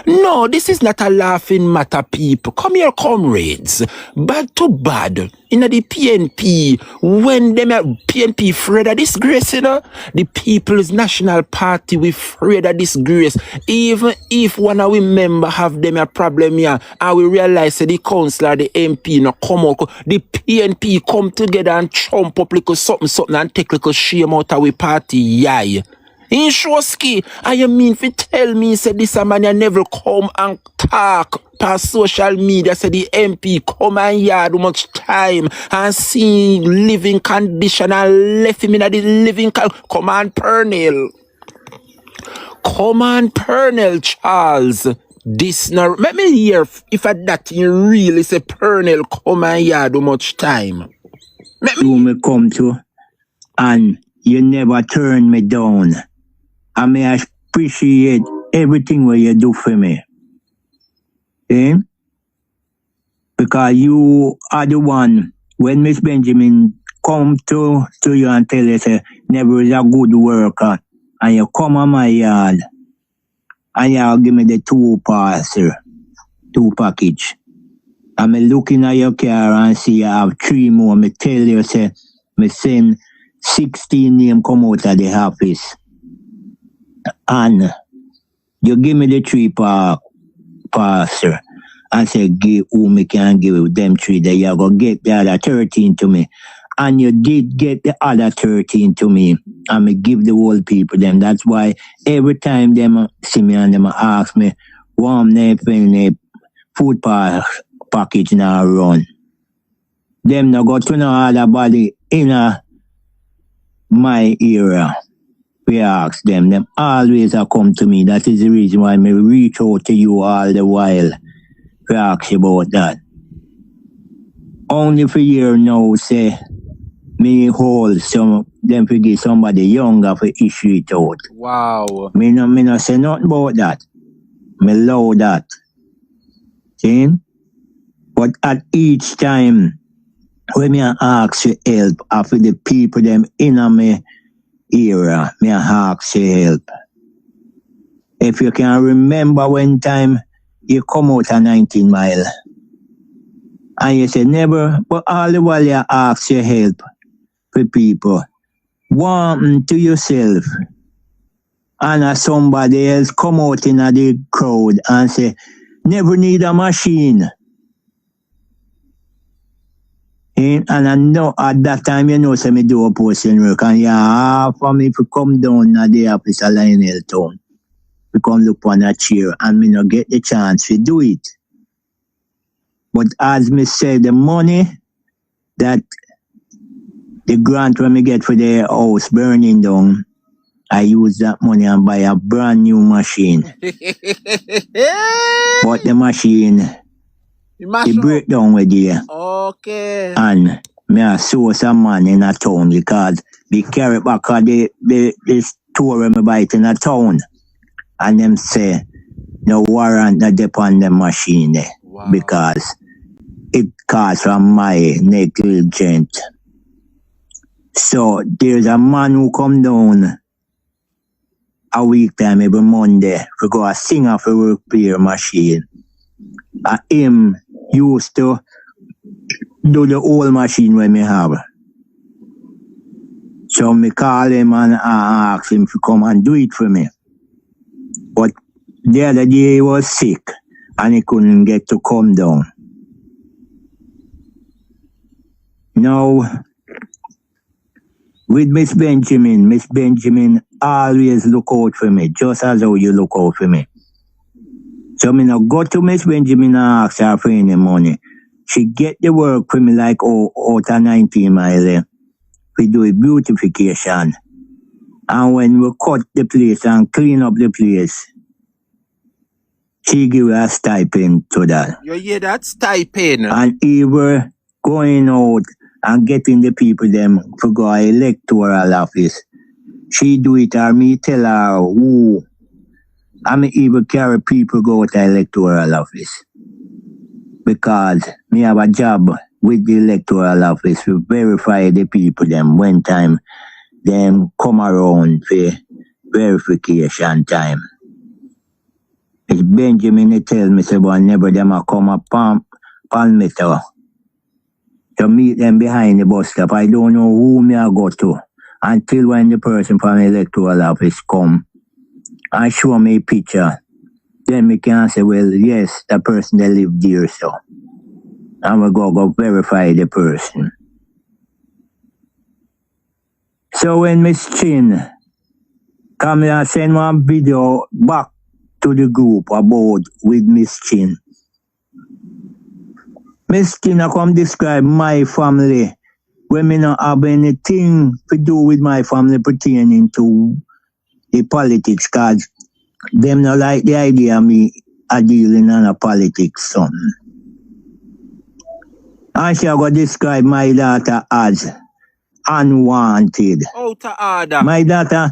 No, this is not a laughing matter, people. Come here, comrades. Bad to bad. In the PNP, when them PNP afraid of disgrace, you know, the People's National Party we afraid of disgrace. Even if one of we member have them a problem here, and we realize that the councillor, the MP, no come out, the PNP come together and trump up little something and take little shame out of we party, yay. In Shoski, I mean fi tell me say this a man you never come and talk past social media say the MP come and yard much time and see living condition and left him in the living come on Pernell. Come on Pernell Charles. This now let me hear if at that you really say Pernell come and yard much time. You me come to and you never turn me down. I may appreciate everything what you do for me. Eh? Because you are the one, when Miss Benjamin come to you and tell you, say, never is a good worker, and you come on my yard, and you give me the 2 parcel, 2 package. I'm looking at your car and see you have 3 more. Me tell you, say, me send 16 name come out of the office. And you give me the 3 parcel and say give who me can give them 3 that you go get the other 13 to me. And you did get the other 13 to me. And me give the whole people them. That's why every time them see me and them ask me, warm food package now run. Them no go to no other body in my area. We ask them always come to me. That is the reason why I reach out to you all the while. We ask you about that. Only for you now say, me hold some, them to give somebody younger for issue it out. Wow. Me no say nothing about that. Me allow that. See? But at each time, when me ask for help, after the people them in me era, me ask for help. If you can remember when time you come out of 19 Mile And you say never, but all the while you ask your help for people. Warm to yourself. And somebody else come out in the crowd and say, never need a machine. And I know at that time, you know, say me do a posting work. And yeah, for me to come down at the office of Lionel Town, to come look on a chair and me not get the chance to do it. But as me say, the money that the grant when me get for the house burning down, I use that money and buy a brand new machine. But the machine, it break down with you. Okay. And me a source a man in a town because they carry back the store when me buy it in a town. And them say, no warrant not depend the machine there. Wow. Because it costs from my negligence. So there's a man who come down a week time every Monday to go a singer for repair machine. And him used to do the old machine when me have. So me call him and ask him to come and do it for me. But the other day he was sick and he couldn't get to come down. Now, with Miss Benjamin always look out for me, just as how you look out for me. So me now go to Miss Benjamin and ask her for any money. She get the work for me like out of 19 miles. We do a beautification. And when we cut the place and clean up the place, she give a stipend to that. You hear that stipend? And even going out and getting the people them to go to electoral office. She do it or me tell her who. I me even carry people go to electoral office. Because me have a job with the electoral office to verify the people them when time them come around for verification time. It's Benjamin he tell me say but never them a come up Palmetto to meet them behind the bus stop. I don't know who me I go to until when the person from the electoral office come and show me a picture. Then me can say, well, yes, the person that live there, so. And we go verify the person. So when Miss Chin come here and send one video back to the group about with Miss Chin. Miss Chin I come describe my family when me not have anything to do with my family pertaining to the politics because them not like the idea of me a dealing on a politics something. And she go describe my daughter as unwanted. Out of order. My daughter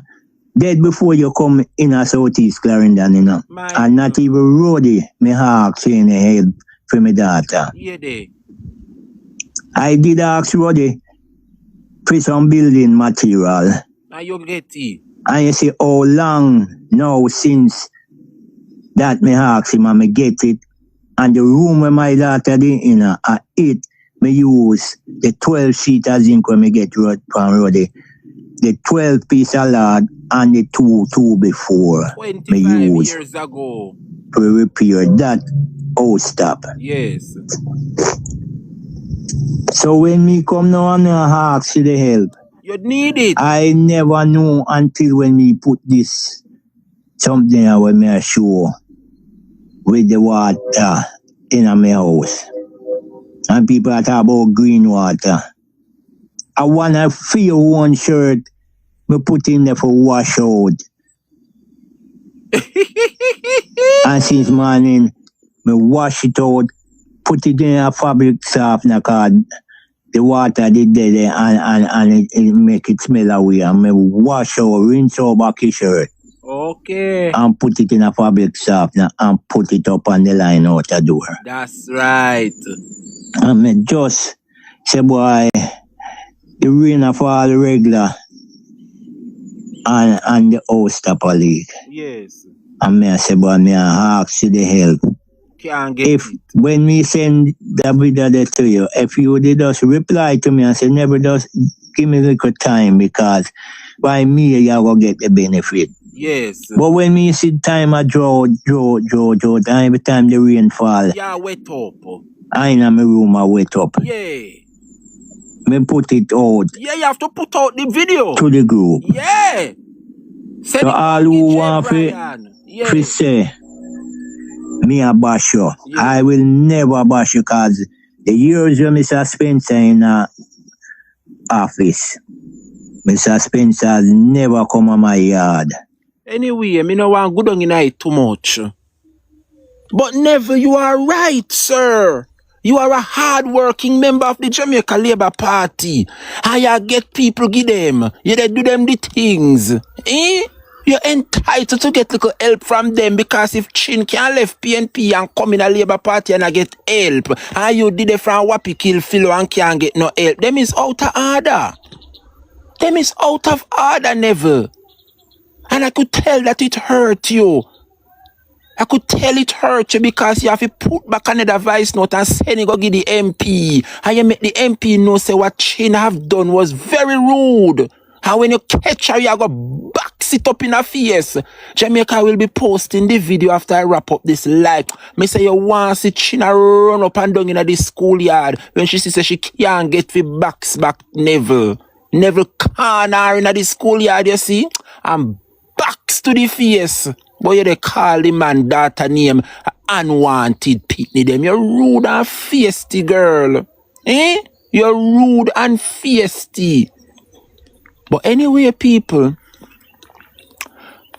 dead before you come in a Southeast Clarendon, you know. And not even Roddy, me ask any help for my daughter. Yeah, they. I did ask Roddy for some building material. And you get it. And you see how long now since that me ask him and me get it. And the room where my daughter did in it, me use the 12 sheet of zinc when me get from Roddy. The 12 piece of lard and the two before 25 me use years ago to repair that house top. Yes. So when me come now and ask you the help, you need it. I never know until when me put this something when me show with the water in my house. And people are talking about green water. I want to feel one shirt me put in there for wash out. And since morning, me wash it out, put it in a fabric softener cause the water did there and it make it smell away. And me wash out, rinse out back his shirt. Okay. And put it in a fabric softener and put it up on the line out the door. That's right. And me just say, boy, the rain a fall regular and the house top a leak. Yes. And me say, boy, me ask you the help. if when we send the video there to you, if you did just reply to me and say never just give me a little time because by me you will get the benefit. Yes. But when we see time a draw, and every time the rain fall, yeah, wet up. I in my room I wet up. Yeah. Me put it out. Yeah, you have to put out the video. To the group. Yeah. So all who want to say, me a bash you. Yeah. I will never bash you because the years when Mr. Spencer in office, Mr. Spencer has never come on my yard. Anyway, me no want good on in it too much. But never, you are right, sir. You are a hard-working member of the Jamaica Labour Party. And you get people give them. You do them the things. Eh? You're entitled to get little help from them because if Chin can left PNP and come in a Labour Party and I get help, and you did it from Wapi kill Philo and can't get no help, them is out of order. Them is out of order, never. And I could tell that it hurt you. I could tell it hurt you because you have to put back another voice note and send it go give the MP. And you make the MP know say what Chin have done was very rude. And when you catch her, you go box it up in her face. Jamaica will be posting the video after I wrap up this live. Me say you want to see China run up and down in the schoolyard when she says she can't get the box back. Never corner in the schoolyard, you see? And box to the face. But you they call the man daughter name unwanted pitney them. You're rude and feisty, girl. Eh? You're rude and feisty. But anyway, people,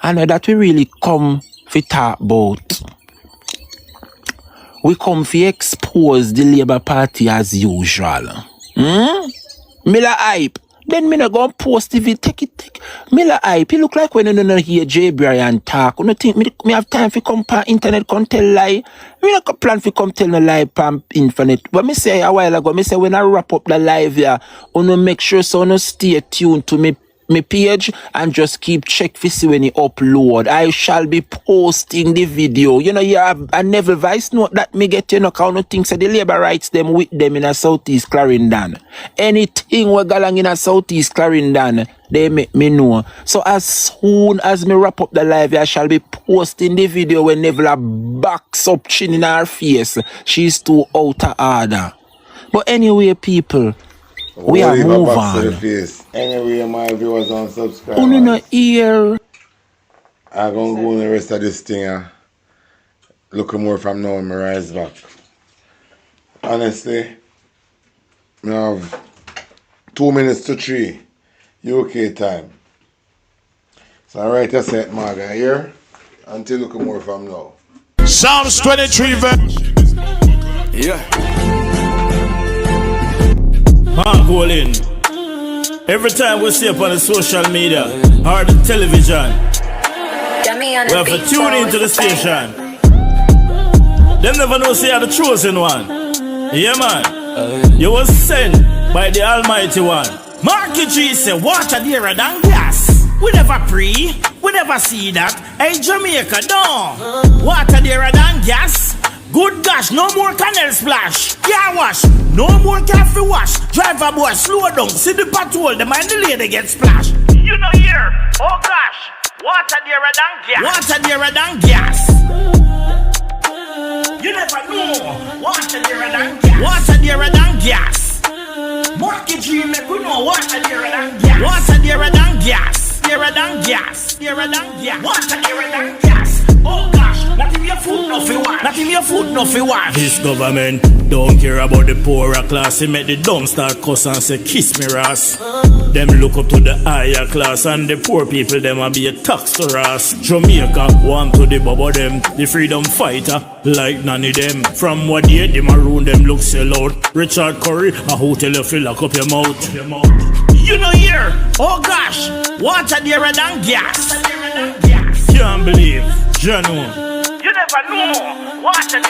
I know that we really come to talk about. We come to expose the Labour Party as usual. Miller hype. Then me not go and post the video. Take it. Miller hype. He look like when you don't hear J. Brian talk. You don't think me have time to come on internet come tell lie. Me not plan to come tell no lie on internet. But me say a while ago, me say when I wrap up the live here, you make sure so you stay tuned to me page and just keep check to see when you upload. I shall be posting the video. You know, you have a Neville voice note that me get, you know, count of things. So the Labour rights them with them in a Southeast Clarendon. Anything we go along in a Southeast Clarendon, they make me know. So as soon as me wrap up the live, I shall be posting the video when Neville backs up Chin in her face. She's too out of order. But anyway, people, we are move on. Anyway, my viewers and subscribers. Only no ear. I'm going to go on the rest of this thing. Looking more from now when I rise back. Honestly, I have 2 minutes to 3 UK time. So I write a set, Marga, here until looking more from now. Psalms 23 verse. Yeah. Margolin. Every time we see up on the social media or the television, we have to tune into the station. Them never know say you're the chosen one. Yeah, man. You was sent by the Almighty One. Marky G said, water dearer than gas. We never pray, we never see that. Hey, Jamaica, no. Water dearer than gas. Good gosh, no more canal splash. Car wash, no more coffee wash. Driver boy, slow down. See the patrol, the man the lady get splashed. You know here, oh gosh, water dearer than gas. Water dearer than gas. You never know, water dearer than gas. Water dearer than gas. Market G make we know water dearer than gas. Water dearer than gas. Dearer than gas. Dearer than gas. Water dearer than gas. Oh gosh, not even your food no fi wash. Not even your food no fi wash. This government don't care about the poorer class. He make the dumb start cuss and say kiss me Ross. Them look up to the higher class and the poor people them a be a tax to us. Jamaica want to the bubble them, the freedom fighter like none of them. From what year them around them look sell out. Richard Curry, a hotel you feel lock up your mouth. You know here, oh gosh, water dearer than gas. Can't believe, you know. You never know, water dearer.